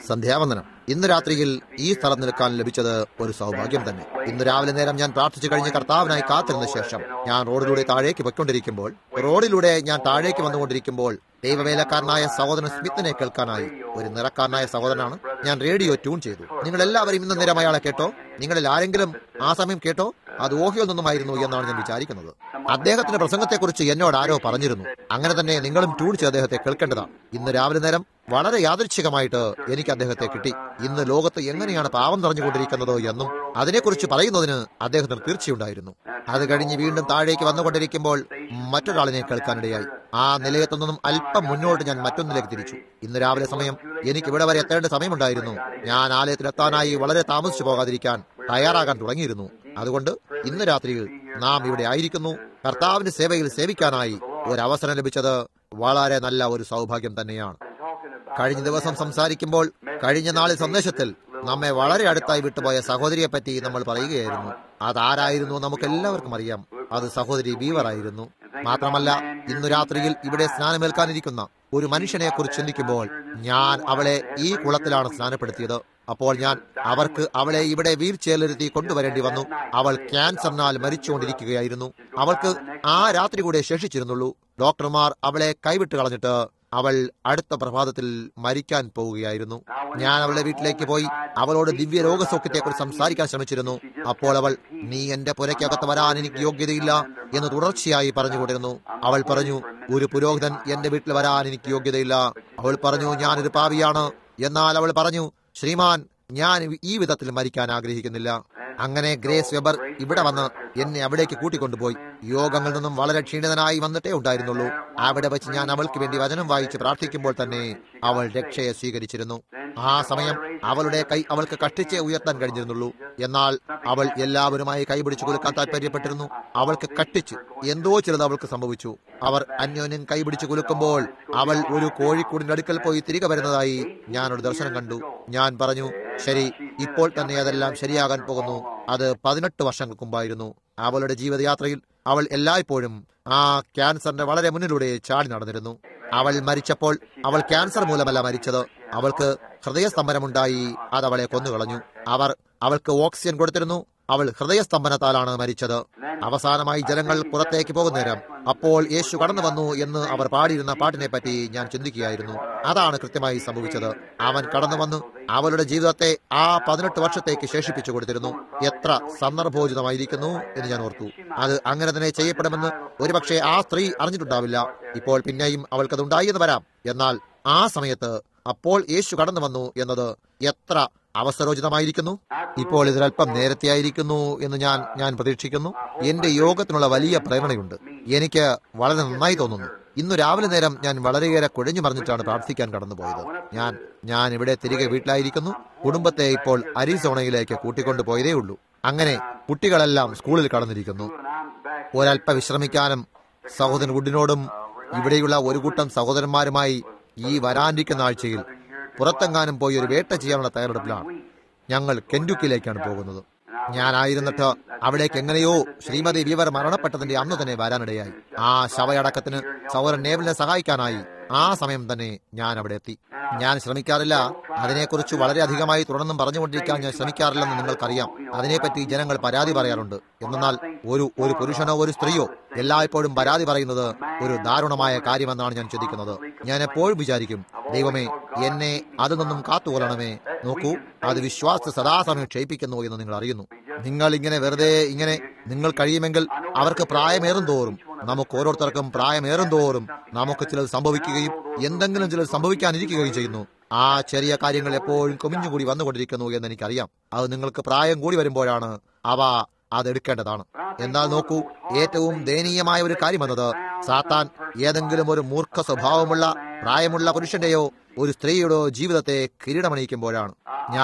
സന്ധ്യാവന്ദനം. ഇന്ന് രാത്രിയിൽ ഈ സ്ഥലം നിൽക്കാൻ ലഭിച്ചത് ഒരു സൗഭാഗ്യം തന്നെ. ഇന്ന് രാവിലെ നേരം ഞാൻ പ്രാർത്ഥിച്ചു കഴിഞ്ഞ് കർത്താവിനായി കാത്തിരുന്ന ശേഷം ഞാൻ റോഡിലൂടെ താഴേക്ക് വന്നുകൊണ്ടിരിക്കുമ്പോൾ ദൈവവേലക്കാരനായ സഹോദരൻ സ്മിത്തിനെ കേൾക്കാനായി, ഒരു നിറക്കാരനായ സഹോദരനാണ്, ഞാൻ റേഡിയോ ട്യൂൺ ചെയ്തു. നിങ്ങൾ എല്ലാവരും ഇന്ന് നേരം അയാളെ കേട്ടോ? നിങ്ങളിൽ ആരെങ്കിലും ആ സമയം കേട്ടോ? അത് ഓഹിയോയിൽ നിന്നുമായിരുന്നു എന്നാണ് ഞാൻ വിചാരിക്കുന്നത്. അദ്ദേഹത്തിന്റെ പ്രസംഗത്തെക്കുറിച്ച് എന്നോട് ആരോ പറഞ്ഞിരുന്നു. അങ്ങനെ തന്നെ നിങ്ങളും ട്യൂൺ ചെയ്ത് അദ്ദേഹത്തെ കേൾക്കേണ്ടതാണ്. ഇന്ന് രാവിലെ നേരം വളരെ യാദൃച്ഛികമായിട്ട് എനിക്ക് അദ്ദേഹത്തെ കിട്ടി. ഇന്ന് ലോകത്ത് എങ്ങനെയാണ് പാവം നിറഞ്ഞുകൊണ്ടിരിക്കുന്നത് എന്നും അതിനെക്കുറിച്ച് പറയുന്നതിന് അദ്ദേഹത്തിന് തീർച്ചയുണ്ടായിരുന്നു. അത് കഴിഞ്ഞ് വീണ്ടും താഴേക്ക് വന്നുകൊണ്ടിരിക്കുമ്പോൾ മറ്റൊരാളിനെ കേൾക്കാനിടയായി. ആ നിലയത്തു നിന്നും അല്പം മുന്നോട്ട് ഞാൻ മറ്റൊന്നിലേക്ക് തിരിച്ചു. ഇന്ന് രാവിലെ സമയം എനിക്ക് ഇവിടെ വരെ എത്തേണ്ട സമയമുണ്ടായിരുന്നു. ഞാൻ ആലയത്തിലെത്താനായി വളരെ താമസിച്ചു പോകാതിരിക്കാൻ തയ്യാറാകാൻ തുടങ്ങിയിരുന്നു. അതുകൊണ്ട് ഇന്ന് രാത്രിയിൽ നാം ഇവിടെ ആയിരിക്കുന്നു. കർത്താവിന്റെ സേവയിൽ സേവിക്കാനായി ഒരവസരം ലഭിച്ചത് വളരെ നല്ല ഒരു സൗഭാഗ്യം തന്നെയാണ്. കഴിഞ്ഞ ദിവസം സംസാരിക്കുമ്പോൾ, കഴിഞ്ഞ നാളിൽ സന്ദേശത്തിൽ നമ്മെ വളരെ അടുത്തായി വിട്ടുപോയ സഹോദരിയെ പറ്റി നമ്മൾ പറയുകയായിരുന്നു. അതാരായിരുന്നു നമുക്കെല്ലാവർക്കും അറിയാം. അത് സഹോദരി ബീവർ ആയിരുന്നു. മാത്രമല്ല, ഇന്നു രാത്രിയിൽ ഇവിടെ സ്നാനമേൽക്കാനിരിക്കുന്ന ഒരു മനുഷ്യനെ കുറിച്ച് ചിന്തിക്കുമ്പോൾ ഞാൻ അവളെ ഈ കുളത്തിലാണ് സ്നാനപ്പെടുത്തിയത്. അപ്പോൾ ഞാൻ അവളെ ഇവിടെ വീൽ ചെയറിലിരുത്തി കൊണ്ടുവരേണ്ടി വന്നു. അവൾ ക്യാൻസറിനാൽ മരിച്ചുകൊണ്ടിരിക്കുകയായിരുന്നു. അവൾക്ക് ആ രാത്രി കൂടെ ശേഷിച്ചിരുന്നുള്ളൂ. ഡോക്ടർമാർ അവളെ കൈവിട്ട് കളഞ്ഞിട്ട് അവൾ അടുത്ത പ്രഭാതത്തിൽ മരിക്കാൻ പോവുകയായിരുന്നു. ഞാൻ അവളുടെ വീട്ടിലേക്ക് പോയി അവളോട് ദിവ്യ രോഗസൗഖ്യത്തെക്കുറിച്ച് സംസാരിക്കാൻ ശ്രമിച്ചിരുന്നു. അപ്പോൾ അവൾ, നീ എന്റെ പുരയ്ക്കകത്ത് വരാൻ എനിക്ക് യോഗ്യതയില്ല എന്ന് തുടർച്ചയായി പറഞ്ഞുകൊണ്ടിരുന്നു. അവൾ പറഞ്ഞു, ഒരു പുരോഹിതൻ എന്റെ വീട്ടിൽ വരാൻ എനിക്ക് യോഗ്യതയില്ല. അവൾ പറഞ്ഞു, ഞാനൊരു പാപിയാണ്. എന്നാൽ അവൾ പറഞ്ഞു, ശ്രീമാൻ, ഞാൻ ഈ വിധത്തിൽ മരിക്കാൻ ആഗ്രഹിക്കുന്നില്ല. അങ്ങനെ ഗ്രേസ് വെബർ ഇവിടെ വന്ന് എന്നെ അവിടേക്ക് കൂട്ടിക്കൊണ്ടുപോയി. യോഗങ്ങളിൽ നിന്നും വളരെ ക്ഷീണിതനായി വന്നിട്ടേ ഉണ്ടായിരുന്നുള്ളൂ. അവിടെ വെച്ച് ഞാൻ അവൾക്ക് വേണ്ടി വചനം വായിച്ച് പ്രാർത്ഥിക്കുമ്പോൾ തന്നെ അവൾ രക്ഷയെ സ്വീകരിച്ചിരുന്നു. ആ സമയം അവളുടെ കൈ അവൾക്ക് കഷ്ടിച്ചേ ഉയർത്താൻ കഴിഞ്ഞിരുന്നുള്ളൂ. എന്നാൽ അവൾ എല്ലാവരുമായി കൈപിടിച്ചു കൊടുക്കാൻ താല്പര്യപ്പെട്ടിരുന്നു. അവൾക്ക് കട്ടിച്ച് എന്തോ ചിലത് അവൾക്ക് സംഭവിച്ചു. അവർ അന്യോന്യം കൈപിടിച്ചു കുലുക്കുമ്പോൾ അവൾ ഒരു കോഴിക്കൂടിന്റെ അടുക്കൽ പോയി തിരികെ വരുന്നതായി ഞാനൊരു ദർശനം കണ്ടു. ഞാൻ പറഞ്ഞു, ശരി, ഇപ്പോൾ തന്നെ അതെല്ലാം ശരിയാകാൻ പോകുന്നു. അത് 18 വർഷങ്ങൾക്ക് മുമ്പായിരുന്നു. അവളുടെ ജീവിതയാത്രയിൽ അവൾ എല്ലായ്പ്പോഴും ആ ക്യാൻസറിന്റെ വളരെ മുന്നിലൂടെ ചാടി നടന്നിരുന്നു. അവൾ മരിച്ചപ്പോൾ അവൾ ക്യാൻസർ മൂലമല്ല മരിച്ചത്. അവൾക്ക് ഹൃദയസ്തംഭനമുണ്ടായി. അത് അവളെ കൊന്നുകളഞ്ഞു. അവൾക്ക് ഓക്സിജൻ കൊടുത്തിരുന്നു. അവൾ ഹൃദയസ്തംഭനത്താലാണ് മരിച്ചത്. അവസാനമായി ജനങ്ങൾ പുറത്തേക്ക് പോകുന്നേരം അപ്പോൾ യേശു കടന്നു വന്നു എന്ന് അവർ പാടിയിരുന്ന പാട്ടിനെ പറ്റി ഞാൻ ചിന്തിക്കുകയായിരുന്നു. അതാണ് കൃത്യമായി സംഭവിച്ചത്. അവൻ കടന്നു വന്നു അവളുടെ ജീവിതത്തെ ആ 18 വർഷത്തേക്ക് ശേഷിപ്പിച്ചു കൊടുത്തിരുന്നു. എത്ര സന്ദർഭോചിതമായിരിക്കുന്നു എന്ന് ഞാൻ ഓർത്തു. അത് അങ്ങനെ തന്നെ ചെയ്യപ്പെടുമെന്ന് ഒരുപക്ഷെ ആ സ്ത്രീ അറിഞ്ഞിട്ടുണ്ടാവില്ല. ഇപ്പോൾ പിന്നെയും അവൾക്കത് ഉണ്ടായി എന്ന് വരാം. എന്നാൽ ആ സമയത്ത് അപ്പോൾ യേശു കടന്നു വന്നു എന്നത് എത്ര അവസരോചിതമായിരിക്കുന്നു. ഇപ്പോൾ ഇതിലൽപ്പം നേരത്തെ ആയിരിക്കുന്നു എന്ന് ഞാൻ പ്രതീക്ഷിക്കുന്നു. എന്റെ യോഗത്തിനുള്ള വലിയ പ്രേരണയുണ്ട്. എനിക്ക് വളരെ നന്നായി തോന്നുന്നു. ഇന്നു രാവിലെ നേരം ഞാൻ വളരെയേറെ കുഴഞ്ഞു മറിഞ്ഞിട്ടാണ് പ്രാർത്ഥിക്കാൻ കടന്നുപോയത്. ഞാൻ ഇവിടെ തിരികെ വീട്ടിലായിരിക്കുന്നു. കുടുംബത്തെ ഇപ്പോൾ അരിസോണയിലേക്ക് കൂട്ടിക്കൊണ്ടുപോയതേ ഉള്ളൂ. അങ്ങനെ കുട്ടികളെല്ലാം സ്കൂളിൽ കടന്നിരിക്കുന്നു. ഒരൽപ്പ വിശ്രമിക്കാനും സഹോദരൻ വുഡിനോടും ഇവിടെയുള്ള ഒരു കൂട്ടം സഹോദരന്മാരുമായി ഈ വരാനിരിക്കുന്ന ആഴ്ചയിൽ പുറത്തെങ്ങാനും പോയി ഒരു വേട്ട ചെയ്യാനുള്ള തയ്യാറെടുപ്പിലാണ്. ഞങ്ങൾ കെൻറ്റുക്കിയിലേക്കാണ് പോകുന്നത്. ഞാനായിരുന്നിട്ട് അവിടേക്ക് എങ്ങനെയോ ശ്രീമതി ബീവർ മരണപ്പെട്ടതിന്റെ അന്ന് തന്നെ വരാനിടയായി. ആ ശവയടക്കത്തിന് സഹോദരൻ നേവലിനെ സഹായിക്കാനായി ആ സമയം തന്നെ ഞാൻ അവിടെ എത്തി. ഞാൻ ശ്രമിക്കാറില്ല, അതിനെക്കുറിച്ച് വളരെ അധികമായി തുടർന്നും പറഞ്ഞുകൊണ്ടിരിക്കാൻ ഞാൻ ശ്രമിക്കാറില്ലെന്ന് നിങ്ങൾക്കറിയാം. അതിനെപ്പറ്റി ജനങ്ങൾ പരാതി പറയാറുണ്ട്. എന്നാൽ ഒരു പുരുഷനോ ഒരു സ്ത്രീയോ എല്ലായ്പ്പോഴും പരാതി പറയുന്നത് ഒരു ദാരുണമായ കാര്യമെന്നാണ് ഞാൻ ചിന്തിക്കുന്നത്. ഞാൻ എപ്പോഴും വിചാരിക്കും, ദൈവമേ, എന്നെ അതിൽ നിന്നും കാത്തുകൊള്ളണമേ. നോക്കൂ, അത് വിശ്വാസത്തെ സദാസമയം ക്ഷയിപ്പിക്കുന്നു എന്ന് നിങ്ങൾ അറിയുന്നു. നിങ്ങൾ നിങ്ങൾ കഴിയുമെങ്കിൽ അവർക്ക് പ്രായമേറും തോറും, നമുക്ക് ഓരോരുത്തർക്കും പ്രായമേറും തോറും നമുക്ക് ചിലത് സംഭവിക്കുകയും എന്തെങ്കിലും ചിലത് സംഭവിക്കാനിരിക്കുകയും ചെയ്യുന്നു. ആ ചെറിയ കാര്യങ്ങൾ എപ്പോഴും കുമിഞ്ഞുകൂടി വന്നുകൊണ്ടിരിക്കുന്നു എന്ന് എനിക്കറിയാം. അത് നിങ്ങൾക്ക് പ്രായം കൂടി വരുമ്പോഴാണ് അതെടുക്കേണ്ടതാണ്. എന്നാൽ നോക്കൂ, ഏറ്റവും ദയനീയമായ ഒരു കാര്യമെന്നത് സാത്താൻ ഏതെങ്കിലും ഒരു മൂർഖ സ്വഭാവമുള്ള പ്രായമുള്ള പുരുഷന്റെയോ ഒരു സ്ത്രീയുടെയോ ജീവിതത്തെ കിരീടമണിയിക്കുമ്പോഴാണ്.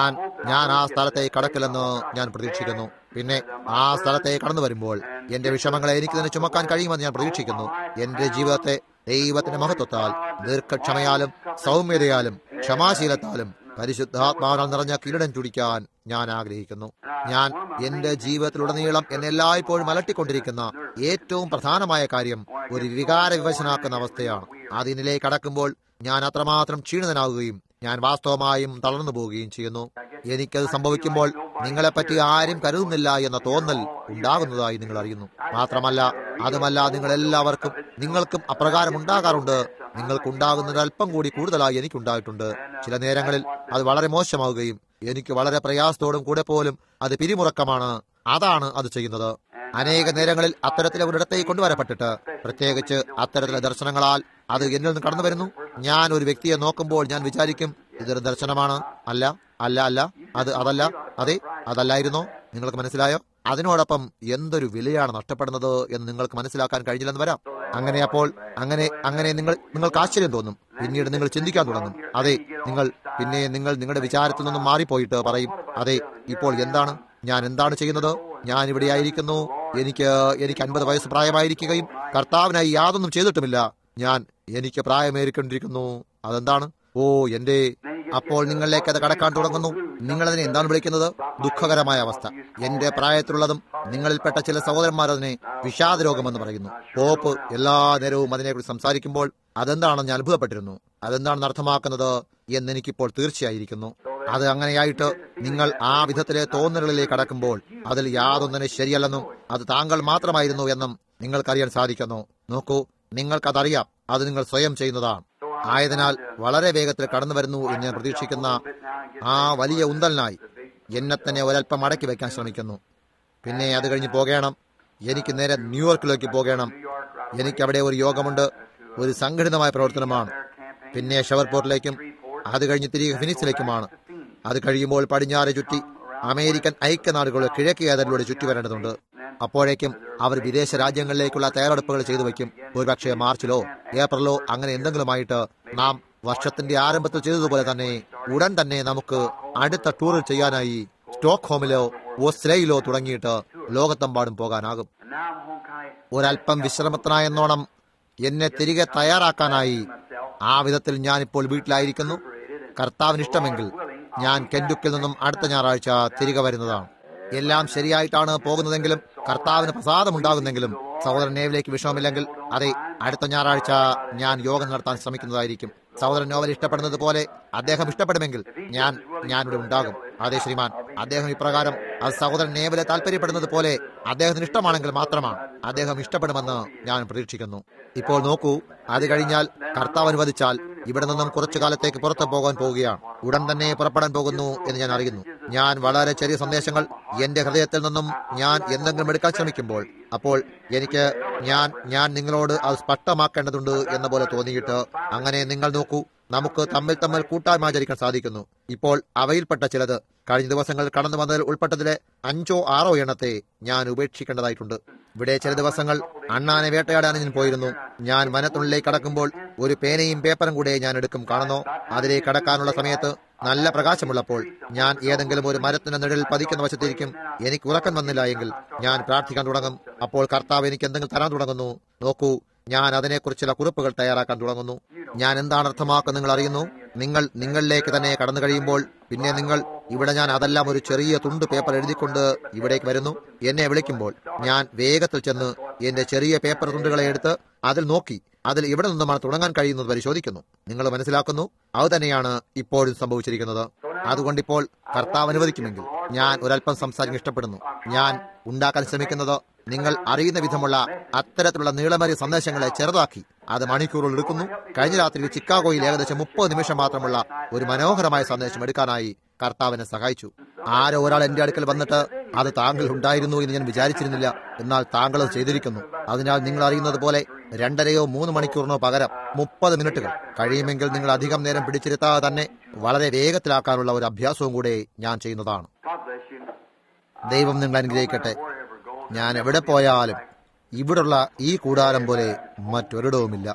ഞാൻ ആ സ്ഥലത്തെ കടക്കില്ലെന്ന് ഞാൻ പ്രതീക്ഷിക്കുന്നു. പിന്നെ ആ സ്ഥലത്തെ കടന്നു വരുമ്പോൾ എന്റെ വിഷമങ്ങളെ എനിക്ക് തന്നെ ചുമക്കാൻ കഴിയുമെന്ന് ഞാൻ പ്രതീക്ഷിക്കുന്നു. എന്റെ ജീവിതത്തെ ദൈവത്തിന്റെ മഹത്വത്താൽ, ദീർഘക്ഷമയാലും സൗമ്യതയാലും ക്ഷമാശീലത്താലും പരിശുദ്ധാത്മാവിനാൽ നിറഞ്ഞ കിരീടം ചുടിക്കാൻ ഞാൻ ആഗ്രഹിക്കുന്നു. ഞാൻ എന്റെ ജീവിതത്തിലുടനീളം എന്നെ എല്ലായ്പ്പോഴും അലട്ടിക്കൊണ്ടിരിക്കുന്ന ഏറ്റവും പ്രധാനമായ കാര്യം ഒരു വികാര വിവശനാക്കുന്ന അവസ്ഥയാണ്. അതിനിലേക്ക് കടക്കുമ്പോൾ ഞാൻ അത്രമാത്രം ക്ഷീണിതനാകുകയും ഞാൻ വാസ്തവമായും തളർന്നു പോവുകയും ചെയ്യുന്നു. എനിക്കത് സംഭവിക്കുമ്പോൾ നിങ്ങളെപ്പറ്റി ആരും കരുതുന്നില്ല എന്ന തോന്നൽ ഉണ്ടാകുന്നതായി നിങ്ങൾ അറിയുന്നു. മാത്രമല്ല, അതുമല്ല, നിങ്ങൾക്കും അപ്രകാരം ഉണ്ടാകാറുണ്ട്. നിങ്ങൾക്കുണ്ടാകുന്നത് അല്പം കൂടി കൂടുതലായി എനിക്കുണ്ടായിട്ടുണ്ട്. ചില നേരങ്ങളിൽ അത് വളരെ മോശമാവുകയും എനിക്ക് വളരെ പ്രയാസത്തോടും കൂടെ പോലും അത് പിരിമുറക്കമാണ്. അതാണ് അത് ചെയ്യുന്നത്. അനേക നേരങ്ങളിൽ അത്തരത്തിലെ ഒരിടത്തേക്ക് കൊണ്ടുവരപ്പെട്ടിട്ട്, പ്രത്യേകിച്ച് അത്തരത്തിലെ ദർശനങ്ങളാൽ അത് എന്നിൽ നിന്ന് കടന്നു വരുന്നു. ഞാൻ ഒരു വ്യക്തിയെ നോക്കുമ്പോൾ ഞാൻ വിചാരിക്കും, ഇതൊരു ദർശനമാണ്. അല്ല അല്ല അല്ല അതല്ലായിരുന്നോ? നിങ്ങൾക്ക് മനസ്സിലായോ? അതിനോടൊപ്പം എന്തൊരു വിലയാണ് നഷ്ടപ്പെടുന്നത് എന്ന് നിങ്ങൾക്ക് മനസ്സിലാക്കാൻ കഴിഞ്ഞില്ലെന്ന് വരാം. അങ്ങനെ നിങ്ങൾക്ക് ആശ്ചര്യം തോന്നും. പിന്നീട് നിങ്ങൾ ചിന്തിക്കാൻ തുടങ്ങും. നിങ്ങൾ നിങ്ങളുടെ വിചാരത്തിൽ നിന്നും മാറിപ്പോയിട്ട് പറയും, അതെ, ഇപ്പോൾ ഞാൻ എന്താണ് ചെയ്യുന്നത്? ഞാൻ ഇവിടെ ആയിരിക്കുന്നു. എനിക്ക് 50 വയസ്സ് പ്രായമായിരിക്കുകയും കർത്താവിനായി യാതൊന്നും ചെയ്തിട്ടുമില്ല. എനിക്ക് പ്രായമേറിക്കൊണ്ടിരിക്കുന്നു. അതെന്താണ്? അപ്പോൾ നിങ്ങളിലേക്ക് അത് കടക്കാൻ തുടങ്ങുന്നു. നിങ്ങളതിനെ എന്താണ് വിളിക്കുന്നത്? ദുഃഖകരമായ അവസ്ഥ. എന്റെ പ്രായത്തിലുള്ളതും നിങ്ങളിൽപ്പെട്ട ചില സഹോദരന്മാർ അതിനെ വിഷാദരോഗമെന്ന് പറയുന്നു. പോപ്പ് എല്ലാ നേരവും അതിനെക്കുറിച്ച് സംസാരിക്കുമ്പോൾ അതെന്താണെന്ന് ഞാൻ അത്ഭുതപ്പെട്ടിരുന്നു. അതെന്താണെന്ന് അർത്ഥമാക്കുന്നത് എന്നെനിക്കിപ്പോൾ തീർച്ചയായിരിക്കുന്നു. അത് അങ്ങനെയായിട്ട് നിങ്ങൾ ആ വിധത്തിലെ തോന്നലുകളിലേക്ക് കടക്കുമ്പോൾ അതിൽ യാതൊന്നിനെ ശരിയല്ലെന്നും അത് താങ്കൾ മാത്രമായിരുന്നു എന്നും നിങ്ങൾക്കറിയാൻ സാധിക്കുന്നു. നോക്കൂ, നിങ്ങൾക്കതറിയാം. അത് നിങ്ങൾ സ്വയം ചെയ്യുന്നതാണ്. ആയതിനാൽ വളരെ വേഗത്തിൽ കടന്നു വരുന്നു എന്ന് ഞാൻ പ്രതീക്ഷിക്കുന്ന ആ വലിയ ഉന്തലിനായി എന്നെ തന്നെ ഒരൽപ്പം മടക്കി വയ്ക്കാൻ ശ്രമിക്കുന്നു. പിന്നെ അത് കഴിഞ്ഞ് പോകണം. എനിക്ക് നേരെ ന്യൂയോർക്കിലേക്ക് പോകണം. എനിക്കവിടെ ഒരു യോഗമുണ്ട്. ഒരു സംഘടിതമായ പ്രവർത്തനമാണ്. പിന്നെ ഷവർപോർട്ടിലേക്കും അത് കഴിഞ്ഞ് തിരികെ ഫിനിക്സിലേക്കുമാണ്. അത് കഴിയുമ്പോൾ പടിഞ്ഞാറ് ചുറ്റി അമേരിക്കൻ ഐക്യനാടുകളുടെ കിഴക്കേ അതിലൂടെ ചുറ്റി വരേണ്ടതുണ്ട്. അപ്പോഴേക്കും അവർ വിദേശ രാജ്യങ്ങളിലേക്കുള്ള തയ്യാറെടുപ്പുകൾ ചെയ്തു വയ്ക്കും. ഒരുപക്ഷെ മാർച്ചിലോ ഏപ്രിലോ അങ്ങനെ എന്തെങ്കിലുമായിട്ട് നാം വർഷത്തിന്റെ ആരംഭത്തിൽ ചെയ്തതുപോലെ തന്നെ ഉടൻ തന്നെ നമുക്ക് അടുത്ത ടൂറിൽ ചെയ്യാനായി സ്റ്റോക്ക്ഹോമിലോ ഓസ്ട്രേലിയയിലോ തുടങ്ങിയിട്ട് ലോകത്തെമ്പാടും പോകാനാകും. ഒരൽപ്പം വിശ്രമത്തിനായെന്നോണം എന്നെ തിരികെ തയ്യാറാക്കാനായി ആ വിധത്തിൽ ഞാനിപ്പോൾ വീട്ടിലായിരിക്കുന്നു. കർത്താവിന് ഇഷ്ടമെങ്കിൽ ഞാൻ കെന്റുക്കിൽ നിന്നും അടുത്ത ഞായറാഴ്ച തിരികെ വരുന്നതാണ്. എല്ലാം ശരിയായിട്ടാണ് പോകുന്നതെങ്കിലും കർത്താവിന് പ്രസാദമുണ്ടാകുന്നെങ്കിലും സഹോദരൻ നേവിലേക്ക് വിഷമമില്ലെങ്കിൽ അതെ, അടുത്ത ഞായറാഴ്ച ഞാൻ യോഗം നടത്താൻ ശ്രമിക്കുന്നതായിരിക്കും. സഹോദരൻ നോവൽ ഇഷ്ടപ്പെടുന്നത് പോലെ അദ്ദേഹം ഇഷ്ടപ്പെടുമെങ്കിൽ ഞാനിവിടെ ഉണ്ടാകും. അതെ ശ്രീമാൻ, അദ്ദേഹം ഇപ്രകാരം അത് സഹോദരൻ നേവലെ താല്പര്യപ്പെടുന്നത് പോലെ അദ്ദേഹത്തിന് ഇഷ്ടമാണെങ്കിൽ മാത്രമാണ് അദ്ദേഹം ഇഷ്ടപ്പെടുമെന്ന് ഞാൻ പ്രതീക്ഷിക്കുന്നു. ഇപ്പോൾ നോക്കൂ, അത് കഴിഞ്ഞാൽ കർത്താവ് അനുവദിച്ചാൽ ഇവിടെ നിന്നും കുറച്ചു കാലത്തേക്ക് പുറത്തു പോകാൻ പോവുകയാണ്. ഉടൻ തന്നെ പുറപ്പെടാൻ പോകുന്നു എന്ന് ഞാൻ അറിയുന്നു. ഞാൻ വളരെ ചെറിയ സന്ദേശങ്ങൾ എന്റെ ഹൃദയത്തിൽ നിന്നും ഞാൻ എന്തെങ്കിലും എടുക്കാൻ ശ്രമിക്കുമ്പോൾ അപ്പോൾ എനിക്ക് ഞാൻ നിങ്ങളോട് അത് സ്പഷ്ടമാക്കേണ്ടതുണ്ട് എന്ന പോലെ തോന്നിയിട്ട് അങ്ങനെ നിങ്ങൾ നോക്കൂ, നമുക്ക് തമ്മിൽ കൂട്ടായ്മ സാധിക്കുന്നു. ഇപ്പോൾ അവയിൽപ്പെട്ട ചിലത് കഴിഞ്ഞ ദിവസങ്ങൾ കടന്നു വന്നതിൽ ഉൾപ്പെട്ടതിലെ 5 or 6 എണ്ണത്തെ ഞാൻ ഉപേക്ഷിക്കേണ്ടതായിട്ടുണ്ട്. ഇവിടെ ചില ദിവസങ്ങൾ അണ്ണാനെ വേട്ടയാടാൻ ഞാൻ പോയിരുന്നു. ഞാൻ വനത്തിനുള്ളിലേക്ക് കടക്കുമ്പോൾ ഒരു പേനയും പേപ്പറും കൂടെ ഞാൻ എടുക്കും. കാണുന്നോ, അതിലേക്ക് കടക്കാനുള്ള സമയത്ത് നല്ല പ്രകാശമുള്ളപ്പോൾ ഞാൻ ഏതെങ്കിലും ഒരു മരത്തിന്റെ നിഴലിൽ പതിക്കുന്ന വശത്തിരിക്കും. എനിക്ക് ഉറക്കം വന്നില്ല എങ്കിൽ ഞാൻ പ്രാർത്ഥിക്കാൻ തുടങ്ങും. അപ്പോൾ കർത്താവ് എനിക്ക് എന്തെങ്കിലും തരാൻ തുടങ്ങുന്നു. നോക്കൂ, ഞാൻ അതിനെക്കുറിച്ചുള്ള കുറിപ്പുകൾ തയ്യാറാക്കാൻ തുടങ്ങുന്നു. ഞാൻ എന്താണ് അർത്ഥമാക്കുന്നത് നിങ്ങൾ അറിയുന്നു. നിങ്ങളിലേക്ക് തന്നെ കടന്നു കഴിയുമ്പോൾ പിന്നെ ഇവിടെ ഞാൻ അതെല്ലാം ഒരു ചെറിയ തുണ്ട് പേപ്പർ എഴുതിക്കൊണ്ട് ഇവിടേക്ക് വരുന്നു. എന്നെ വിളിക്കുമ്പോൾ ഞാൻ വേഗത്തിൽ ചെന്ന് എന്റെ ചെറിയ പേപ്പർ തുണ്ടുകളെ എടുത്ത് അതിൽ നോക്കി അതിൽ ഇവിടെ നിന്നുമാണ് തുടങ്ങാൻ കഴിയുന്നത് പരിശോധിക്കുന്നു. നിങ്ങൾ മനസ്സിലാക്കുന്നു, അത് തന്നെയാണ് ഇപ്പോഴും സംഭവിച്ചിരിക്കുന്നത്. അതുകൊണ്ടിപ്പോൾ കർത്താവ് അനുവദിക്കുമെങ്കിൽ ഞാൻ ഒരൽപ്പം സംസാരിക്കാൻ ഇഷ്ടപ്പെടുന്നു. ഞാൻ ഉണ്ടാക്കാൻ ശ്രമിക്കുന്നത് നിങ്ങൾ അറിയുന്ന വിധമുള്ള അത്തരത്തിലുള്ള നീളമേറിയ സന്ദേശങ്ങളെ ചെറുതാക്കി അത് മണിക്കൂറുകൾ എടുക്കുന്നു. കഴിഞ്ഞ രാത്രി ചിക്കാഗോയിൽ ഏകദേശം 30 നിമിഷം മാത്രമുള്ള ഒരു മനോഹരമായ സന്ദേശം എടുക്കാനായി കർത്താവിനെ സഹായിച്ചു. ആരോ ഒരാൾ എന്റെ അടുക്കൽ വന്നിട്ട് അത് താങ്കൾ ഉണ്ടായിരുന്നു എന്ന് ഞാൻ വിചാരിച്ചിരുന്നില്ല, എന്നാൽ താങ്കൾ അത് ചെയ്തിരിക്കുന്നു. അതിനാൽ നിങ്ങൾ അറിയുന്നത് പോലെ 2.5 or 3 മണിക്കൂറിനോ പകരം 30 മിനിറ്റുകൾ കഴിയുമെങ്കിൽ നിങ്ങൾ അധികം നേരം പിടിച്ചിരുത്താതെ തന്നെ വളരെ വേഗത്തിലാക്കാനുള്ള ഒരു അഭ്യാസവും കൂടെ ഞാൻ ചെയ്യുന്നതാണ്. ദൈവം നിങ്ങൾ അനുഗ്രഹിക്കട്ടെ. ഞാൻ എവിടെ പോയാലും ഇവിടുള്ള ഈ കൂടാരം പോലെ മറ്റൊരിടവുമില്ല.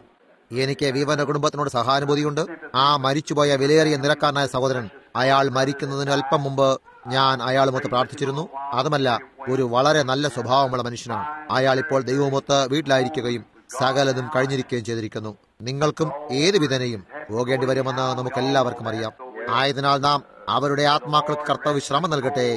എനിക്ക് വിവന്റെ കുടുംബത്തിനോട് സഹാനുഭൂതിയുണ്ട്. ആ മരിച്ചുപോയ വിലയേറിയ നിരക്കാരനായ സഹോദരൻ, അയാൾ മരിക്കുന്നതിന് അല്പം മുമ്പ് ഞാൻ അയാളുമൊത്ത് പ്രാർത്ഥിച്ചിരുന്നു. അതുമല്ല, ഒരു വളരെ നല്ല സ്വഭാവമുള്ള മനുഷ്യനാണ് അയാൾ. ഇപ്പോൾ ദൈവമൊത്ത് വീട്ടിലായിരിക്കുകയും സകലതും കഴിഞ്ഞിരിക്കുകയും ചെയ്തിരിക്കുന്നു. നിങ്ങൾക്കും ഏത് വിധനയും പോകേണ്ടി വരുമെന്ന് നമുക്കെല്ലാവർക്കും അറിയാം. ആയതിനാൽ നാം അവരുടെ ആത്മാക്കൾക്ക് കർത്തവ്യ ശ്രമം നൽകട്ടെ.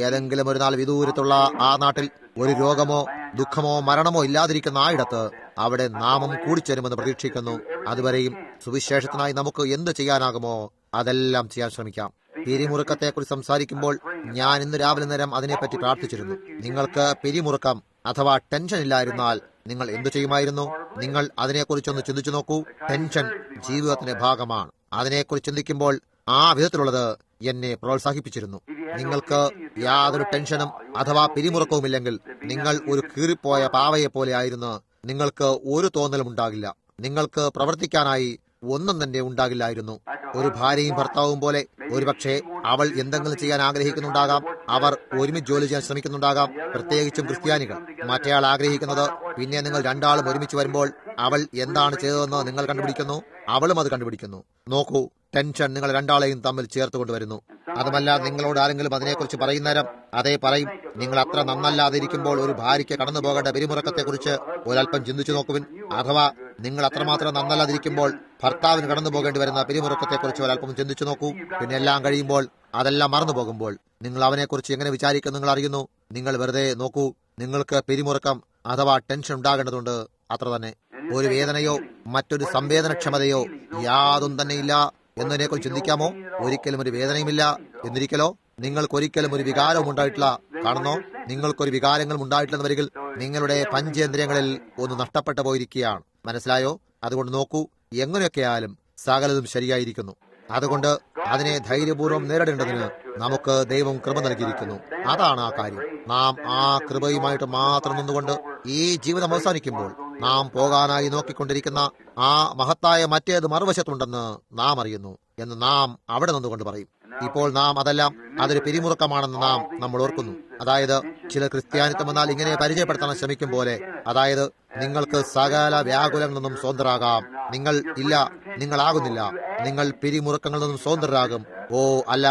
ഏതെങ്കിലും ഒരു നാൾ വിദൂരത്തുള്ള ആ നാട്ടിൽ ഒരു രോഗമോ ദുഃഖമോ മരണമോ ഇല്ലാതിരിക്കുന്ന ആയിടത്ത് അവിടെ നാമം കൂടിച്ചേരുമെന്ന് പ്രതീക്ഷിക്കുന്നു. അതുവരെയും സുവിശേഷത്തിനായി നമുക്ക് എന്ത് ചെയ്യാനാകുമോ അതെല്ലാം ചെയ്യാൻ ശ്രമിക്കാം. പിരിമുറുക്കത്തെക്കുറിച്ച് സംസാരിക്കുമ്പോൾ ഞാൻ ഇന്ന് രാവിലെ നേരം അതിനെപ്പറ്റി പ്രാർത്ഥിച്ചിരുന്നു. നിങ്ങൾക്ക് പിരിമുറുക്കം അഥവാ ടെൻഷൻ ഇല്ലായിരുന്നാൽ നിങ്ങൾ എന്തു ചെയ്യുമായിരുന്നു? നിങ്ങൾ അതിനെക്കുറിച്ചൊന്ന് ചിന്തിച്ചു നോക്കൂ. ടെൻഷൻ ജീവിതത്തിന്റെ ഭാഗമാണ്. അതിനെക്കുറിച്ച് ചിന്തിക്കുമ്പോൾ ആ വിധത്തിലുള്ളത് എന്നെ പ്രോത്സാഹിപ്പിച്ചിരുന്നു. നിങ്ങൾക്ക് യാതൊരു ടെൻഷനും അഥവാ പിരിമുറുക്കവുമില്ലെങ്കിൽ നിങ്ങൾ ഒരു കീറിപ്പോയ പാവയെ പോലെ ആയിരുന്നു. നിങ്ങൾക്ക് ഒരു തോന്നലും ഉണ്ടാകില്ല. നിങ്ങൾക്ക് പ്രവർത്തിക്കാനായി ഒന്നും തന്നെ ഉണ്ടാകില്ലായിരുന്നു. ഒരു ഭാര്യയും ഭർത്താവും പോലെ ഒരുപക്ഷെ അവൾ എന്തെങ്കിലും ചെയ്യാൻ ആഗ്രഹിക്കുന്നുണ്ടാകാം. അവർ ഒരുമിച്ച് ജോലി ചെയ്യാൻ ശ്രമിക്കുന്നുണ്ടാകാം. പ്രത്യേകിച്ചും ക്രിസ്ത്യാനികൾ. മറ്റേയാൾ ആഗ്രഹിക്കുന്നത് പിന്നെ നിങ്ങൾ രണ്ടാളും ഒരുമിച്ച് വരുമ്പോൾ അവൾ എന്താണ് ചെയ്തതെന്ന് നിങ്ങൾ കണ്ടുപിടിക്കുന്നു, അവളും അത് കണ്ടുപിടിക്കുന്നു. നോക്കൂ, ടെൻഷൻ നിങ്ങൾ രണ്ടാളെയും തമ്മിൽ ചേർത്ത് കൊണ്ടുവരുന്നു. അതുമല്ല, നിങ്ങളോട് ആരെങ്കിലും അതിനെക്കുറിച്ച് പറയുന്നേരം അതേ പറയും. നിങ്ങൾ അത്ര നന്നല്ലാതിരിക്കുമ്പോൾ ഒരു ഭാര്യയ്ക്ക് കടന്നു പോകേണ്ട പിരിമുറക്കത്തെക്കുറിച്ച് ഒരല്പം ചിന്തിച്ചു നോക്കുവിൻ. അഥവാ നിങ്ങൾ അത്രമാത്രം നന്നല്ലാതിരിക്കുമ്പോൾ ഭർത്താവിന് കടന്നു പോകേണ്ടി വരുന്ന പിരിമുറക്കത്തെക്കുറിച്ച് ഒരല്പം ചിന്തിച്ചു നോക്കൂ. പിന്നെ എല്ലാം കഴിയുമ്പോൾ അതെല്ലാം മറന്നു പോകുമ്പോൾ നിങ്ങൾ അവനെക്കുറിച്ച് എങ്ങനെ വിചാരിക്കും നിങ്ങൾ അറിയുന്നു. നിങ്ങൾ വെറുതെ നോക്കൂ. നിങ്ങൾക്ക് പിരിമുറക്കം അഥവാ ടെൻഷൻ ഉണ്ടാകേണ്ടതുണ്ട്. അത്ര തന്നെ. ഒരു വേദനയോ മറ്റൊരു സംവേദനക്ഷമതയോ യാതൊന്നും തന്നെയില്ല എന്നതിനെക്കുറിച്ച് ചിന്തിക്കാമോ? ഒരിക്കലും ഒരു വേദനയുമില്ല എന്നിരിക്കലോ? നിങ്ങൾക്കൊരിക്കലും ഒരു വികാരവും ഉണ്ടായിട്ടില്ല. കാണുന്നോ? നിങ്ങൾക്കൊരു വികാരങ്ങളും ഉണ്ടായിട്ടില്ലെന്ന് വരികിൽ നിങ്ങളുടെ പഞ്ചേന്ദ്രിയങ്ങളിൽ ഒന്ന് നഷ്ടപ്പെട്ടു പോയിരിക്കുകയാണ്. മനസ്സിലായോ? അതുകൊണ്ട് നോക്കൂ, എങ്ങനെയൊക്കെയായാലും സകലതും ശരിയായിരിക്കുന്നു. അതുകൊണ്ട് അതിനെ ധൈര്യപൂർവ്വം നേരിടേണ്ടതിന് നമുക്ക് ദൈവം കൃപ നൽകിയിരിക്കുന്നു. അതാണ് ആ കാര്യം. നാം ആ കൃപയുമായിട്ട് മാത്രം നിന്നുകൊണ്ട് ഈ ജീവിതം അവസാനിക്കുമ്പോൾ നാം പോകാനായി നോക്കിക്കൊണ്ടിരിക്കുന്ന ആ മഹത്തായ മറ്റേത് മറുവശത്തുണ്ടെന്ന് നാം അറിയുന്നു എന്ന് നാം അവിടെ നിന്നുകൊണ്ട് പറയും. ഇപ്പോൾ നാം അതെല്ലാം അതൊരു പിരിമുറുക്കമാണെന്ന് നമ്മൾ ഓർക്കുന്നു. അതായത് ചില ക്രിസ്ത്യാനിത്വം എന്നാൽ ഇങ്ങനെ പരിചയപ്പെടുത്താൻ ശ്രമിക്കും പോലെ, അതായത് നിങ്ങൾക്ക് സകല വ്യാകുലങ്ങളിൽ നിന്നും സ്വതന്ത്രരാകാം. നിങ്ങളാകുന്നില്ല. നിങ്ങൾ പിരിമുറുക്കങ്ങളിൽ നിന്നും സ്വതന്ത്രരാകും. ഓ അല്ല,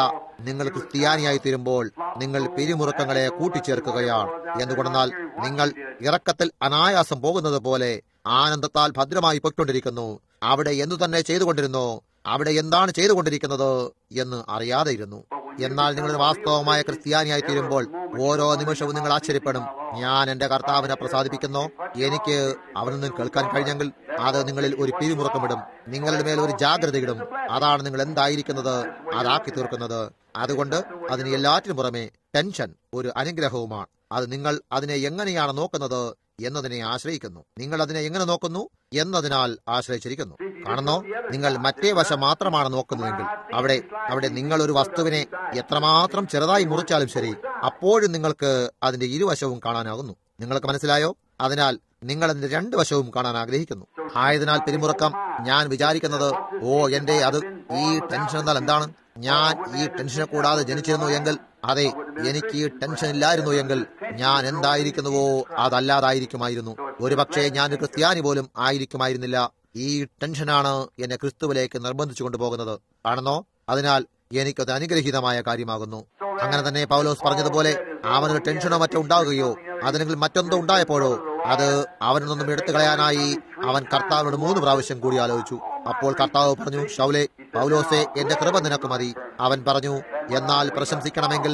നിങ്ങൾ ക്രിസ്ത്യാനിയായി തീരുമ്പോൾ നിങ്ങൾ പിരിമുറുക്കങ്ങളെ കൂട്ടിച്ചേർക്കുകയാണ്. എന്തുകൊണ്ടെന്നാൽ നിങ്ങൾ ഇറക്കത്തിൽ അനായാസം പോകുന്നത് പോലെ ആനന്ദത്താൽ ഭദ്രമായി പൊയ്ക്കൊണ്ടിരിക്കുന്നു. അവിടെ എന്തു തന്നെ ചെയ്തുകൊണ്ടിരുന്നോ, അവിടെ എന്താണ് ചെയ്തുകൊണ്ടിരിക്കുന്നത് എന്ന് അറിയാതെ ഇരുന്നു. എന്നാൽ നിങ്ങളൊരു വാസ്തവമായ ക്രിസ്ത്യാനിയായി തീരുമ്പോൾ ഓരോ നിമിഷവും നിങ്ങൾ ആശ്ചര്യപ്പെടും. ഞാൻ എന്റെ കർത്താവിനെ പ്രസാദിപ്പിക്കുന്നു. എനിക്ക് അവനിൽ നിന്ന് കേൾക്കാൻ കഴിഞ്ഞെങ്കിൽ അത് നിങ്ങളിൽ ഒരു പിരിമുറുക്കമിടും. നിങ്ങളുടെ മേൽ ഒരു ജാഗ്രതയിടും. അതാണ് നിങ്ങൾ എന്തായിരിക്കുന്നത് അതാക്കി തീർക്കുന്നത്. അതുകൊണ്ട് അതിന് എല്ലാറ്റിനും പുറമെ ടെൻഷൻ ഒരു അനുഗ്രഹവുമാണ്. അത് നിങ്ങൾ അതിനെ എങ്ങനെയാണ് നോക്കുന്നത് എന്നതിനെ ആശ്രയിക്കുന്നു. നിങ്ങൾ അതിനെ എങ്ങനെ നോക്കുന്നു എന്നതിനാൽ ആശ്രയിച്ചിരിക്കുന്നു. കാണുന്നോ? നിങ്ങൾ മറ്റേ വശം മാത്രമാണ് നോക്കുന്നതെങ്കിൽ അവിടെ നിങ്ങൾ ഒരു വസ്തുവിനെ എത്രമാത്രം ചെറുതായി മുറിച്ചാലും ശരി, അപ്പോഴും നിങ്ങൾക്ക് അതിന്റെ ഇരുവശവും കാണാനാകുന്നു. നിങ്ങൾക്ക് മനസ്സിലായോ? അതിനാൽ നിങ്ങൾ അതിന്റെ രണ്ട് വശവും കാണാൻ ആഗ്രഹിക്കുന്നു. ആയതിനാൽ പിരിമുറുക്കം ഞാൻ വിചാരിക്കുന്നത്, അത് ഈ ടെൻഷൻ എന്നാൽ എന്താണ്? ഞാൻ ഈ ടെൻഷനെ കൂടാതെ ജനിച്ചിരുന്നു എങ്കിൽ, അതെ, എനിക്ക് ഈ ടെൻഷൻ ഇല്ലായിരുന്നു എങ്കിൽ ഞാൻ എന്തായിരിക്കുന്നുവോ അതല്ലാതായിരിക്കുമായിരുന്നു. ഒരുപക്ഷെ ഞാൻ ഒരു ക്രിസ്ത്യാനി പോലും ആയിരിക്കുമായിരുന്നില്ല. ഈ ടെൻഷനാണ് എന്നെ ക്രിസ്തുവിലേക്ക് നിർബന്ധിച്ചു കൊണ്ടുപോകുന്നത്. കാണുന്നോ? അതിനാൽ എനിക്കത് അനുഗ്രഹീതമായ കാര്യമാകുന്നു. അങ്ങനെ തന്നെ പൗലോസ് പറഞ്ഞതുപോലെ അവനൊരു ടെൻഷനോ മറ്റോ ഉണ്ടാകുകയോ അതിനെങ്കിൽ മറ്റെന്തോ ഉണ്ടായപ്പോഴോ അത് അവനിൽ നിന്നും എടുത്തു കളയാനായി അവൻ കർത്താവിനോട് 3 പ്രാവശ്യം കൂടി ആലോചിച്ചു. അപ്പോൾ കർത്താവ് പറഞ്ഞു, ശൗലേ, പൗലോസേ, എന്റെ കൃപ നിനക്ക് മതി. അവൻ പറഞ്ഞു, എന്നാൽ പ്രശംസിക്കണമെങ്കിൽ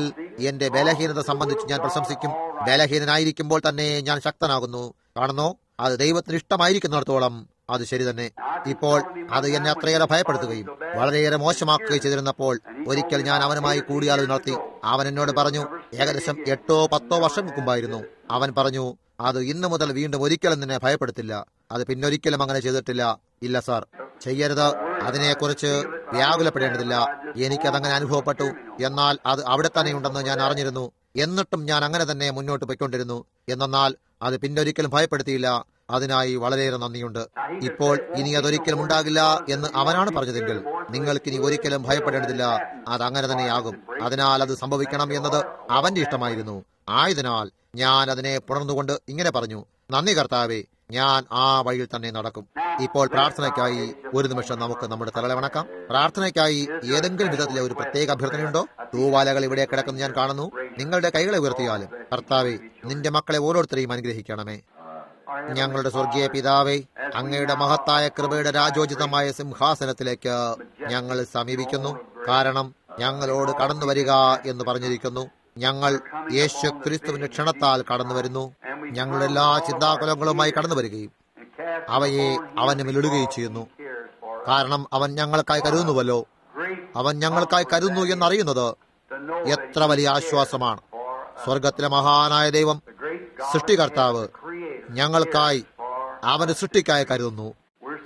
എന്റെ ബലഹീനത സംബന്ധിച്ച് ഞാൻ പ്രശംസിക്കും. ബലഹീനനായിരിക്കുമ്പോൾ തന്നെ ഞാൻ ശക്തനാകുന്നു. കാണുന്നോ? അത് ദൈവത്തിന് ഇഷ്ടമായിരിക്കുന്നിടത്തോളം അത് ശരി തന്നെ. ഇപ്പോൾ അത് എന്നെ അത്രയേറെ ഭയപ്പെടുത്തുകയും വളരെയേറെ മോശമാക്കുകയും ചെയ്തിരുന്നപ്പോൾ ഒരിക്കൽ ഞാൻ അവനുമായി കൂടിയാലോചന നടത്തി. അവൻ എന്നോട് പറഞ്ഞു, ഏകദേശം 8-10 വർഷങ്ങൾക്ക് മുമ്പായിരുന്നു. അവൻ പറഞ്ഞു, അത് ഇന്നു മുതൽ വീണ്ടും ഒരിക്കലും നിന്നെ ഭയപ്പെടുത്തില്ല. അത് പിന്നൊരിക്കലും അങ്ങനെ ചെയ്തിട്ടില്ല. ഇല്ല സാർ, ചെയ്യരുത്. അതിനെക്കുറിച്ച് വ്യാകുലപ്പെടേണ്ടതില്ല. എനിക്കതങ്ങനെ അനുഭവപ്പെട്ടു. എന്നാൽ അത് അവിടെ തന്നെ ഉണ്ടെന്ന് ഞാൻ അറിഞ്ഞിരുന്നു. എന്നിട്ടും ഞാൻ അങ്ങനെ തന്നെ മുന്നോട്ട് പോയിക്കൊണ്ടിരുന്നു. എന്നാൽ അത് പിന്നൊരിക്കലും ഭയപ്പെടുത്തിയില്ല. അതിനായി വളരെയേറെ നന്ദിയുണ്ട്. ഇപ്പോൾ ഇനി അതൊരിക്കലും ഉണ്ടാകില്ല എന്ന് അവനാണ് പറഞ്ഞതെങ്കിൽ നിങ്ങൾക്കിനി ഒരിക്കലും ഭയപ്പെടേണ്ടതില്ല. അതങ്ങനെ തന്നെയാകും. അതിനാൽ അത് സംഭവിക്കണം എന്നത് അവന്റെ ഇഷ്ടമായിരുന്നു. ആയതിനാൽ ഞാൻ അതിനെ പുണർന്നുകൊണ്ട് ഇങ്ങനെ പറഞ്ഞു, നന്ദി കർത്താവേ, ഞാൻ ആ വഴിയിൽ തന്നെ നടക്കും. ഇപ്പോൾ പ്രാർത്ഥനയ്ക്കായി ഒരു നിമിഷം നമുക്ക് നമ്മുടെ തലകളെ വണക്കാം. പ്രാർത്ഥനയ്ക്കായി ഏതെങ്കിലും വിധത്തിലെ ഒരു പ്രത്യേക അഭ്യർത്ഥനയുണ്ടോ? തൂവാലകൾ ഇവിടെ കിടക്കുന്ന ഞാൻ കാണുന്നു. നിങ്ങളുടെ കൈകളെ ഉയർത്തിയാലും കർത്താവേ, നിന്റെ മക്കളെ ഓരോരുത്തരെയും അനുഗ്രഹിക്കണമേ. ഞങ്ങളുടെ സ്വർഗീയ പിതാവേ, അങ്ങയുടെ മഹത്തായ കൃപയുടെ രാജോചിതമായ സിംഹാസനത്തിലേക്ക് ഞങ്ങൾ സമീപിക്കുന്നു. കാരണം ഞങ്ങളോട് കടന്നു വരിക എന്ന് പറഞ്ഞിരിക്കുന്നു. ഞങ്ങൾ യേശു ക്രിസ്തുവിന്റെ ക്ഷണത്താൽ കടന്നു വരുന്നു. ഞങ്ങളുടെ എല്ലാ ചിന്താകുലങ്ങളുമായി കടന്നു വരികയും അവയെ അവന്റെ മേലിടുകയും ചെയ്യുന്നു. കാരണം അവൻ ഞങ്ങൾക്കായി കരുതുന്നുവല്ലോ. അവൻ ഞങ്ങൾക്കായി കരുതുന്നു എന്നറിയുന്നത് എത്ര വലിയ ആശ്വാസമാണ്. സ്വർഗത്തിലെ മഹാനായ ദൈവം, സൃഷ്ടികർത്താവ്, ഞങ്ങൾക്കായി, അവന്റെ സൃഷ്ടിക്കായി കരുതുന്നു.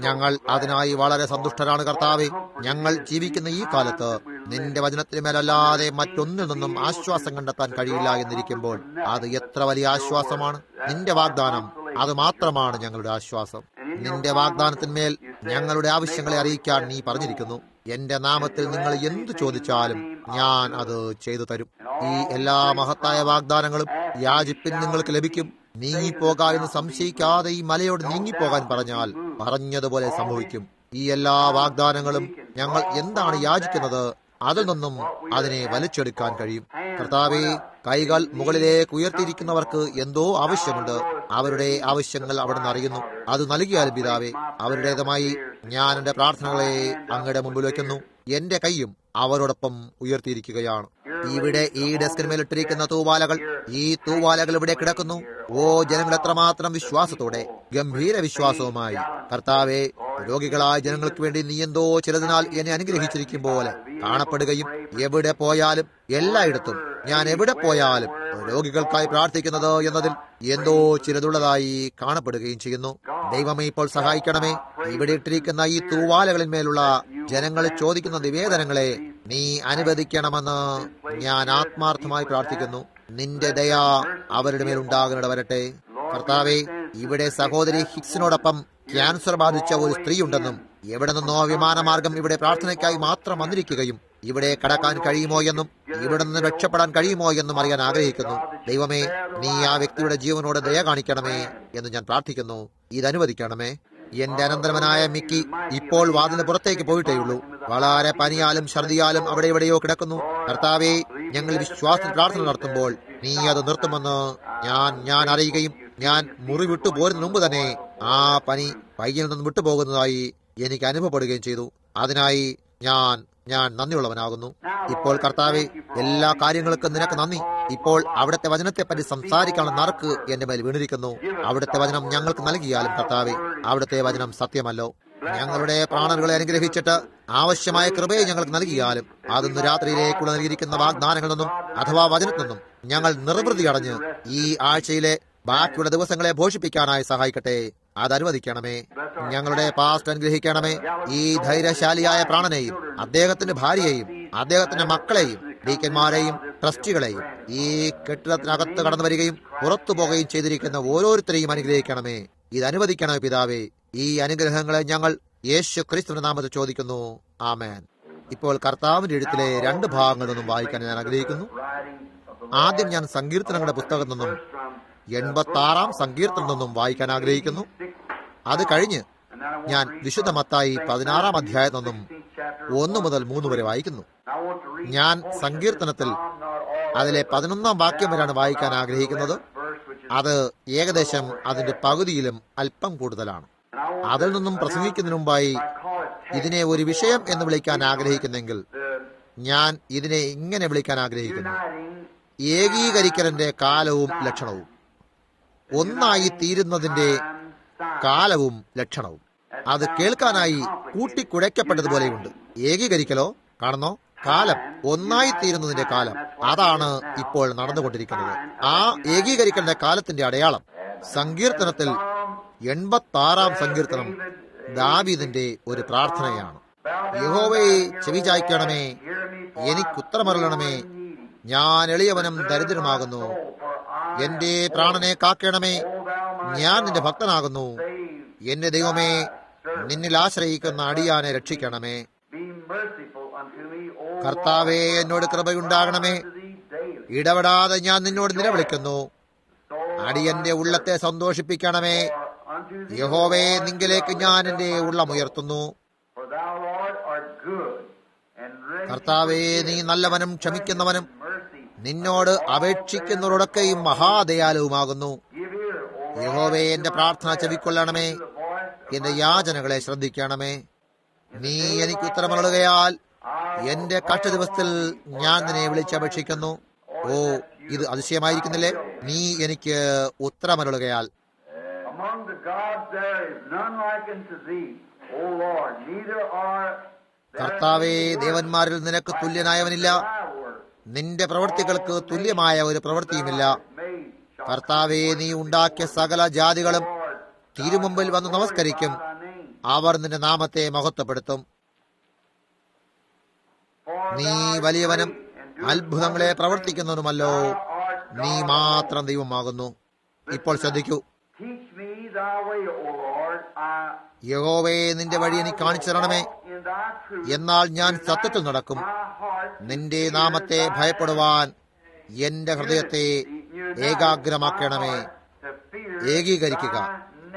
ഞങ്ങൾ അതിനായി വളരെ സന്തുഷ്ടരാണ് കർത്താവെ. ഞങ്ങൾ ജീവിക്കുന്ന ഈ കാലത്ത് നിന്റെ വചനത്തിന് മേലല്ലാതെ മറ്റൊന്നിൽ നിന്നും ആശ്വാസം കണ്ടെത്താൻ കഴിയില്ല എന്നിരിക്കുമ്പോൾ അത് എത്ര വലിയ ആശ്വാസമാണ്. നിന്റെ വാഗ്ദാനം അത് മാത്രമാണ് ഞങ്ങളുടെ ആശ്വാസം. നിന്റെ വാഗ്ദാനത്തിന്മേൽ ഞങ്ങളുടെ ആവശ്യങ്ങളെ അറിയിക്കാൻ നീ പറഞ്ഞിരിക്കുന്നു. എന്റെ നാമത്തിൽ നിങ്ങൾ എന്തു ചോദിച്ചാലും ഞാൻ അത് ചെയ്തു തരും. ഈ എല്ലാ മഹത്തായ വാഗ്ദാനങ്ങളും യാചിപ്പിൻ നിങ്ങൾക്ക് ലഭിക്കും. നീങ്ങിപ്പോകാ എന്ന് സംശയിക്കാതെ ഈ മലയോട് നീങ്ങിപ്പോകാൻ പറഞ്ഞാൽ പറഞ്ഞതുപോലെ സംഭവിക്കും. ഈ എല്ലാ വാഗ്ദാനങ്ങളും ഞങ്ങൾ എന്താണ് യാചിക്കുന്നത് അതിൽ നിന്നും അതിനെ വലിച്ചെടുക്കാൻ കഴിയും. കർത്താവേ, കൈകൾ മുകളിലേക്ക് ഉയർത്തിയിരിക്കുന്നവർക്ക് എന്തോ ആവശ്യമുണ്ട്. അവരുടെ ആവശ്യങ്ങൾ അവിടുന്ന് അറിയുന്നു. അത് നൽകിയാലും പിതാവേ, അവരുടേതുമായി ഞാൻ എന്റെ പ്രാർത്ഥനകളെ അങ്ങയുടെ മുമ്പിൽ വയ്ക്കുന്നു. എന്റെ കൈയും അവരോടൊപ്പം ഉയർത്തിയിരിക്കുകയാണ്. ഇവിടെ ഈ ഡെസ്കിന്മേലിട്ടിരിക്കുന്ന തൂവാലകൾ, ഈ തൂവാലകൾ ഇവിടെ കിടക്കുന്നു. ഓ ജനങ്ങൾ എത്രമാത്രം വിശ്വാസത്തോടെ, ഗംഭീര വിശ്വാസവുമായി കർത്താവെ, രോഗികളായ ജനങ്ങൾക്ക് വേണ്ടി നീ എന്തോ ചിലതിനാൽ എന്നെ അനുഗ്രഹിച്ചിരിക്കും പോലെ കാണപ്പെടുകയും, എവിടെ പോയാലും എല്ലായിടത്തും ഞാൻ എവിടെ പോയാലും രോഗികൾക്കായി പ്രാർത്ഥിക്കുന്നത് എന്നതിൽ എന്തോ ചിലതുള്ളതായി കാണപ്പെടുകയും ചെയ്യുന്നു. ദൈവമേ, ഇപ്പോൾ സഹായിക്കണമേ. ഇവിടെ ഇട്ടിരിക്കുന്ന ഈ തൂവാലകളിന്മേലുള്ള ജനങ്ങൾ ചോദിക്കുന്ന നിവേദനങ്ങളെ നീ അനുവദിക്കണമെന്ന് ഞാൻ ആത്മാർത്ഥമായി പ്രാർത്ഥിക്കുന്നു. നിന്റെ ദയ അവരുടെ മേലുണ്ടാകുന്നിട വരട്ടെ. കർത്താവെ, ഇവിടെ സഹോദരി ഹിക്സിനോടൊപ്പം ക്യാൻസർ ബാധിച്ച ഒരു സ്ത്രീ ഉണ്ടെന്നും എവിടെ നിന്നോ വിമാനമാർഗം ഇവിടെ പ്രാർത്ഥനയ്ക്കായി മാത്രം വന്നിരിക്കുകയും ഇവിടെ കടക്കാൻ കഴിയുമോ എന്നും ഇവിടെ നിന്ന് രക്ഷപ്പെടാൻ കഴിയുമോ എന്നും അറിയാൻ ആഗ്രഹിക്കുന്നു. ദൈവമേ, നീ ആ വ്യക്തിയുടെ ജീവനോട് ദയ കാണിക്കണമേ എന്ന് ഞാൻ പ്രാർത്ഥിക്കുന്നു. ഇതനുവദിക്കണമേ. എന്റെ അനന്തരവനായ മിക്കി ഇപ്പോൾ വാതിന് പുറത്തേക്ക് പോയിട്ടേയുള്ളൂ. വളരെ പനിയാലും ഛർദിയാലും അവിടെ എവിടെയോ കിടക്കുന്നു. കർത്താവെ, ഞങ്ങൾ വിശ്വാസത്തിൽ പ്രാർത്ഥന നടത്തുമ്പോൾ നീ അത് നിർത്തുമെന്ന് ഞാൻ അറിയുകയും ഞാൻ മുറി വിട്ടു പോരുന്നതിന് മുമ്പ് തന്നെ ആ പനി പയ്യിൽ നിന്ന് വിട്ടുപോകുന്നതായി എനിക്ക് അനുഭവപ്പെടുകയും ചെയ്തു. അതിനായി ഞാൻ നന്ദിയുള്ളവനാകുന്നു. ഇപ്പോൾ കർത്താവെ, എല്ലാ കാര്യങ്ങൾക്കും നിനക്ക് നന്ദി. ഇപ്പോൾ അവിടുത്തെ വചനത്തെപ്പറ്റി സംസാരിക്കാനുള്ള നറുക്ക് എന്റെ മേൽ വീണിരിക്കുന്നു. അവിടുത്തെ വചനം ഞങ്ങൾക്ക് നൽകിയാലും കർത്താവെ, അവിടുത്തെ വചനം സത്യമല്ലോ. ഞങ്ങളുടെ പ്രാണനുകളെ അനുഗ്രഹിച്ചിട്ട് ആവശ്യമായ കൃപയെ ഞങ്ങൾക്ക് നൽകിയാലും അതൊന്ന് രാത്രിയിലേക്കുള്ള നൽകിയിരിക്കുന്ന വാഗ്ദാനങ്ങളിൽ നിന്നും അഥവാ വചനത്തിൽ നിന്നും ഞങ്ങൾ നിർവൃതി അടഞ്ഞ് ഈ ആഴ്ചയിലെ ബാക്കിയുള്ള ദിവസങ്ങളെ ഘോഷിപ്പിക്കാനായി സഹായിക്കട്ടെ. അതനുവദിക്കണമേ. ഞങ്ങളുടെ പാസ്റ്റ് അനുഗ്രഹിക്കണമേ. ഈ ധൈര്യശാലിയായ പ്രാണനെയും അദ്ദേഹത്തിന്റെ ഭാര്യയെയും അദ്ദേഹത്തിന്റെ മക്കളെയും ഡീക്കന്മാരെയും ട്രസ്റ്റികളെയും ഈ കെട്ടിടത്തിനകത്ത് കടന്നു വരികയും പുറത്തു പോകുകയും ചെയ്തിരിക്കുന്ന ഓരോരുത്തരെയും അനുഗ്രഹിക്കണമേ. ഇതനുവദിക്കണമേ പിതാവേ. ഈ അനുഗ്രഹങ്ങളെ ഞങ്ങൾ യേശു ക്രിസ്തുവിന്റെ നാമത്തിൽ ചോദിക്കുന്നു. ആമേൻ. ഇപ്പോൾ കർത്താവിന്റെ എഴുത്തിലെ 2 ഭാഗങ്ങളിൽ നിന്നും വായിക്കാൻ ഞാൻ ആഗ്രഹിക്കുന്നു. ആദ്യം ഞാൻ സങ്കീർത്തനങ്ങളുടെ പുസ്തകത്തിൽ നിന്നും 86-ാം സങ്കീർത്തനത്തിൽ നിന്നും വായിക്കാൻ ആഗ്രഹിക്കുന്നു. അത് കഴിഞ്ഞ് ഞാൻ വിശുദ്ധ മത്തായി 16-ാം അധ്യായത്തിൽ നിന്നും 1 മുതൽ 3 വരെ വായിക്കുന്നു. ഞാൻ സങ്കീർത്തനത്തിൽ അതിലെ 11-ാം വാക്യം വരെയാണ് വായിക്കാൻ ആഗ്രഹിക്കുന്നത്. അത് ഏകദേശം അതിന്റെ പകുതിയിലും അല്പം കൂടുതലാണ്. അതിൽ നിന്നും പ്രസംഗിക്കുന്നതിന് മുമ്പായി ഇതിനെ ഒരു വിഷയം എന്ന് വിളിക്കാൻ ആഗ്രഹിക്കുന്നെങ്കിൽ ഞാൻ ഇതിനെ ഇങ്ങനെ വിളിക്കാൻ ആഗ്രഹിക്കുന്നു: ഏകീകരിക്കലിന്റെ കാലവും ലക്ഷണവും. ഒന്നായി തീരുന്നതിന്റെ കാലവും ലക്ഷണവും. അത് കേൾക്കാനായി കൂട്ടിക്കുഴയ്ക്കപ്പെട്ടതുപോലെയുണ്ട്. ഏകീകരിക്കലോ കാണുന്നോ? കാലം, ഒന്നായി തീരുന്നതിന്റെ കാലം, അതാണ് ഇപ്പോൾ നടന്നുകൊണ്ടിരിക്കുന്നത്. ആ ഏകീകരിക്കലിന്റെ കാലത്തിന്റെ അടയാളം സങ്കീർത്തനത്തിൽ 86-ാം സങ്കീർത്തനം ദാവീദിന്റെ ഒരു പ്രാർത്ഥനയാണ്. യഹോവയെ ചെവിചായ്ക്കണമേ, എനിക്കുത്തരമരുളണമേ. ഞാൻ എളിയവനും ദരിദ്രനുമാകുന്നു. എന്റെ പ്രാണനെ കാക്കണമേ. ഞാൻ നിന്റെ ഭക്തനാകുന്നു. എന്റെ ദൈവമേ, നിന്നിൽ ആശ്രയിക്കുന്ന അടിയാനെ രക്ഷിക്കണമേ. കർത്താവേ, എന്നോട് കൃപയുണ്ടാകണമേ. ഇടപെടാതെ ഞാൻ നിന്നോട് നിലവിളിക്കുന്നു. അടിയന്റെ ഉള്ളത്തെ സന്തോഷിപ്പിക്കണമേ. യഹോവേ, നിങ്കിലേക്ക് ഞാൻ എന്റെ ഉള്ളമുയർത്തുന്നു. കർത്താവേ, നീ നല്ലവനും ക്ഷമിക്കുന്നവനും നിന്നോട് അപേക്ഷിക്കുന്നവരോടൊക്കെയും മഹാദയാലുവുമാകുന്നു. യഹോവേ, എന്റെ പ്രാർത്ഥന ചെവിക്കൊള്ളണമേ. എന്റെ യാചനകളെ ശ്രദ്ധിക്കണമേ. നീ എനിക്ക് ഉത്തരമരുളുകയാൽ എന്റെ കഷ്ടദിവസത്തിൽ ഞാൻ നിന്നെ വിളിച്ചപേക്ഷിക്കുന്നു. ഓ, ഇത് അതിശയമായിരിക്കുന്നില്ലേ? നീ എനിക്ക് ഉത്തരമരുളുകയാൽ. കർത്താവേ, ദേവന്മാരിൽ നിനക്ക് തുല്യനായവനില്ല, നിന്റെ പ്രവൃത്തികൾക്ക് തുല്യമായ ഒരു പ്രവൃത്തിയുമില്ല. കർത്താവേ, നീ ഉണ്ടാക്കിയ സകല ജാതികളും തിരുമുമ്പിൽ വന്ന് നമസ്കരിക്കും. അവർ നിന്റെ നാമത്തെ മഹത്വപ്പെടുത്തും. നീ വലിയവനും അത്ഭുതങ്ങളെ പ്രവർത്തിക്കുന്നവനുമല്ലോ. നീ മാത്രം ദൈവമാകുന്നു. ഇപ്പോൾ ശ്രദ്ധിക്കൂ. യഹോവേ, നിന്റെ വഴി എനിക്ക് കാണിച്ചു തരണമേ, എന്നാൽ ഞാൻ സത്യത്തിൽ നടക്കും. നിന്റെ നാമത്തെ ഭയപ്പെടുവാൻ എന്റെ ഹൃദയത്തെ ഏകാഗ്രമാക്കണമേ. ഏകീകരിക്കുക.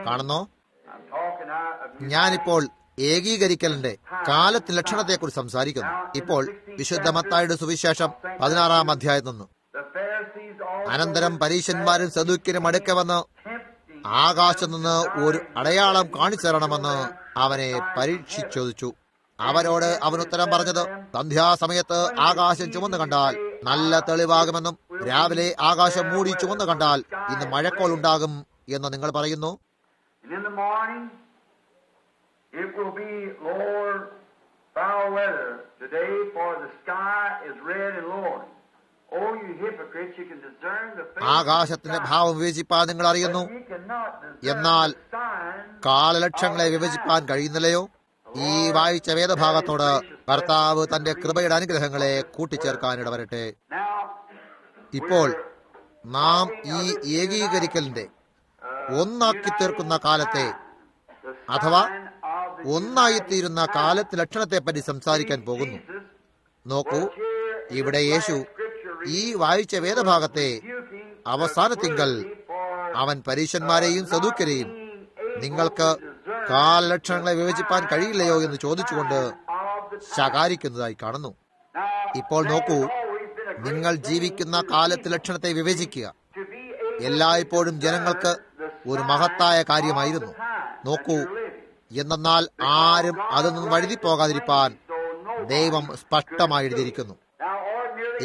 കാണുന്നോ, ഞാനിപ്പോൾ ഏകീകരിക്കലിന്റെ കാലത്ത് ലക്ഷണത്തെക്കുറിച്ച് സംസാരിക്കുന്നു. ഇപ്പോൾ വിശുദ്ധ മത്തായിയുടെ സുവിശേഷം 16-ാം അധ്യായത്തിൽ നിന്ന്, അനന്തരം പരീശന്മാരും സദൂക്യരും അടുക്കെ വന്ന് ആകാശത്ത് നിന്ന് ഒരു അടയാളം കാണിച്ചു തരണമെന്ന് അവനെ പരീക്ഷിച്ചോദിച്ചു. അവരോട് അവൻ ഉത്തരം പറഞ്ഞത്, സന്ധ്യാസമയത്ത് ആകാശം ചുമന്നു കണ്ടാൽ നല്ല തെളിവാകുമെന്നും രാവിലെ ആകാശം മൂടി ചുമന്നു കണ്ടാൽ ഇന്ന് മഴക്കോൾ ഉണ്ടാകും എന്ന് നിങ്ങൾ പറയുന്നു. ആകാശത്തിന്റെ ഭാവം വിവേചിപ്പാൻ നിങ്ങൾ അറിയുന്നു, എന്നാൽ കാലലക്ഷങ്ങളെ വിഭജിപ്പാൻ കഴിയുന്നില്ലയോ? ഈ വായിച്ച വേദഭാഗത്തോട് കർത്താവ് തന്റെ കൃപയുടെ അനുഗ്രഹങ്ങളെ കൂട്ടിച്ചേർക്കാൻ ഇടവരട്ടെ. ഇപ്പോൾ നാം ഈ ഏകീകരിക്കലിന്റെ ഒന്നാക്കി തീർക്കുന്ന കാലത്തെ അഥവാ ഒന്നായിത്തീരുന്ന കാലത്ത് ലക്ഷണത്തെപ്പറ്റി സംസാരിക്കാൻ പോകുന്നു. നോക്കൂ, ഇവിടെ യേശു ഈ വായിച്ച വേദഭാഗത്തെ അവസാനത്തിങ്കൽ അവൻ പരീശന്മാരെയും സദൂക്യരെയും നിങ്ങൾക്ക് കാലലക്ഷണങ്ങളെ വിഭജിപ്പാൻ കഴിയില്ലയോ എന്ന് ചോദിച്ചുകൊണ്ട് ശകാരിക്കുന്നതായി കാണുന്നു. ഇപ്പോൾ നോക്കൂ, നിങ്ങൾ ജീവിക്കുന്ന കാലത്ത് ലക്ഷണത്തെ വിവേചിക്കുക എല്ലായ്പ്പോഴും ജനങ്ങൾക്ക് ഒരു മഹത്തായ കാര്യമായിരുന്നു. നോക്കൂ, എന്നാൽ ആരും അതിൽ നിന്നും വഴുതിപ്പോകാതിരിപ്പാൻ ദൈവം സ്പഷ്ടമായി എഴുതിയിരിക്കുന്നു.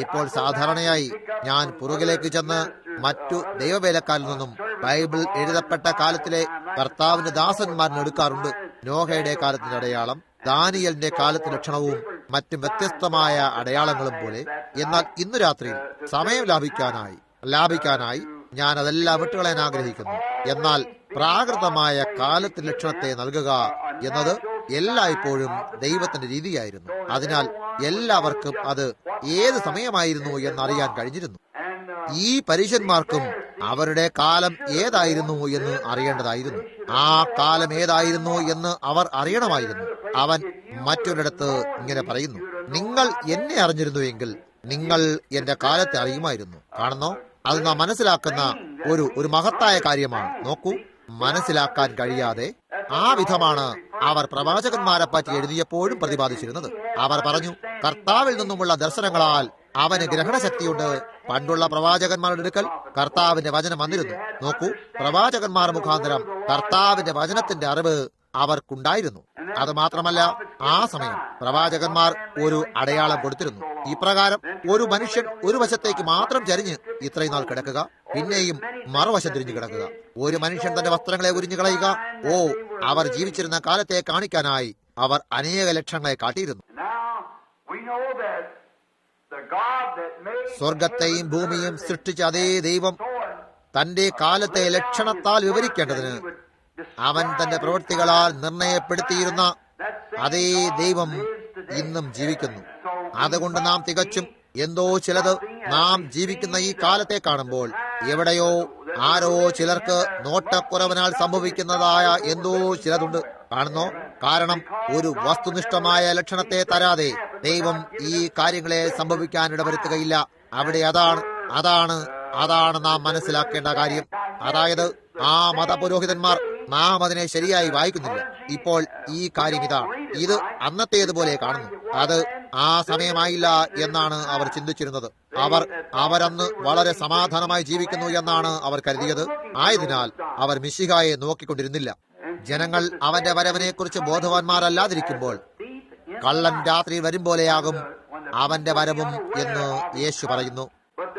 ഇപ്പോൾ സാധാരണയായി ഞാൻ പുറകിലേക്ക് ചെന്ന് മറ്റു ദൈവവേലക്കാരിൽ നിന്നും ബൈബിൾ എഴുതപ്പെട്ട കാലത്തിലെ കർത്താവിന്റെ ദാസന്മാരിന് എടുക്കാറുണ്ട്. നോഹയുടെ കാലത്തിന്റെ അടയാളം, ദാനിയലിന്റെ കാലത്തിന്റെ ലക്ഷണവും മറ്റും വ്യത്യസ്തമായ അടയാളങ്ങളും പോലെ. എന്നാൽ ഇന്നു രാത്രിയിൽ സമയം ലാഭിക്കാനായി ഞാൻ അതെല്ലാം വിട്ടുകളയാൻ ആഗ്രഹിക്കുന്നു. എന്നാൽ പ്രാകൃതമായ കാലത്തിന്റെ ലക്ഷണത്തെ നൽകുക എന്നത് എല്ലായ്പ്പോഴും ദൈവത്തിന്റെ രീതിയായിരുന്നു. അതിനാൽ എല്ലാവർക്കും അത് ഏത് സമയമായിരുന്നു എന്നറിയാൻ കഴിഞ്ഞിരുന്നു. ഈ പരീശന്മാർക്കും അവരുടെ കാലം ഏതായിരുന്നു എന്ന് അറിയേണ്ടതായിരുന്നു. ആ കാലം ഏതായിരുന്നു എന്ന് അവർ അറിയണമായിരുന്നു. അവൻ മറ്റൊരിടത്ത് ഇങ്ങനെ പറയുന്നു, നിങ്ങൾ എന്നെ അറിഞ്ഞിരുന്നുവെങ്കിൽ നിങ്ങൾ എന്റെ കാലത്തെ അറിയുമായിരുന്നു. കാണുന്നോ, അത് നാം മനസ്സിലാക്കുന്ന ഒരു മഹത്തായ കാര്യമാണ്. നോക്കൂ, മനസ്സിലാക്കാൻ കഴിയാതെ ആ വിധമാണ് അവർ പ്രവാചകന്മാരെ പറ്റി എഴുതിയപ്പോഴും പ്രതിപാദിച്ചിരുന്നത്. അവർ പറഞ്ഞു, കർത്താവിൽ നിന്നുമുള്ള ദർശനങ്ങളാൽ അവന് ഗ്രഹണശക്തിയുണ്ട്. പണ്ടുള്ള പ്രവാചകന്മാരുടെ അടുക്കൽ കർത്താവിന്റെ വചനം വന്നിരുന്നു. നോക്കൂ, പ്രവാചകന്മാർ മുഖാന്തരം കർത്താവിന്റെ വചനത്തിന്റെ അറിവ് അവർക്കുണ്ടായിരുന്നു. അത് മാത്രമല്ല, ആ സമയം പ്രവാചകന്മാർ ഒരു അടയാളം കൊടുത്തിരുന്നു. ഇപ്രകാരം ഒരു മനുഷ്യൻ ഒരു വശത്തേക്ക് മാത്രം ചരിഞ്ഞ് ഇത്രയും നാൾ കിടക്കുക, പിന്നെയും മറുവശം തിരിഞ്ഞു കിടക്കുക. ഒരു മനുഷ്യൻ തന്റെ വസ്ത്രങ്ങളെ ഉരിഞ്ഞു കളയുക. അവർ ജീവിച്ചിരുന്ന കാലത്തെ കാണിക്കാനായി അവർ അനേക ലക്ഷങ്ങളെ കാട്ടിയിരുന്നു. സ്വർഗത്തെയും ഭൂമിയും സൃഷ്ടിച്ച അതേ ദൈവം തന്റെ കാലത്തെ ലക്ഷണത്താൽ വിവരിക്കേണ്ടതിന് അവൻ തന്റെ പ്രവൃത്തികളാൽ നിർണയപ്പെടുത്തിയിരുന്ന അതേ ദൈവം ഇന്നും ജീവിക്കുന്നു. അതുകൊണ്ട് നാം തികച്ചും എന്തോ ചിലത് നാം ജീവിക്കുന്ന ഈ കാലത്തെ കാണുമ്പോൾ എവിടെയോ ആരോ ചിലർക്ക് നോട്ടക്കുറവിനാൽ സംഭവിക്കുന്നതായ എന്തോ ചിലതുണ്ട്. കാണുന്നോ? കാരണം ഒരു വസ്തുനിഷ്ഠമായ ലക്ഷണത്തെ തരാതെ ദൈവം ഈ കാര്യങ്ങളെ സംഭവിക്കാൻ ഇടവരുത്തുകയില്ല. അവിടെ അതാണ് നാം മനസ്സിലാക്കേണ്ട കാര്യം. അതായത് ആ മതപുരോഹിതന്മാർ നാം അതിനെ ശരിയായി വായിക്കുന്നില്ല. ഇപ്പോൾ ഈ കാര്യം ഇത് അന്നത്തേതുപോലെ കാണുന്നു. അത് ആ സമയമായില്ല എന്നാണ് അവർ ചിന്തിച്ചിരുന്നത്. അവരന്ന് വളരെ സമാധാനമായി ജീവിക്കുന്നു എന്നാണ് അവർ കരുതിയത്. ആയതിനാൽ അവർ മിശിഹായെ നോക്കിക്കൊണ്ടിരുന്നില്ല. ജനങ്ങൾ അവന്റെ വരവിനെ കുറിച്ച് ബോധവാന്മാരല്ലാതിരിക്കുമ്പോൾ കള്ളൻ രാത്രി വരും പോലെയാകും അവന്റെ വരവും എന്ന് യേശു പറയുന്നു.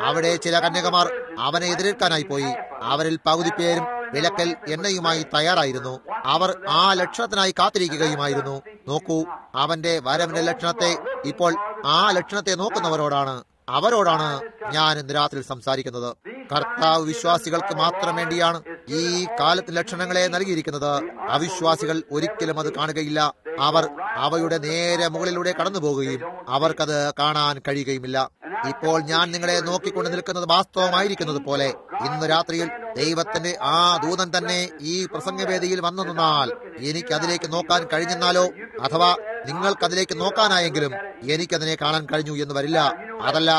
അവിടെ ചില കന്യകമാർ അവനെ എതിരേൽക്കാനായി പോയി. അവരിൽ പകുതി പേരും വിളക്കൽ എണ്ണയുമായി തയ്യാറായിരുന്നു. അവർ ആ ലക്ഷണത്തിനായി കാത്തിരിക്കുകയുമായിരുന്നു. നോക്കൂ, അവന്റെ വരവിന്റെ ലക്ഷണത്തെ, ഇപ്പോൾ ആ ലക്ഷണത്തെ നോക്കുന്നവരോടാണ്, അവരോടാണ് ഞാൻ ഇന്ന് രാത്രി സംസാരിക്കുന്നത്. കർത്താവ് വിശ്വാസികൾക്ക് മാത്രം വേണ്ടിയാണ് ഈ കാലത്ത് ലക്ഷണങ്ങളെ നൽകിയിരിക്കുന്നത്. അവിശ്വാസികൾ ഒരിക്കലും അത് കാണുകയില്ല. അവർ അവയുടെ നേരെ മുകളിലൂടെ കടന്നു പോകുകയും അവർക്കത് കാണാൻ കഴിയുകയുമില്ല. ഇപ്പോൾ ഞാൻ നിങ്ങളെ നോക്കിക്കൊണ്ട് നിൽക്കുന്നത് വാസ്തവമായിരിക്കുന്നത് പോലെ ഇന്ന് രാത്രിയിൽ ദൈവത്തിന്റെ ആ ദൂതൻ തന്നെ ഈ പ്രസംഗവേദിയിൽ വന്നു നിന്നാൽ എനിക്കതിലേക്ക് നോക്കാൻ കഴിഞ്ഞെന്നാലോ, അഥവാ നിങ്ങൾക്കതിലേക്ക് നോക്കാനായെങ്കിലും എനിക്കതിനെ കാണാൻ കഴിഞ്ഞു എന്ന് വരില്ല. അതല്ല,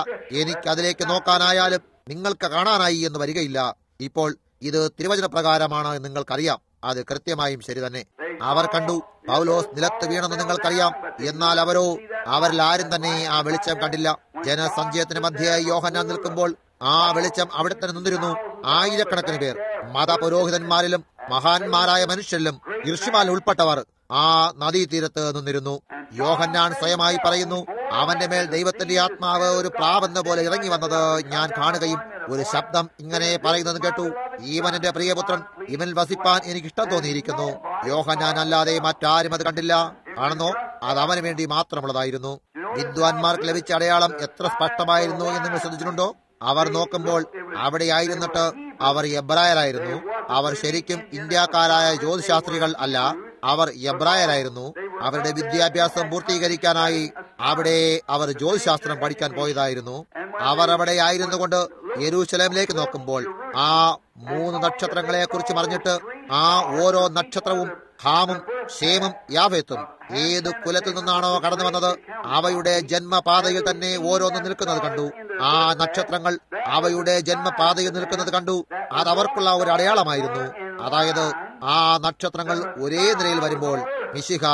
എനിക്കതിലേക്ക് നോക്കാനായാലും നിങ്ങൾക്ക് കാണാനായി എന്ന് വരികയില്ല. ഇപ്പോൾ ഇത് തിരുവചന പ്രകാരമാണ് എന്ന് നിങ്ങൾക്കറിയാം. അത് കൃത്യമായും ശരി തന്നെ. അവർ കണ്ടു, പൗലോസ് നിലത്ത് വീണെന്ന് നിങ്ങൾക്കറിയാം. എന്നാൽ അവരിൽ ആരും തന്നെ ആ വെളിച്ചം കണ്ടില്ല. ജനസഞ്ചയത്തിന് മധ്യയായി യോഹന്നാൻ നിൽക്കുമ്പോൾ ആ വെളിച്ചം അവിടെ തന്നെ നിന്നിരുന്നു. ആയിരക്കണക്കിന് പേർ, മതപുരോഹിതന്മാരിലും മഹാന്മാരായ മനുഷ്യരിലും ഋഷിമാരിൽ ഉൾപ്പെട്ടവർ ആ നദീതീരത്ത് നിന്നിരുന്നു. യോഹന്നാൻ സ്വയമായി പറയുന്നു, അവന്റെ മേൽ ദൈവത്തിന്റെ ആത്മാവ് ഒരു പ്രാവെന്ന പോലെ ഇറങ്ങി വന്നത് ഞാൻ കാണുകയും ഒരു ശബ്ദം ഇങ്ങനെ പറയുന്നത് കേട്ടു, ഇവൻ എന്റെ പ്രിയപുത്രൻ, ഇവനിൽ വസിപ്പാൻ എനിക്ക് ഇഷ്ടം തോന്നിയിരിക്കുന്നു. യോഹന്നാൻ അല്ലാതെ മറ്റാരും അത് കണ്ടില്ല. കാണുന്നോ, അത് അവന് വേണ്ടി മാത്രമുള്ളതായിരുന്നു. വിദ്വാൻമാർക്ക് ലഭിച്ച അടയാളം എത്ര സ്പഷ്ടമായിരുന്നു എന്ന് നിങ്ങൾ ശ്രദ്ധിച്ചിട്ടുണ്ടോ? അവർ നോക്കുമ്പോൾ അവിടെയായിരുന്നിട്ട് അവർ എബ്രായരായിരുന്നു. അവർ ശരിക്കും ഇന്ത്യക്കാരായ ജ്യോതിശാസ്ത്രികൾ അല്ല, അവർ എബ്രായരായിരുന്നു. അവരുടെ വിദ്യാഭ്യാസം പൂർത്തീകരിക്കാനായി അവിടെ അവർ ജ്യോതിശാസ്ത്രം പഠിക്കാൻ പോയതായിരുന്നു. അവർ അവിടെ ആയിരുന്നു കൊണ്ട് യെരൂശലേമിലേക്ക് നോക്കുമ്പോൾ ആ 3 നക്ഷത്രങ്ങളെ കുറിച്ച് പറഞ്ഞിട്ട് ആ ഓരോ നക്ഷത്രവും ഹാമും ഷേമും യാഫെത്തും ഏത് കുലത്തിൽ നിന്നാണോ കടന്നു വന്നത് അവയുടെ ജന്മപാതയിൽ തന്നെ ഓരോന്ന് നിൽക്കുന്നത് കണ്ടു. ആ നക്ഷത്രങ്ങൾ അവയുടെ ജന്മപാതയിൽ നിൽക്കുന്നത് കണ്ടു. അത് അവർക്കുള്ള ഒരു അടയാളമായിരുന്നു. അതായത് ആ നക്ഷത്രങ്ങൾ ഒരേ നിലയിൽ വരുമ്പോൾ മിശിഹ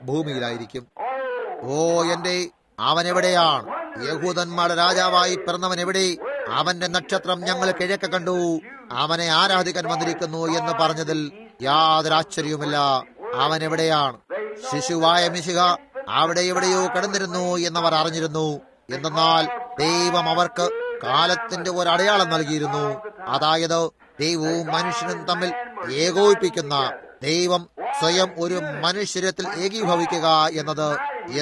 ഭൂമിയിലായിരിക്കും. ഓ എന്റെ, അവൻ എവിടെയാണ്? യഹൂദന്മാരുടെ രാജാവായി പിറന്നവൻ എവിടെ? അവന്റെ നക്ഷത്രം ഞങ്ങൾ കിഴക്ക് കണ്ടു, അവനെ ആരാധിക്കാൻ വന്നിരിക്കുന്നു എന്ന് പറഞ്ഞതിൽ യാതൊരു ആശ്ചര്യവുമില്ല. അവൻ എവിടെയാണ്? ശിശുവായ മിശിഹ അവിടെ എവിടെയോ കിടന്നിരുന്നു എന്നവർ അറിഞ്ഞിരുന്നു. എന്നാൽ ദൈവം അവർക്ക് കാലത്തിന്റെ ഒരു അടയാളം നൽകിയിരുന്നു. അതായത് ദൈവവും മനുഷ്യനും തമ്മിൽ ഏകോപിപ്പിക്കുന്ന, ദൈവം സ്വയം ഒരു മനുഷ്യരത്തിൽ ഏകീഭവിക്കുക എന്നത്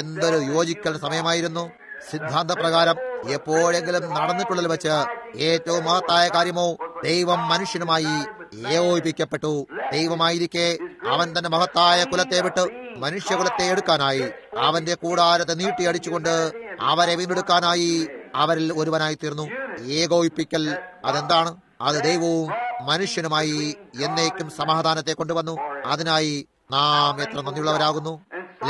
എന്തൊരു യോജിക്കൽ സമയമായിരുന്നു. സിദ്ധാന്ത പ്രകാരം എപ്പോഴെങ്കിലും നടന്നിട്ടുള്ളതിൽ വെച്ച് ഏറ്റവും മഹത്തായ കാര്യമോ ദൈവം മനുഷ്യനുമായി ഏകോപിപ്പിക്കപ്പെട്ടു. ദൈവമായിരിക്കെ അവൻ തന്റെ മഹത്തായ കുലത്തെ വിട്ട് മനുഷ്യകുലത്തെ എടുക്കാനായി അവന്റെ കൂടാരത്തെ നീട്ടിയടിച്ചുകൊണ്ട് അവരെ വീണ്ടെടുക്കാനായി അവരിൽ ഒരുവനായി തീർന്നു. ഏകോപിപ്പിക്കൽ അതെന്താണ്? അത് ദൈവവും മനുഷ്യനുമായി എന്നേക്കും സമാധാനത്തെ കൊണ്ടുവന്നു. അതിനായി നാം എത്ര നന്ദിയുള്ളവരാകുന്നു.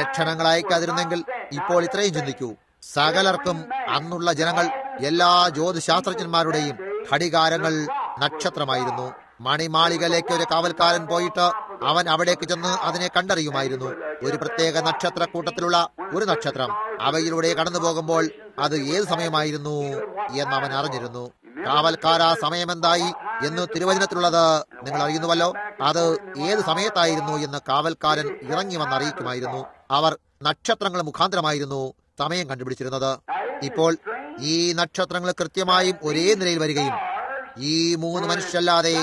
ലക്ഷണങ്ങൾ അയക്കാതിരുന്നെങ്കിൽ ഇപ്പോൾ ഇത്രയും ചിന്തിക്കൂ. സകലർക്കും അന്നുള്ള ജനങ്ങൾ, എല്ലാ ജ്യോതിശാസ്ത്രജ്ഞന്മാരുടെയും ഘടികാരങ്ങൾ നക്ഷത്രമായിരുന്നു. മണിമാളികയിലേക്ക് ഒരു കാവൽക്കാരൻ പോയിട്ട് അവൻ അവിടേക്ക് ചെന്ന് അതിനെ കണ്ടറിയുമായിരുന്നു. ഒരു പ്രത്യേക നക്ഷത്ര കൂട്ടത്തിലുള്ള ഒരു നക്ഷത്രം അവയിലൂടെ കടന്നു പോകുമ്പോൾ അത് ഏത് സമയമായിരുന്നു എന്ന് അവൻ അറിഞ്ഞിരുന്നു. കാവൽക്കാര സമയമെന്തായി എന്ന് തിരുവചനത്തിലുള്ളത് നിങ്ങൾ അറിയുന്നുവല്ലോ. അത് ഏത് സമയത്തായിരുന്നു എന്ന് കാവൽക്കാരൻ ഇറങ്ങി വന്ന് അറിയിക്കുമായിരുന്നു. അവർ നക്ഷത്രങ്ങൾ മുഖാന്തരമായിരുന്നു സമയം കണ്ടുപിടിച്ചിരുന്നത്. ഇപ്പോൾ ഈ നക്ഷത്രങ്ങൾ കൃത്യമായും ഒരേ നിലയിൽ വരികയും ഈ 3 മനുഷ്യല്ലാതെ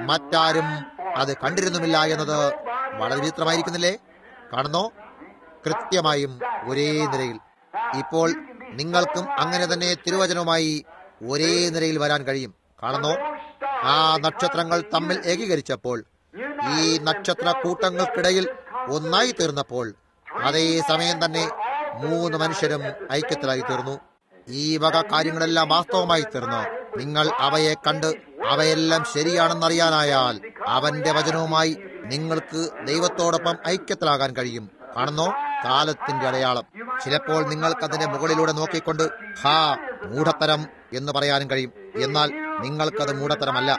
മറ്റാരും അത് കണ്ടിരുന്നുമില്ല എന്നത് വളരെ വിചിത്രമായിരിക്കുന്നില്ലേ? കാണുന്നോ? കൃത്യമായും ഒരേ നിലയിൽ. ഇപ്പോൾ നിങ്ങൾക്കും അങ്ങനെ തന്നെ തിരുവചനവുമായി ഒരേ നിലയിൽ വരാൻ കഴിയും. കാണുന്നോ? ആ നക്ഷത്രങ്ങൾ തമ്മിൽ ഏകീകരിച്ചപ്പോൾ, ഈ നക്ഷത്ര കൂട്ടങ്ങൾക്കിടയിൽ ഒന്നായി തീർന്നപ്പോൾ അതേ സമയം തന്നെ 3 മനുഷ്യരും ഐക്യത്തിലായി തീർന്നു. ഈ വക കാര്യങ്ങളെല്ലാം വാസ്തവമായി തീർന്നു. നിങ്ങൾ അവയെ കണ്ട് അവയെല്ലാം ശരിയാണെന്നറിയാനായാൽ അവന്റെ വചനവുമായി നിങ്ങൾക്ക് ദൈവത്തോടൊപ്പം ഐക്യത്തിലാകാൻ കഴിയും. കാണുന്നോ? കാലത്തിന്റെ അടയാളം. ചിലപ്പോൾ നിങ്ങൾക്കതിന്റെ മുകളിലൂടെ നോക്കിക്കൊണ്ട് ഹാ മൂഢത്തരം എന്ന് പറയാനും കഴിയും. എന്നാൽ നിങ്ങൾക്കത് മൂഢത്തരമല്ല.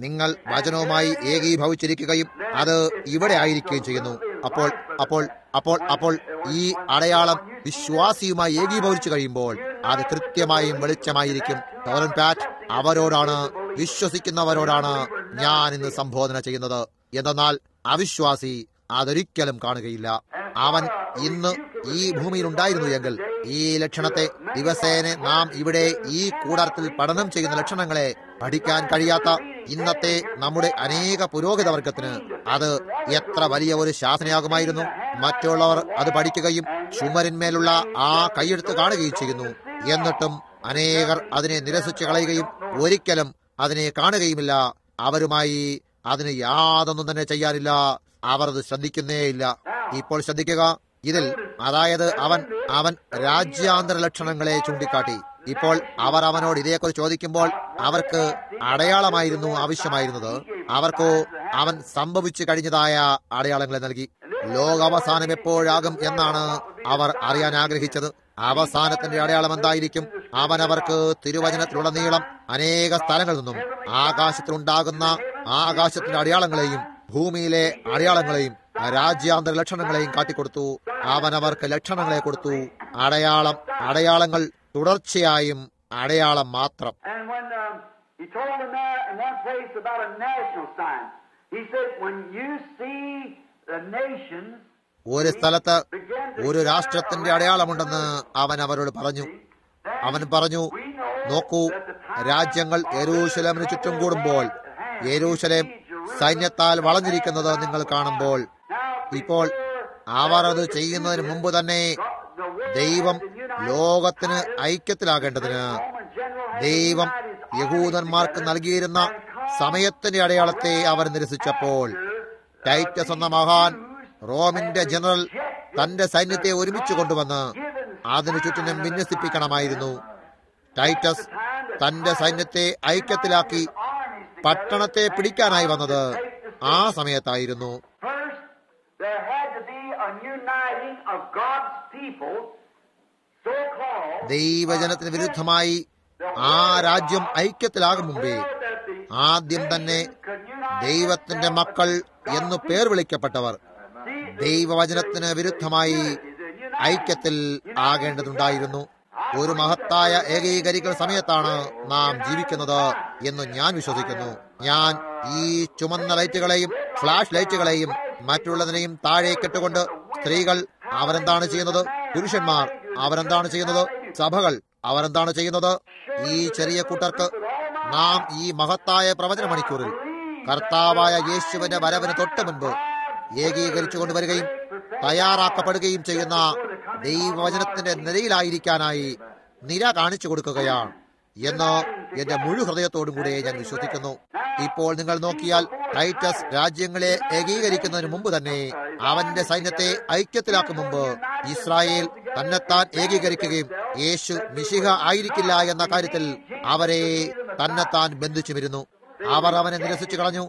നിങ്ങൾ വചനവുമായി ഏകീഭവിച്ചിരിക്കുകയും അത് ഇവിടെ ആയിരിക്കുകയും ചെയ്യുന്നു. അപ്പോൾ അപ്പോൾ അപ്പോൾ അപ്പോൾ ഈ അടയാളം വിശ്വാസിയുമായി ഏകീഭവിച്ചു കഴിയുമ്പോൾ അത് കൃത്യമായും വെളിച്ചമായിരിക്കും. ടോറൻ പാറ്റ്, അവരോടാണ്, വിശ്വസിക്കുന്നവരോടാണ് ഞാൻ ഇന്ന് സംബോധന ചെയ്യുന്നത്. എന്നാൽ അവിശ്വാസി അതൊരിക്കലും കാണുകയില്ല. അവൻ ഇന്ന് ഈ ഭൂമിയിൽ ഉണ്ടായിരുന്നു എങ്കിൽ ഈ ലക്ഷണത്തെ ദിവസേന നാം ഇവിടെ ഈ കൂടാരത്തിൽ പഠനം ചെയ്യുന്ന ലക്ഷണങ്ങളെ പഠിക്കാൻ കഴിയാത്ത ഇന്നത്തെ നമ്മുടെ അനേക പുരോഹിത വർഗത്തിന് അത് എത്ര വലിയ ഒരു ശാസനയാകുമായിരുന്നു. മറ്റുള്ളവർ അത് പഠിക്കുകയും ചുമരിന്മേലുള്ള ആ കൈയെഴുത്ത് കാണുകയും ചെയ്യുന്നു. എന്നിട്ടും അനേകർ അതിനെ നിരസിച്ചു കളയുകയും ഒരിക്കലും അതിനെ കാണുകയുമില്ല. അവരുമായി അതിന് യാതൊന്നും തന്നെ ചെയ്യാനില്ല. അവർ അത് ശ്രദ്ധിക്കുന്നേയില്ല. ഇപ്പോൾ ശ്രദ്ധിക്കുക, ഇതിൽ അതായത് അവൻ രാജ്യാന്തര ലക്ഷണങ്ങളെ ചൂണ്ടിക്കാട്ടി. ഇപ്പോൾ അവർ അവനോട് ഇതേക്കുറിച്ച് ചോദിക്കുമ്പോൾ അവർക്ക് അടയാളമായിരുന്നു ആവശ്യമായിരുന്നത്. അവർക്കോ അവൻ സംഭവിച്ചു കഴിഞ്ഞതായ അടയാളങ്ങളെ നൽകി. ലോകാവസാനം എപ്പോഴാകും എന്നാണ് അവർ അറിയാൻ ആഗ്രഹിച്ചത്. അവസാനത്തിന്റെ അടയാളം എന്തായിരിക്കും? അവൻ അവർക്ക് തിരുവചനത്തിലുടനീളം അനേക സ്ഥലങ്ങളിൽ നിന്നും ആകാശത്തിലുണ്ടാകുന്ന ആകാശത്തിന്റെ അടയാളങ്ങളെയും ഭൂമിയിലെ അടയാളങ്ങളെയും രാജ്യാന്തര ലക്ഷണങ്ങളെയും കാട്ടിക്കൊടുത്തു. അവൻ അവർക്ക് ലക്ഷണങ്ങളെ കൊടുത്തു. അടയാളങ്ങൾ തുടർച്ചയായും അടയാളം മാത്രം. ഒരു സ്ഥലത്ത് ഒരു രാഷ്ട്രത്തിന്റെ അടയാളമുണ്ടെന്ന് അവൻ അവരോട് പറഞ്ഞു. അവൻ പറഞ്ഞു, നോക്കൂ, രാജ്യങ്ങൾ യെരൂശലേമിന് ചുറ്റും കൂടുമ്പോൾ യെരൂശലേം സൈന്യത്താൽ വളഞ്ഞിരിക്കുന്നത് നിങ്ങൾ കാണുമ്പോൾ, ഇപ്പോൾ അവർ അത് ചെയ്യുന്നതിന് മുമ്പ് തന്നെ ദൈവം ലോകത്തിന് ഐക്യത്തിലാകേണ്ടതിന് ദൈവം യഹൂദന്മാർക്ക് നൽകിയിരുന്ന സമയത്തിന്റെ അടയാളത്തെ അവർ നിരസിച്ചപ്പോൾ, ടൈറ്റസ് എന്ന മഹാൻ റോമിന്റെ ജനറൽ തന്റെ സൈന്യത്തെ ഒരുമിച്ച് കൊണ്ടുവന്ന് അതിനു ചുറ്റിനും വിന്യസിപ്പിക്കണമായിരുന്നു. ടൈറ്റസ് തന്റെ സൈന്യത്തെ ഐക്യത്തിലാക്കി പട്ടണത്തെ പിടിക്കാനായി വന്നത് ആ സമയത്തായിരുന്നു. ദൈവജനത്തിന് വിരുദ്ധമായി ആ രാജ്യം ഐക്യത്തിലാകും മുമ്പേ ആദ്യം തന്നെ ദൈവത്തിന്റെ മക്കൾ എന്നു പേർ വിളിക്കപ്പെട്ടവർ ദൈവവചനത്തിന് വിരുദ്ധമായി ഐക്യത്തിൽ ആകേണ്ടതുണ്ടായിരുന്നു. ഒരു മഹത്തായ ഏകീകരിക്കൽ സമയത്താണ് നാം ജീവിക്കുന്നത് എന്ന് ഞാൻ വിശ്വസിക്കുന്നു. ഞാൻ ഈ ചുമന്ന ലൈറ്റുകളെയും ഫ്ലാഷ് ലൈറ്റുകളെയും മറ്റുള്ളതിനെയും താഴേക്കിട്ടുകൊണ്ട് സ്ത്രീകൾ അവരെന്താണ് ചെയ്യുന്നത്, പുരുഷന്മാർ അവരെന്താണ് ചെയ്യുന്നത്, സഭകൾ അവരെന്താണ് ചെയ്യുന്നത്, ഈ ചെറിയ കൂട്ടർക്ക് നാം ഈ മഹത്തായ പ്രവചന മണിക്കൂറിൽ കർത്താവായ യേശുവിന്റെ വരവിന് തൊട്ട് മുൻപ് ഏകീകരിച്ചു കൊണ്ടുവരികയും തയ്യാറാക്കപ്പെടുകയും ചെയ്യുന്ന ദൈവവചനത്തിന്റെ നിലയിലായിരിക്കാനായി നിര കാണിച്ചു കൊടുക്കുകയാണ് എന്ന് എന്റെ മുഴു ഹൃദയത്തോടും കൂടെ ഞാൻ വിശ്വസിക്കുന്നു. ഇപ്പോൾ നിങ്ങൾ നോക്കിയാൽ ടൈറ്റസ് രാജ്യങ്ങളെ ഏകീകരിക്കുന്നതിന് മുമ്പ് തന്നെ അവന്റെ സൈന്യത്തെ ഐക്യത്തിലാക്കും മുമ്പ് ഇസ്രായേൽ തന്നെത്താൻ ഏകീകരിക്കുകയും യേശു മിശിഹ ആയിരിക്കില്ല എന്ന കാര്യത്തിൽ അവരെ തന്നെത്താൻ ബന്ധിച്ചുമിരുന്നു. അവർ അവനെ നിരസിച്ചു കളഞ്ഞു.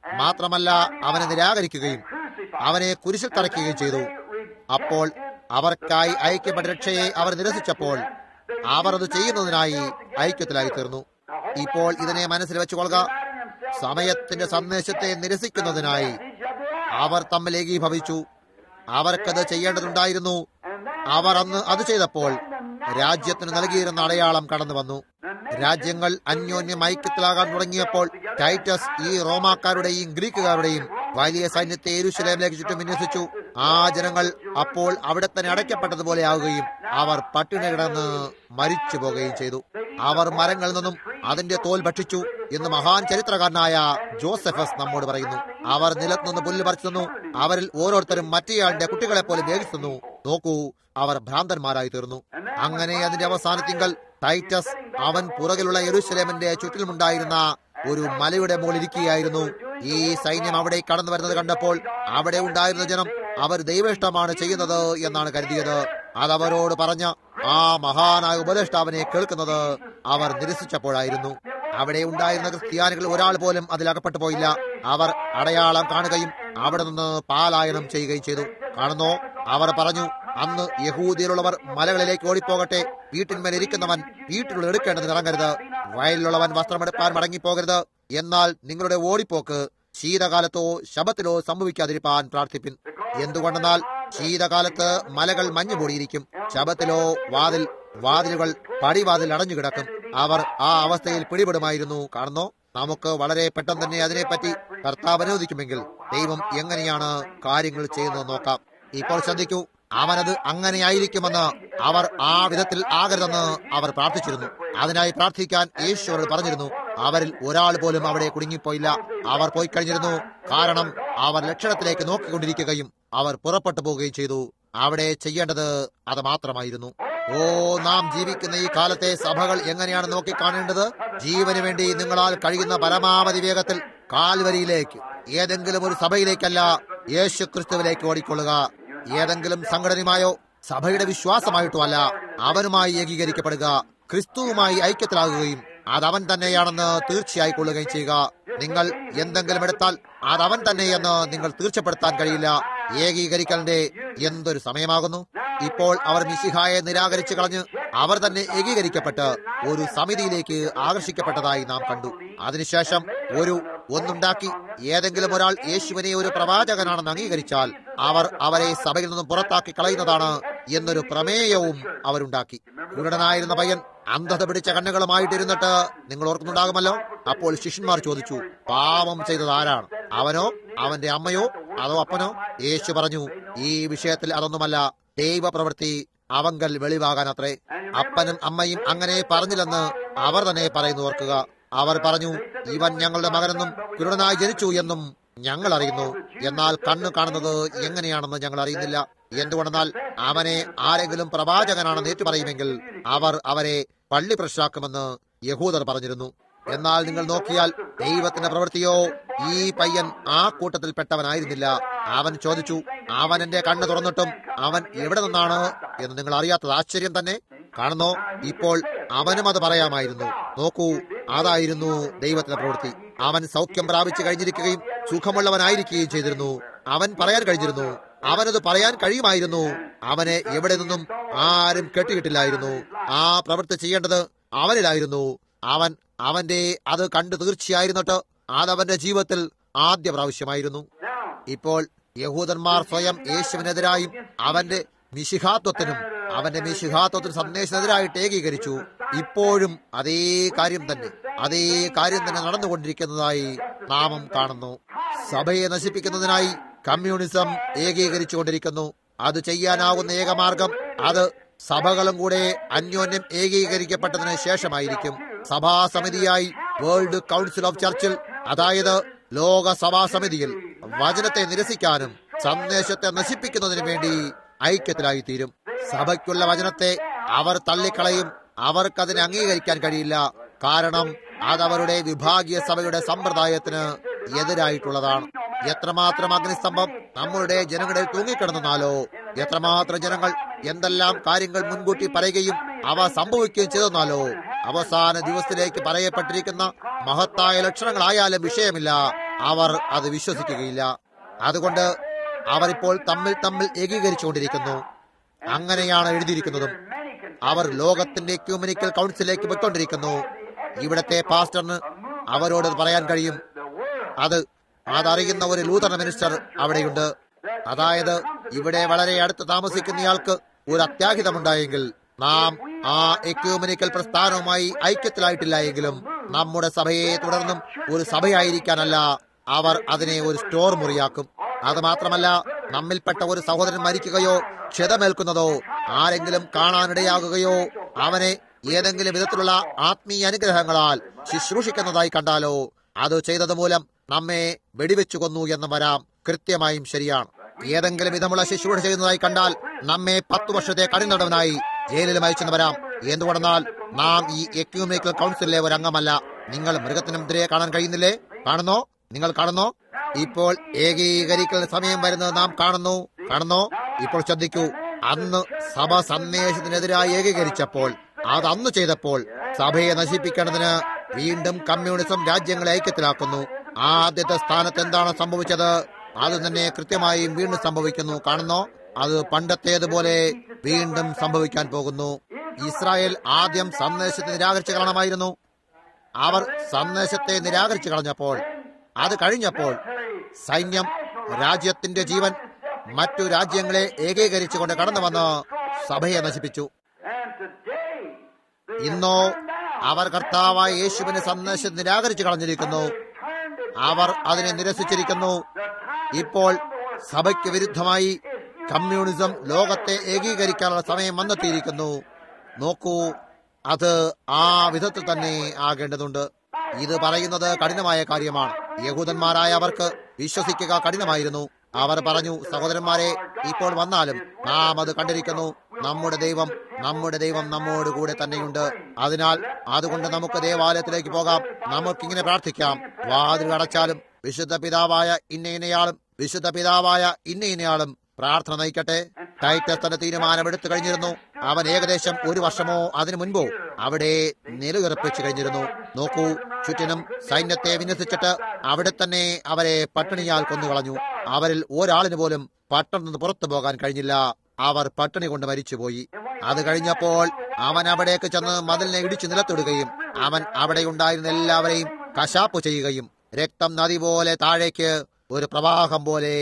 മാത്രമല്ല അവനെ നിരാകരിക്കുകയും അവനെ കുരിശിൽ തറയ്ക്കുകയും ചെയ്തു. അപ്പോൾ അവർക്കായി ഐക്യപ്പെട്ട രക്ഷയെ അവർ നിരസിച്ചപ്പോൾ അവർ അത് ചെയ്യുന്നതിനായി ഐക്യത്തിലായി തീർന്നു. ഇപ്പോൾ ഇതിനെ മനസ്സിൽ വെച്ചുകൊള്ളുക, സമയത്തിന്റെ സന്ദേശത്തെ നിരസിക്കുന്നതിനായി അവർ തമ്മിൽ ഏകീഭവിച്ചു. അവർക്കത് ചെയ്യേണ്ടതുണ്ടായിരുന്നു. അവർ അന്ന് അത് ചെയ്തപ്പോൾ രാജ്യത്തിന് നൽകിയിരുന്ന അടയാളം കടന്നു വന്നു. രാജ്യങ്ങൾ അന്യോന്യം ഐക്യത്തിലാകാൻ തുടങ്ങിയപ്പോൾ ടൈറ്റസ് ഈ റോമാക്കാരുടെയും ഗ്രീക്കുകാരുടെയും വലിയ സൈന്യത്തെ യെരൂശലേമിലേക്ക് ചുറ്റും വിന്യസിച്ചു. ആ ജനങ്ങൾ അപ്പോൾ അവിടെ തന്നെ അടയ്ക്കപ്പെട്ടതുപോലെ ആവുകയും അവർ പട്ടിണി കിടന്ന് മരിച്ചു പോകുകയും ചെയ്തു. അവർ മരങ്ങളിൽ നിന്നും അതിന്റെ തോൽ ഭക്ഷിച്ചു എന്ന് മഹാൻ ചരിത്രകാരനായ ജോസഫസ് നമ്മോട് പറയുന്നു. അവർ നിലത്തുനിന്ന് പുല്ല് പറിച്ചു തന്നു. അവരിൽ ഓരോരുത്തരും മറ്റേയാളുടെ കുട്ടികളെ പോലെ വേവിച്ചു. നോക്കൂ, അവർ ഭ്രാന്തന്മാരായി തീർന്നു. അങ്ങനെ അതിന്റെ അവസാനത്തിങ്കൽ ടൈറ്റസ് അവൻ പുറകിലുള്ള യെരൂശലേമിന്റെ ചുറ്റിലുമുണ്ടായിരുന്ന ഒരു മലയുടെ മുകളിൽ ഇരിക്കുകയായിരുന്നു. ഈ സൈന്യം അവിടെ കടന്നു വരുന്നത് കണ്ടപ്പോൾ അവിടെ ഉണ്ടായിരുന്ന ജനം അവർ ദൈവേഷ്ടമാണ് ചെയ്യുന്നത് എന്നാണ് കരുതിയത്. അതവരോട് പറഞ്ഞ ആ മഹാനായ ഉപദേഷ്ടാവിനെ കേൾക്കുന്നത് അവർ നിരസിച്ചപ്പോഴായിരുന്നു. അവിടെ ഉണ്ടായിരുന്ന ക്രിസ്ത്യാനികൾ ഒരാൾ പോലും അതിലകപ്പെട്ടു പോയില്ല. അവർ അടയാളം കാണുകയും അവിടെ നിന്ന് പാലായനം ചെയ്യുകയും ചെയ്തു. കാണുന്നോ, അവർ പറഞ്ഞു, അന്ന് യഹൂദിയിലുള്ളവർ മലകളിലേക്ക് ഓടിപ്പോകട്ടെ, വീട്ടിന്മേൽ ഇരിക്കുന്നവൻ വീട്ടിലുള്ള എടുക്കേണ്ടതിന് ഇറങ്ങരുത്, വയലിലുള്ളവൻ വസ്ത്രമെടുപ്പാൻ മടങ്ങിപ്പോകരുത്. എന്നാൽ നിങ്ങളുടെ ഓടിപ്പോക്ക് ശീതകാലത്തോ ശബത്തിലോ സംഭവിക്കാതിരിക്കാൻ പ്രാർത്ഥിപ്പിൻ. എന്തുകൊണ്ടെന്നാൽ ശീതകാലത്ത് മലകൾ മഞ്ഞുപൊടിയിരിക്കും, ശബത്തിലോ വാതിലുകൾ പടിവാതിൽ അടഞ്ഞുകിടക്കും. അവർ ആ അവസ്ഥയിൽ പിടിപെടുമായിരുന്നു. കാണുന്നോ, നമുക്ക് വളരെ പെട്ടെന്ന് തന്നെ അതിനെപ്പറ്റി കർത്താവ് അനുവദിക്കുമെങ്കിൽ ദൈവം എങ്ങനെയാണ് കാര്യങ്ങൾ ചെയ്യുന്നത് നോക്കാം. ഇപ്പോൾ ശ്രദ്ധിക്കൂ, അവനത് അങ്ങനെയായിരിക്കുമെന്ന് അവർ ആ വിധത്തിൽ ആകരുതെന്ന് അവർ പ്രാർത്ഥിച്ചിരുന്നു. അതിനായി പ്രാർത്ഥിക്കാൻ യേശുവോട് പറഞ്ഞിരുന്നു. അവരിൽ ഒരാൾ പോലും അവിടെ കുടുങ്ങിപ്പോയില്ല. അവർ പോയി കഴിഞ്ഞിരുന്നു. കാരണം അവർ ലക്ഷണത്തിലേക്ക് നോക്കിക്കൊണ്ടിരിക്കുകയും അവർ പുറപ്പെട്ടു പോവുകയും ചെയ്തു. അവിടെ ചെയ്യേണ്ടത് അത് മാത്രമായിരുന്നു. ഓ, നാം ജീവിക്കുന്ന ഈ കാലത്തെ സഭകൾ എങ്ങനെയാണ് നോക്കിക്കാണേണ്ടത്? ജീവന് വേണ്ടി നിങ്ങളാൽ കഴിയുന്ന പരമാവധി വേഗത്തിൽ കാൽവരിയിലേക്ക്, ഏതെങ്കിലും ഒരു സഭയിലേക്കല്ല, യേശു ക്രിസ്തുവിലേക്ക് ഓടിക്കൊള്ളുക. ഏതെങ്കിലും സംഘടനയുമായോ സഭയുടെ വിശ്വാസമായിട്ടോ അല്ല, അവനുമായി ഏകീകരിക്കപ്പെടുക, ക്രിസ്തുവുമായി ഐക്യത്തിലാകുകയും അതവൻ തന്നെയാണെന്ന് തീർച്ചയായി കൊള്ളുകയും ചെയ്യുക. നിങ്ങൾ എന്തെങ്കിലും എടുത്താൽ അതവൻ തന്നെയെന്ന് നിങ്ങൾ തീർച്ചപ്പെടുത്താൻ കഴിയില്ല. ഏകീകരിക്കലിന്റെ എന്തൊരു സമയമാകുന്നു! ഇപ്പോൾ അവർ മിശിഹായെ നിരാകരിച്ചു കളഞ്ഞ് അവർ തന്നെ ഏകീകരിക്കപ്പെട്ട് ഒരു സമിതിയിലേക്ക് ആകർഷിക്കപ്പെട്ടതായി നാം കണ്ടു. അതിനുശേഷം ഒന്നുണ്ടാക്കി ഏതെങ്കിലും ഒരാൾ യേശുവിനെ ഒരു പ്രവാചകനാണെന്ന് അംഗീകരിച്ചാൽ അവർ അവരെ സഭയിൽ നിന്നും പുറത്താക്കി കളയുന്നതാണ് എന്നൊരു പ്രമേയവും അവരുണ്ടാക്കി. കുരുടനായിരുന്ന പയ്യൻ അന്ധത പിടിച്ച കണ്ണുകളുമായിട്ടിരുന്നിട്ട് നിങ്ങൾ ഓർക്കുന്നുണ്ടാകുമല്ലോ. അപ്പോൾ ശിഷ്യന്മാർ ചോദിച്ചു, പാപം ചെയ്തത് ആരാണ്, അവനോ അവന്റെ അമ്മയോ അതോ അപ്പനോ? യേശു പറഞ്ഞു, ഈ വിഷയത്തിൽ അതൊന്നുമല്ല, ദൈവപ്രവൃത്തി അവങ്കൽ വെളിവാകാനത്രേ. അപ്പനും അമ്മയും അങ്ങനെ പറഞ്ഞില്ലെന്ന് അവർ തന്നെ പറയുന്നു. ഓർക്കുക, അവർ പറഞ്ഞു, ഇവൻ ഞങ്ങളുടെ മകനെന്നും കുരുടനായി ജനിച്ചു എന്നും ഞങ്ങൾ അറിയുന്നു, എന്നാൽ കണ്ണു കാണുന്നത് എങ്ങനെയാണെന്ന് ഞങ്ങൾ അറിയുന്നില്ല. എന്തുകൊണ്ടെന്നാൽ അവനെ ആരെങ്കിലും പ്രവാചകനാണെന്ന് ഏറ്റുപറയുമെങ്കിൽ അവർ അവരെ പള്ളി പ്രശ്നാക്കുമെന്ന് യഹൂദർ പറഞ്ഞിരുന്നു. എന്നാൽ നിങ്ങൾ നോക്കിയാൽ ദൈവത്തിന്റെ പ്രവൃത്തിയോ ഈ പയ്യൻ ആ കൂട്ടത്തിൽപ്പെട്ടവനായിരുന്നില്ല. അവൻ ചോദിച്ചു, അവൻ എന്റെ കണ്ണ് തുറന്നിട്ടും അവൻ എവിടെ നിന്നാണ് എന്ന് നിങ്ങൾ അറിയാത്തത് ആശ്ചര്യം തന്നെ. കാണുന്നോ, ഇപ്പോൾ അവനും അത് പറയാമായിരുന്നു. നോക്കൂ, അതായിരുന്നു ദൈവത്തിന്റെ പ്രവൃത്തി. അവൻ സൗഖ്യം പ്രാപിച്ചു കഴിഞ്ഞിരിക്കുകയും സുഖമുള്ളവനായിരിക്കുകയും ചെയ്തിരുന്നു. അവൻ പറയാൻ കഴിഞ്ഞിരുന്നു, അവനത് പറയാൻ കഴിയുമായിരുന്നു. അവനെ എവിടെ നിന്നും ആരും കെട്ടിയിട്ടില്ലായിരുന്നു. ആ പ്രവൃത്തി ചെയ്യേണ്ടത് അവനിലായിരുന്നു. അവന്റെ അത് കണ്ടു തീർച്ചയായിരുന്നിട്ട് അതവന്റെ ജീവിതത്തിൽ ആദ്യ പ്രാവശ്യമായിരുന്നു. ഇപ്പോൾ യഹൂദന്മാർ സ്വയം യേശുവിനെതിരായും അവന്റെ മിശിഹാത്വത്തിന് സന്ദേശത്തിനെതിരായിട്ട് ഏകീകരിച്ചു. ഇപ്പോഴും അതേ കാര്യം തന്നെ നടന്നുകൊണ്ടിരിക്കുന്നതായി നാമം കാണുന്നു. സഭയെ നശിപ്പിക്കുന്നതിനായി കമ്മ്യൂണിസം ഏകീകരിച്ചുകൊണ്ടിരിക്കുന്നു. അത് ചെയ്യാനാവുന്ന ഏകമാർഗം അത് സഭകളും കൂടെ അന്യോന്യം ഏകീകരിക്കപ്പെട്ടതിന് ശേഷമായിരിക്കും. സഭാസമിതിയായി വേൾഡ് കൗൺസിൽ ഓഫ് ചർച്ചിൽ, അതായത് ലോക സഭാസമിതിയിൽ വചനത്തെ നിരസിക്കാനും സന്ദേശത്തെ നശിപ്പിക്കുന്നതിനു വേണ്ടി ഐക്യത്തിലായി തീരും. സഭയ്ക്കുള്ള വചനത്തെ അവർ തള്ളിക്കളയും. അവർക്കതിനെ അംഗീകരിക്കാൻ കഴിയില്ല. കാരണം അതവരുടെ വിഭാഗീയ സഭയുടെ സമ്പ്രദായത്തിന് എതിരായിട്ടുള്ളതാണ്. എത്രമാത്രം അഗ്നിസ്തംഭം നമ്മളുടെ ജനങ്ങളിൽ തൂങ്ങിക്കിടന്നാലോ, എത്രമാത്രം ജനങ്ങൾ എന്തെല്ലാം കാര്യങ്ങൾ മുൻകൂട്ടി പറയുകയും അവ സംഭവിക്കുകയും ചെയ്തെന്നാലോ, അവസാന ദിവസത്തിലേക്ക് പറയപ്പെട്ടിരിക്കുന്ന മഹത്തായ ലക്ഷണങ്ങളായാലും വിഷയമില്ല, അവർ അത് വിശ്വസിക്കുകയില്ല. അതുകൊണ്ട് അവർ ഇപ്പോൾ തമ്മിൽ ഏകീകരിച്ചുകൊണ്ടിരിക്കുന്നു. അങ്ങനെയാണ് എഴുതിയിരിക്കുന്നതും. അവർ ലോകത്തിന്റെ എക്യൂമെനിക്കൽ കൗൺസിലേക്ക് പോയിക്കൊണ്ടിരിക്കുന്നു. ഇവിടത്തെ പാസ്റ്ററിന് അവരോട് പറയാൻ കഴിയും. അതറിയുന്ന ഒരു ലൂതറൻ മിനിസ്റ്റർ അവിടെയുണ്ട്. അതായത് ഇവിടെ വളരെ അടുത്ത് താമസിക്കുന്നയാൾക്ക് ഒരു അത്യാഹിതമുണ്ടായെങ്കിൽ നാം ആ എക്യൂമെനിക്കൽ പ്രസ്ഥാനവുമായി ഐക്യത്തിലായിട്ടില്ല എങ്കിലും നമ്മുടെ സഭയെ തുടർന്നും ഒരു സഭയായിരിക്കാനല്ല, അവർ അതിനെ ഒരു സ്റ്റോർ മുറിയാക്കും. അത് മാത്രമല്ല, നമ്മിൽപ്പെട്ട ഒരു സഹോദരൻ മരിക്കുകയോ ക്ഷതമേൽക്കുന്നതോ ആരെങ്കിലും കാണാനിടയാകുകയോ അവനെ ഏതെങ്കിലും വിധത്തിലുള്ള ആത്മീയ അനുഗ്രഹങ്ങളാൽ ശുശ്രൂഷിക്കുന്നതായി കണ്ടാലോ, അത് ചെയ്തത് മൂലം നമ്മെ വെടിവെച്ചു കൊന്നു എന്ന് വരാം. കൃത്യമായും ശരിയാണ്. ഏതെങ്കിലും വിധമുള്ള ശുശ്രൂഷ ചെയ്യുന്നതായി കണ്ടാൽ നമ്മെ 10 വർഷത്തെ കഠിനടവിനായി ജയിലിൽ അയച്ചെന്ന് വരാം. എന്തുകൊണ്ടെന്നാൽ നാം ഈ എക്യൂമെനിക്കൽ കൗൺസിലിലെ ഒരു അംഗമല്ല. നിങ്ങൾ മൃഗത്തിന് മുദ്രയെ കാണാൻ കഴിയുന്നില്ലേ? നിങ്ങൾ കാണുന്നോ? ഇപ്പോൾ ഏകീകരിക്കൽ സമയം വരുന്നത് നാം കാണുന്നോ? ഇപ്പോൾ ശ്രദ്ധിക്കൂ. അന്ന് സഭ സന്ദേശത്തിനെതിരായി ഏകീകരിച്ചപ്പോൾ, അതന്ന് ചെയ്തപ്പോൾ സഭയെ നശിപ്പിക്കേണ്ടതിന് വീണ്ടും കമ്മ്യൂണിസം രാജ്യങ്ങളെ ഐക്യത്തിലാക്കുന്നു. ആദ്യത്തെ സ്ഥാനത്ത് എന്താണ് സംഭവിച്ചത്, അത് തന്നെ കൃത്യമായും വീണ്ടും സംഭവിക്കുന്നു. കാണുന്നോ? അത് പണ്ടത്തേതുപോലെ വീണ്ടും സംഭവിക്കാൻ പോകുന്നു. ഇസ്രായേൽ ആദ്യം സന്ദേശത്തെ നിരാകരിച്ചു കളയണമായിരുന്നു. അവർ സന്ദേശത്തെ നിരാകരിച്ചു കളഞ്ഞപ്പോൾ, അത് കഴിഞ്ഞപ്പോൾ സൈന്യം, രാജ്യത്തിന്റെ ജീവൻ മറ്റു രാജ്യങ്ങളെ ഏകീകരിച്ചുകൊണ്ട് കടന്നു വന്ന് സഭയെ നശിപ്പിച്ചു. ഇന്നോ അവർ കർത്താവായ യേശുവിന്റെ സന്ദേശം നിരാകരിച്ചു കളഞ്ഞിരിക്കുന്നു. അവർ അതിനെ നിരസിച്ചിരിക്കുന്നു. ഇപ്പോൾ സഭയ്ക്ക് വിരുദ്ധമായി കമ്മ്യൂണിസം ലോകത്തെ ഏകീകരിക്കാനുള്ള സമയം വന്നെത്തിയിരിക്കുന്നു. നോക്കൂ, അത് ആ വിധത്തിൽ തന്നെ ആകേണ്ടതുണ്ട്. ഇത് പറയുന്നത് കഠിനമായ കാര്യമാണ്. യഹൂദന്മാരായ അവർക്ക് വിശ്വസിക്കുക കഠിനമായിരുന്നു. അവർ പറഞ്ഞു, സഹോദരന്മാരെ, ഇപ്പോൾ വന്നാലും നാം അത് കണ്ടിരിക്കുന്നു. നമ്മുടെ ദൈവം നമ്മോട് കൂടെ തന്നെയുണ്ട്. അതിനാൽ അതുകൊണ്ട് നമുക്ക് ദേവാലയത്തിലേക്ക് പോകാം. നമുക്കിങ്ങനെ പ്രാർത്ഥിക്കാം. വാതിൽ അടച്ചാലും വിശുദ്ധ പിതാവായ ഇന്നയാളും പ്രാർത്ഥന നയിക്കട്ടെ. ടൈറ്റസ് തന്റെ തീരുമാനമെടുത്തു കഴിഞ്ഞിരുന്നു. അവൻ ഏകദേശം 1 വർഷമോ അതിനു മുൻപോ അവിടെ നിലയുറപ്പിച്ചു കഴിഞ്ഞിരുന്നു. നോക്കൂ, ചുറ്റിനും സൈന്യത്തെ വിന്യസിച്ചിട്ട് അവിടെ തന്നെ അവരെ പട്ടിണിയാൽ കൊന്നുകളഞ്ഞു. അവരിൽ ഒരാളിന് പോലും പട്ടണത്തിൽ നിന്ന് പുറത്തു പോകാൻ കഴിഞ്ഞില്ല. അവർ പട്ടിണി കൊണ്ട് മരിച്ചുപോയി. അത് കഴിഞ്ഞപ്പോൾ അവൻ അവിടേക്ക് ചെന്ന് മതിലിനെ ഇടിച്ചു നിലത്തിടുകയും അവൻ അവിടെ ഉണ്ടായിരുന്ന എല്ലാവരെയും കശാപ്പ് ചെയ്യുകയും രക്തം നദി പോലെ താഴേക്ക് ഒരു പ്രവാഹം പോലെ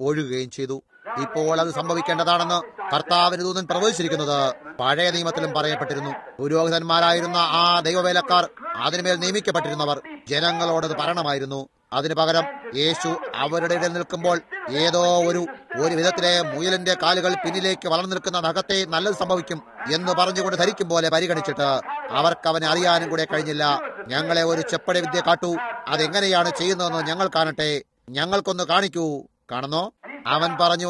ഒഴുകുകയും ചെയ്തു. ഇപ്പോൾ അത് സംഭവിക്കേണ്ടതാണെന്ന് കർത്താവിന് ദൂതൻ പ്രവചിച്ചിരിക്കുന്നത് പഴയ നിയമത്തിലും പറയപ്പെട്ടിരുന്നു. പുരോഹിതന്മാരായിരുന്ന ആ ദൈവവേലക്കാർ, അതിനുമേൽ നിയമിക്കപ്പെട്ടിരുന്നവർ ജനങ്ങളോടത് പറയണമായിരുന്നു. അതിനു പകരം യേശു അവരുടെ ഇടയിൽ നിൽക്കുമ്പോൾ ഏതോ ഒരു വിധത്തിലെ മുയലിന്റെ കാലുകൾ പിന്നിലേക്ക് വളർന്നു നിൽക്കുന്ന നഖത്തെ നല്ലത് സംഭവിക്കും എന്ന് പറഞ്ഞുകൊണ്ട് ധരിക്കും പോലെ പരിഗണിച്ചിട്ട് അവർക്ക് അവനെ അറിയാനും കൂടെ കഴിഞ്ഞില്ല. ഞങ്ങളെ ഒരു ചെപ്പടി വിദ്യ കാട്ടൂ, അതെങ്ങനെയാണ് ചെയ്യുന്നതെന്ന് ഞങ്ങൾ കാണട്ടെ, ഞങ്ങൾക്കൊന്ന് കാണിക്കൂ. കാണുന്നോ? അവൻ പറഞ്ഞു,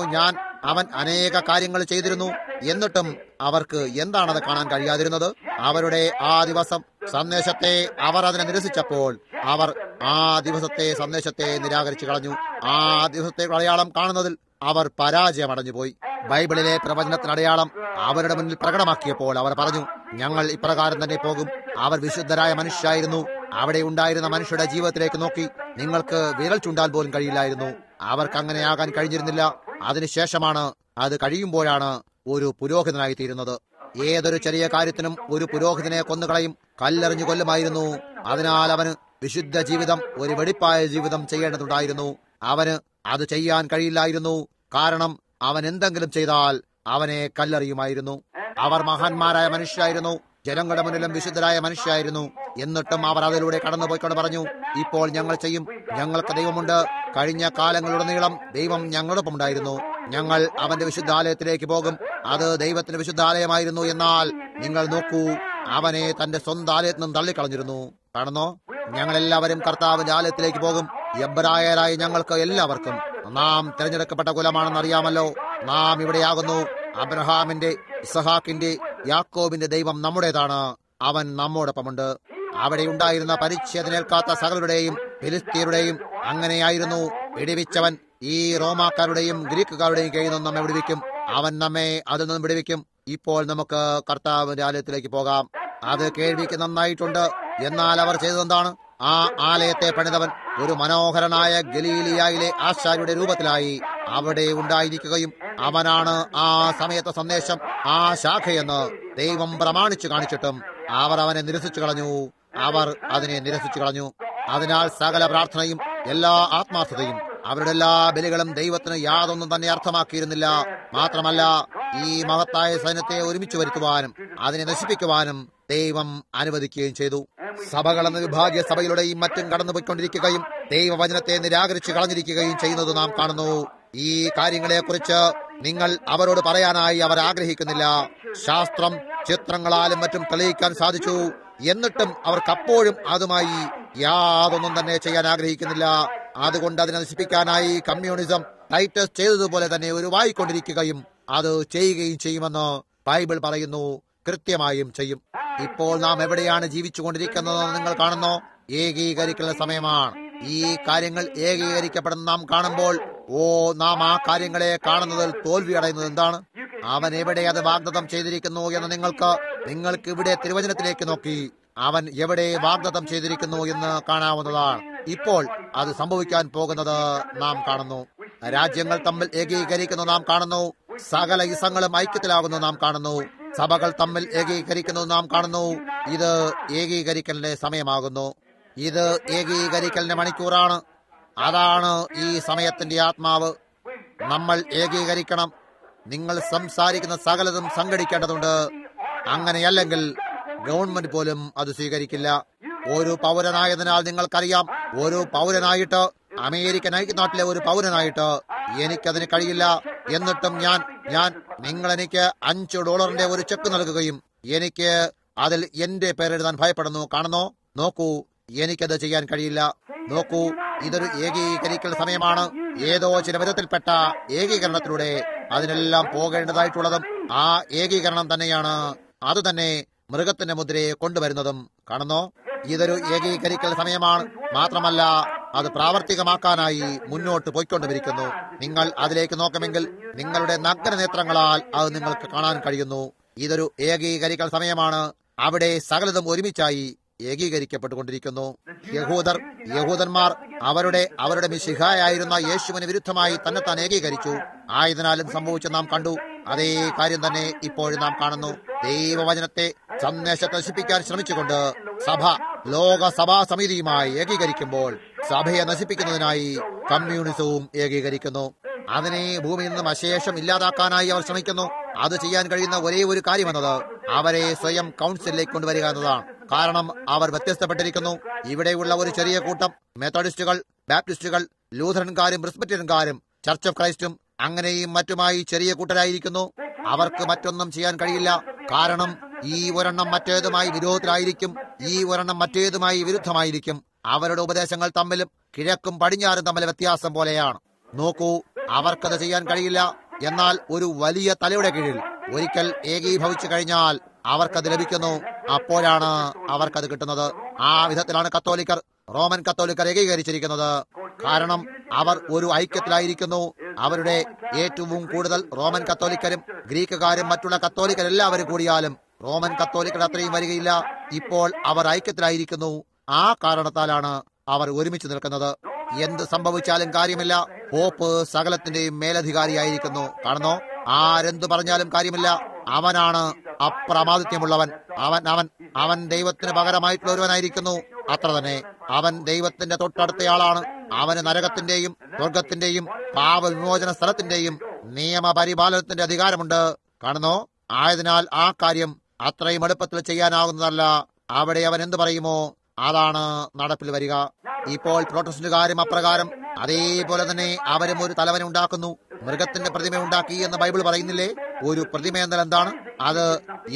അവൻ അനേക കാര്യങ്ങൾ ചെയ്തിരുന്നു, എന്നിട്ടും അവർക്ക് എന്താണത് കാണാൻ കഴിയാതിരുന്നത്? അവരുടെ ആ ദിവസം സന്ദേശത്തെ അവർ അതിനെ നിരസിച്ചപ്പോൾ അവർ ആ ദിവസത്തെ സന്ദേശത്തെ നിരാകരിച്ചു കളഞ്ഞു. ആ ദിവസത്തെ അടയാളം കാണുന്നതിൽ അവർ പരാജയമടഞ്ഞു പോയി. ബൈബിളിലെ പ്രവചനത്തിന് അടയാളം അവരുടെ മുന്നിൽ പ്രകടമാക്കിയപ്പോൾ അവർ പറഞ്ഞു, ഞങ്ങൾ ഇപ്രകാരം തന്നെ പോകും. അവർ വിശുദ്ധരായ മനുഷ്യരായിരുന്നു. അവിടെ ഉണ്ടായിരുന്ന മനുഷ്യരുടെ ജീവിതത്തിലേക്ക് നോക്കി നിങ്ങൾക്ക് വിരൽ ചൂണ്ടാൻ പോലും കഴിയില്ലായിരുന്നു. അവർക്ക് അങ്ങനെ ആകാൻ കഴിഞ്ഞിരുന്നില്ല. അതിനുശേഷമാണ്, അത് കഴിയുമ്പോഴാണ് ഒരു പുരോഹിതനായി തീരുന്നത്. ഏതൊരു ചെറിയ കാര്യത്തിനും ഒരു പുരോഹിതനെ കൊന്നുകളയും, കല്ലെറിഞ്ഞു കൊല്ലുമായിരുന്നു. അതിനാൽ അവന് വിശുദ്ധ ജീവിതം, ഒരു വെടിപ്പായ ജീവിതം ചെയ്യേണ്ടതുണ്ടായിരുന്നു. അവന് അത് ചെയ്യാൻ കഴിയില്ലായിരുന്നു. കാരണം അവൻ എന്തെങ്കിലും ചെയ്താൽ അവനെ കല്ലെറിയുമായിരുന്നു. അവർ മഹാന്മാരായ മനുഷ്യരായിരുന്നു, ജനങ്ങളുടെ മുന്നിലും വിശുദ്ധരായ മനുഷ്യരായിരുന്നു. എന്നിട്ടും അവർ അതിലൂടെ കടന്നുപോയിക്കൊണ്ട് പറഞ്ഞു, ഇപ്പോൾ ഞങ്ങൾ ചെയ്യും, ഞങ്ങൾക്ക് ദൈവമുണ്ട്. കഴിഞ്ഞ കാലങ്ങളുടനീളം ദൈവം ഞങ്ങളോടൊപ്പം ഉണ്ടായിരുന്നു. ഞങ്ങൾ അവന്റെ വിശുദ്ധാലയത്തിലേക്ക് പോകും. അത് ദൈവത്തിന്റെ വിശുദ്ധാലയമായിരുന്നു. എന്നാൽ നിങ്ങൾ നോക്കൂ, അവനെ തന്റെ സ്വന്തം ആലയത്തിൽ നിന്നും തള്ളിക്കളഞ്ഞിരുന്നു. കാണുന്നോ? ഞങ്ങളെല്ലാവരും കർത്താവിന്റെ ആലയത്തിലേക്ക് പോകും. എബ്രായരായ ഞങ്ങൾക്ക് എല്ലാവർക്കും നാം തിരഞ്ഞെടുക്കപ്പെട്ട കുലമാണെന്ന് അറിയാമല്ലോ. നാം ഇവിടെയാകുന്നു. അബ്രഹാമിന്റെ, ഇസഹാക്കിന്റെ, യാക്കോബിന്റെ ദൈവം നമ്മുടേതാണ്. അവൻ നമ്മോടൊപ്പമുണ്ട്. അവിടെ ഉണ്ടായിരുന്ന പരിച്ഛേദനേൽക്കാത്ത സകലരുടെയും ഫിലിസ്തീനരുടെയും അങ്ങനെയായിരുന്നു. വിടുവിച്ചവൻ ഈ റോമാക്കാരുടെയും ഗ്രീക്കുകാരുടെയും കയ്യിൽ നിന്നും നമ്മെ വിടുവിക്കും. അവൻ നമ്മെ അതിൽ നിന്നും വിടുവിക്കും. ഇപ്പോൾ നമുക്ക് കർത്താവിന്റെ ആലയത്തിലേക്ക് പോകാം. അത് കേൾവിക്ക് നന്നായിട്ടുണ്ട്. എന്നാൽ അവർ ചെയ്തതെന്താണ്? ആ ആലയത്തെ പണിതവൻ ഒരു മനോഹരനായ ഗലീലിയായിലെ ആശാരിയുടെ രൂപത്തിലായി അവിടെ ഉണ്ടായിരിക്കുകയും അവനാണ് ആ സമയത്തെ സന്ദേശം, ആ ശാഖയെന്ന് ദൈവം പ്രമാണിച്ചു കാണിച്ചിട്ടും അവർ അവനെ നിരസിച്ചു കളഞ്ഞു. അവർ അതിനെ നിരസിച്ചു കളഞ്ഞു. അതിനാൽ സകല പ്രാർത്ഥനയും എല്ലാ ആത്മാർത്ഥതയും അവരുടെ എല്ലാ ബലികളും ദൈവത്തിന് യാതൊന്നും തന്നെ അർത്ഥമാക്കിയിരുന്നില്ല. മാത്രമല്ല, ഈ മഹത്തായ സൈന്യത്തെ ഒരുമിച്ച് വരുത്തുവാനും അതിനെ നശിപ്പിക്കുവാനും ദൈവം അനുവദിക്കുകയും ചെയ്തു. സഭകളെന്ന വിഭാഗീയ സഭയിലൂടെയും മറ്റും കടന്നുപോയിക്കൊണ്ടിരിക്കുകയും ദൈവവചനത്തെ നിരാകരിച്ചു കളഞ്ഞിരിക്കുകയും ചെയ്യുന്നത് നാം കാണുന്നു. ഈ കാര്യങ്ങളെക്കുറിച്ച് നിങ്ങൾ അവരോട് പറയാനായി അവർ ആഗ്രഹിക്കുന്നില്ല. ശാസ്ത്രം ചിത്രങ്ങളാലും മറ്റും തെളിയിക്കാൻ സാധിച്ചു. എന്നിട്ടും അവർക്കപ്പോഴും അതുമായി യാതൊന്നും തന്നെ ചെയ്യാൻ ആഗ്രഹിക്കുന്നില്ല. അതുകൊണ്ട് അതിനെ നശിപ്പിക്കാനായി കമ്മ്യൂണിസം ടൈറ്റസ് ചെയ്തതുപോലെ തന്നെ ഉരുവായിക്കൊണ്ടിരിക്കുകയും അത് ചെയ്യുകയും ചെയ്യുമെന്ന് ബൈബിൾ പറയുന്നു. കൃത്യമായും ചെയ്യും. ഇപ്പോൾ നാം എവിടെയാണ് ജീവിച്ചുകൊണ്ടിരിക്കുന്നതെന്ന് നിങ്ങൾ കാണുന്നോ? ഏകീകരിക്കുന്ന സമയമാണ്. ഈ കാര്യങ്ങൾ ഏകീകരിക്കപ്പെടുന്ന നാം കാണുമ്പോൾ നാം ആ കാര്യങ്ങളെ കാണുന്നതിൽ തോൽവി അടയുന്നത് എന്താണ്? അവൻ എവിടെ അത് വാഗ്ദത്തം ചെയ്തിരിക്കുന്നു എന്ന് നിങ്ങൾക്ക് ഇവിടെ തിരുവചനത്തിലേക്ക് നോക്കി അവൻ എവിടെ വാഗ്ദത്തം ചെയ്തിരിക്കുന്നു എന്ന് കാണാവുന്നതാണ്. ഇപ്പോൾ അത് സംഭവിക്കാൻ പോകുന്നത് നാം കാണുന്നു. രാജ്യങ്ങൾ തമ്മിൽ ഏകീകരിക്കുന്നത് നാം കാണുന്നു. സകല ഇസങ്ങളും ഐക്യത്തിലാകുന്നത് നാം കാണുന്നു. സഭകൾ തമ്മിൽ ഏകീകരിക്കുന്നത് നാം കാണുന്നു. ഇത് ഏകീകരിക്കലിന്റെ സമയമാകുന്നു. ഇത് ഏകീകരിക്കലിന്റെ മണിക്കൂറാണ്. അതാണ് ഈ സമയത്തിന്റെ ആത്മാവ്. നമ്മൾ ഏകീകരിക്കണം. നിങ്ങൾ സംസാരിക്കുന്ന സകലതും സംഘടിക്കേണ്ടതുണ്ട്. അങ്ങനെയല്ലെങ്കിൽ ഗവൺമെന്റ് പോലും അത് സ്വീകരിക്കില്ല. ഒരു പൗരനായതിനാൽ നിങ്ങൾക്കറിയാം, ഒരു പൗരനായിട്ട്, അമേരിക്കൻ ഐക്യനാട്ടിലെ ഒരു പൗരനായിട്ട് എനിക്കതിന് കഴിയില്ല. എന്നിട്ടും നിങ്ങൾ എനിക്ക് $5 ഒരു ചെക്ക് നൽകുകയും എനിക്ക് അതിൽ എന്റെ പേരെഴുതാൻ ഭയപ്പെടുന്നു. കാണുന്നോ? നോക്കൂ, എനിക്കത് ചെയ്യാൻ കഴിയില്ല. നോക്കൂ, ഇതൊരു ഏകീകരിക്കൽ സമയമാണ്. ഏതോ ചില വിധത്തിൽപ്പെട്ട ഏകീകരണത്തിലൂടെ അതിനെല്ലാം പോകേണ്ടതായിട്ടുള്ളതും ആ ഏകീകരണം തന്നെയാണ് അതുതന്നെ മൃഗത്തിന്റെ മുദ്രയെ കൊണ്ടുവരുന്നതും. കാണുന്നോ, ഇതൊരു ഏകീകരിക്കൽ സമയമാണ്. മാത്രമല്ല, അത് പ്രാവർത്തികമാക്കാനായി മുന്നോട്ട് പോയിക്കൊണ്ടിരിക്കുന്നു. നിങ്ങൾ അതിലേക്ക് നോക്കുമെങ്കിൽ നിങ്ങളുടെ നഗ്ന നേത്രങ്ങളാൽ അത് നിങ്ങൾക്ക് കാണാൻ കഴിയുന്നു. ഇതൊരു ഏകീകരിക്കൽ സമയമാണ്. അവിടെ സകലതും ഒരുമിച്ചായി ഏകീകരിക്കപ്പെട്ടുകൊണ്ടിരിക്കുന്നു. യഹൂദന്മാർ അവരുടെ മിശിഹായായിരുന്ന യേശുവിന് വിരുദ്ധമായി തന്നെത്താൻ ഏകീകരിച്ചു. ആയതിനാലും സംഭവിച്ചു നാം കണ്ടു. അതേ കാര്യം തന്നെ ഇപ്പോഴും നാം കാണുന്നു. ദൈവവചനത്തെ സന്ദേശത്തെ നശിപ്പിക്കാൻ ശ്രമിച്ചുകൊണ്ട് സഭ ലോക സഭാ സമിതിയുമായി ഏകീകരിക്കുമ്പോൾ സഭയെ നശിപ്പിക്കുന്നതിനായി കമ്മ്യൂണിസവും ഏകീകരിക്കുന്നു. അതിനെ ഭൂമിയിൽ നിന്നും അശേഷം ഇല്ലാതാക്കാനായി അവർ ശ്രമിക്കുന്നു. അത് ചെയ്യാൻ കഴിയുന്ന ഒരേ ഒരു കാര്യമെന്നത് അവരെ സ്വയം കൗൺസിലിലേക്ക് കൊണ്ടുവരിക എന്നതാണ്. കാരണം അവർ വ്യത്യസ്തപ്പെട്ടിരിക്കുന്നു. ഇവിടെയുള്ള ഒരു ചെറിയ കൂട്ടം മെത്തഡിസ്റ്റുകൾ, ബാപ്റ്റിസ്റ്റുകൾ, ലൂഥറൻകാരും പ്രെസ്ബിറ്ററിയൻകാരും ചർച്ച് ഓഫ് ക്രൈസ്റ്റും അങ്ങനെയും മറ്റുമായി ചെറിയ കൂട്ടരായിരിക്കുന്നു. അവർക്ക് മറ്റൊന്നും ചെയ്യാൻ കഴിയില്ല. കാരണം ഈ ഒരെണ്ണം മറ്റേതുമായി വിരോധത്തിലായിരിക്കും, ഈ ഒരെണ്ണം മറ്റേതുമായി വിരുദ്ധമായിരിക്കും. അവരുടെ ഉപദേശങ്ങൾ തമ്മിലും കിഴക്കും പടിഞ്ഞാറും തമ്മിൽ വ്യത്യാസം പോലെയാണ്. നോക്കൂ, അവർക്കത് ചെയ്യാൻ കഴിയില്ല. എന്നാൽ ഒരു വലിയ തലയുടെ കീഴിൽ ഒരിക്കൽ ഏകീഭവിച്ചു കഴിഞ്ഞാൽ അവർക്കത് ലഭിക്കുന്നു. അപ്പോഴാണ് അവർക്കത് കിട്ടുന്നത്. ആ വിധത്തിലാണ് റോമൻ കത്തോലിക്കർ ഏകീകരിച്ചിരിക്കുന്നത്. കാരണം അവർ ഒരു ഐക്യത്തിലായിരിക്കുന്നു. അവരുടെ ഏറ്റവും കൂടുതൽ റോമൻ കത്തോലിക്കരും ഗ്രീക്കുകാരും മറ്റുള്ള കത്തോലിക്കരെല്ലാവരും കൂടിയാലും റോമൻ കത്തോലിക്കർ അത്രയും വരികയില്ല. ഇപ്പോൾ അവർ ഐക്യത്തിലായിരിക്കുന്നു. ആ കാരണത്താലാണ് അവർ ഒരുമിച്ച് നിൽക്കുന്നത്. എന്ത് സംഭവിച്ചാലും കാര്യമില്ല, പോപ്പ് സകലത്തിന്റെയും മേലധികാരിയായിരിക്കുന്നു. കാണുന്നോ, ആരെന്തു പറഞ്ഞാലും കാര്യമില്ല, അവനാണ് അപ്രമാദിത്യമുള്ളവൻ. അവൻ ദൈവത്തിന് പകരമായിട്ടുള്ള ഒരുവനായിരിക്കുന്നു. അത്ര തന്നെ, അവൻ ദൈവത്തിന്റെ തൊട്ടടുത്തയാളാണ്. അവന് നരകത്തിന്റെയും സ്വർഗത്തിന്റെയും പാപവിമോചന സ്ഥലത്തിന്റെയും നിയമപരിപാലനത്തിന്റെ അധികാരമുണ്ട്. കാണുന്നോ, ആയതിനാൽ ആ കാര്യം അത്രയും എളുപ്പത്തിൽ ചെയ്യാനാകുന്നതല്ല. അവിടെ അവൻ എന്തു പറയുമോ അതാണ് നടപ്പിൽ വരിക. ഇപ്പോൾ പ്രൊട്ടസ്റ്റന്റുകാരും അപ്രകാരം അതേപോലെ തന്നെ അവരും ഒരു തലവനെ ഉണ്ടാക്കുന്നു. മൃഗത്തിന്റെ പ്രതിമ ഉണ്ടാക്കി എന്ന് ബൈബിൾ പറയുന്നില്ലേ? ഒരു പ്രതിമ എന്നാൽ എന്താണ്? അത്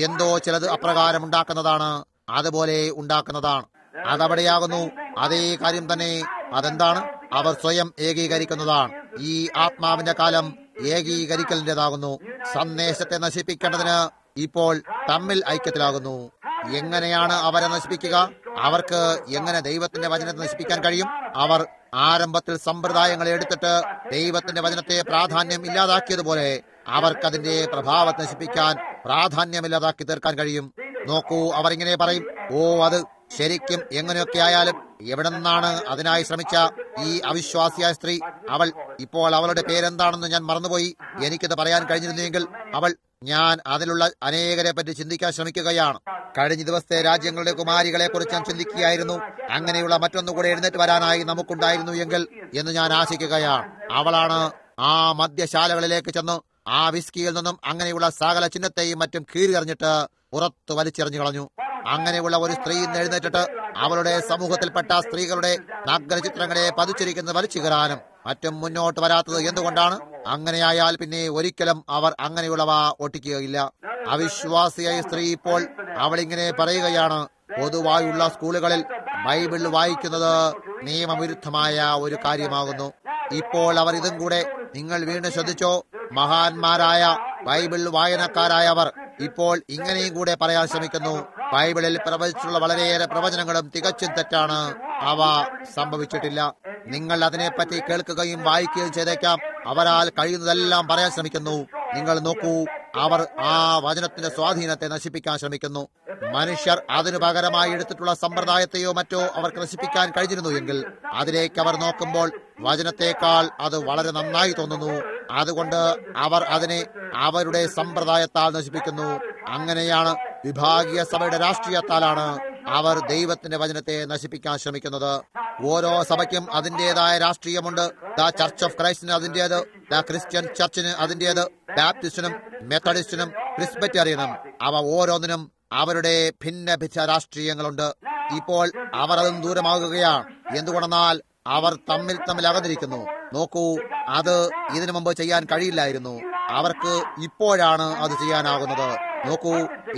എന്തോ ചിലത് അപ്രകാരം ഉണ്ടാക്കുന്നതാണ്, അതുപോലെ ഉണ്ടാക്കുന്നതാണ്. അതവിടെയാകുന്നു. അതേ കാര്യം തന്നെ. അതെന്താണ്? അവർ സ്വയം ഏകീകരിക്കുന്നതാണ്. ഈ ആത്മാവിന്റെ കാലം ഏകീകരിക്കലിന്റേതാകുന്നു. സന്ദേശത്തെ നശിപ്പിക്കേണ്ടതിന് ഇപ്പോൾ തമ്മിൽ ഐക്യത്തിലാകുന്നു. എങ്ങനെയാണ് അവരെ നശിപ്പിക്കുക? അവർക്ക് എങ്ങനെ ദൈവത്തിന്റെ വചനത്തെ നശിപ്പിക്കാൻ കഴിയും? അവർ ആരംഭത്തിൽ സമ്പ്രദായങ്ങളെ എടുത്തിട്ട് ദൈവത്തിന്റെ വചനത്തെ പ്രാധാന്യം ഇല്ലാതാക്കിയതുപോലെ അവർക്കതിന്റെ പ്രഭാവത്തെ നശിപ്പിക്കാൻ പ്രാധാന്യമില്ലാതാക്കി തീർക്കാൻ കഴിയും. നോക്കൂ, അവർ ഇങ്ങനെ പറയും, ഓ അത് ശരിക്കും എങ്ങനെയൊക്കെ ആയാലും എവിടെ നിന്നാണ് അതിനായി ശ്രമിച്ച ഈ അവിശ്വാസിയായ സ്ത്രീ? ഇപ്പോൾ അവളുടെ പേരെന്താണെന്ന് ഞാൻ മറന്നുപോയി. എനിക്കത് പറയാൻ കഴിഞ്ഞിരുന്നെങ്കിൽ ഞാൻ അതിലുള്ള അനേകരെ പറ്റി ചിന്തിക്കാൻ ശ്രമിക്കുകയാണ്. കഴിഞ്ഞ ദിവസത്തെ രാജ്യങ്ങളുടെ കുമാരികളെ കുറിച്ച് ഞാൻ ചിന്തിക്കുകയായിരുന്നു. അങ്ങനെയുള്ള മറ്റൊന്നുകൂടെ എഴുന്നേറ്റ് വരാനായി നമുക്കുണ്ടായിരുന്നു എങ്കിൽ എന്ന് ഞാൻ ആശിക്കുകയാണ്. അവളാണ് ആ മദ്യശാലകളിലേക്ക് ചെന്ന് ആ വിസ്കിയിൽ നിന്നും അങ്ങനെയുള്ള സകല ചിഹ്നത്തെയും മറ്റും കീറിയെറിഞ്ഞിട്ട് പുറത്തു വലിച്ചെറിഞ്ഞു കളഞ്ഞു. അങ്ങനെയുള്ള ഒരു സ്ത്രീ എഴുന്നേറ്റിട്ട് അവളുടെ സമൂഹത്തിൽപ്പെട്ട സ്ത്രീകളുടെ നഗ്നചിത്രങ്ങളെ പതിച്ചിരിക്കുന്നത് വലിച്ചു കീറാനും മറ്റും മുന്നോട്ട് വരാത്തത് എന്തുകൊണ്ടാണ്? അങ്ങനെയായാൽ പിന്നെ ഒരിക്കലും അവർ അങ്ങനെയുള്ളവ ഒട്ടിക്കുകയില്ല. അവിശ്വാസിയായ സ്ത്രീ ഇപ്പോൾ അവളിങ്ങനെ പറയുകയാണ്, പൊതുവായുള്ള സ്കൂളുകളിൽ ബൈബിൾ വായിക്കുന്നത് നിയമവിരുദ്ധമായ ഒരു കാര്യമാകുന്നു. ഇപ്പോൾ അവർ ഇതും കൂടെ, നിങ്ങൾ വീണ്ടും ശ്രദ്ധിച്ചോ, മഹാന്മാരായ ബൈബിൾ വായനക്കാരായവർ ഇപ്പോൾ ഇങ്ങനെയും കൂടെ പറയാൻ ശ്രമിക്കുന്നു, ബൈബിളിൽ പ്രവചിച്ചുള്ള വളരെയേറെ പ്രവചനങ്ങളും തികച്ചും തെറ്റാണ്, അവ സംഭവിച്ചിട്ടില്ല. നിങ്ങൾ അതിനെപ്പറ്റി കേൾക്കുകയും വായിക്കുകയും ചെയ്തേക്കാം. അവരാൽ കഴിയുന്നതെല്ലാം പറയാൻ ശ്രമിക്കുന്നു. നിങ്ങൾ നോക്കൂ, അവർ ആ വചനത്തിന്റെ സ്വാധീനത്തെ നശിപ്പിക്കാൻ ശ്രമിക്കുന്നു. മനുഷ്യർ അതിനു പകരമായി എടുത്തിട്ടുള്ള സമ്പ്രദായത്തെയോ മറ്റോ അവർക്ക് നശിപ്പിക്കാൻ കഴിഞ്ഞിരുന്നു എങ്കിൽ അതിലേക്ക് അവർ നോക്കുമ്പോൾ വചനത്തെക്കാൾ അത് വളരെ നന്നായി തോന്നുന്നു. അതുകൊണ്ട് അവർ അതിനെ അവരുടെ സമ്പ്രദായത്താൽ നശിപ്പിക്കുന്നു. അങ്ങനെയാണ് വിഭാഗീയ സഭയുടെ രാഷ്ട്രീയത്താലാണ് അവർ ദൈവത്തിന്റെ വചനത്തെ നശിപ്പിക്കാൻ ശ്രമിക്കുന്നത്. ഓരോ സഭയ്ക്കും അതിന്റേതായ രാഷ്ട്രീയമുണ്ട്. ദ ചർച്ച് ഓഫ് ക്രൈസ്റ്റിന് അതിന്റേത്, ദ ക്രിസ്ത്യൻ ചർച്ചിന് അതിന്റേത്, ബാപ്റ്റിസ്റ്റിനും മെത്തഡിസ്റ്റിനും പ്രിസ്ബിറ്റേറിയനും അവ ഓരോന്നിനും അവരുടെ ഭിന്ന ഭിന്ന രാഷ്ട്രീയങ്ങളുണ്ട്. ഇപ്പോൾ അവർ അതും ദൂരമാകുകയാണ്. എന്തുകൊണ്ടെന്നാൽ അവർ തമ്മിൽ അകന്നിരിക്കുന്നു. നോക്കൂ, അത് ഇതിനു മുമ്പ് ചെയ്യാൻ കഴിയില്ലായിരുന്നു. അവർക്ക് ഇപ്പോഴാണ് അത് ചെയ്യാനാകുന്നത്. നോക്കൂ,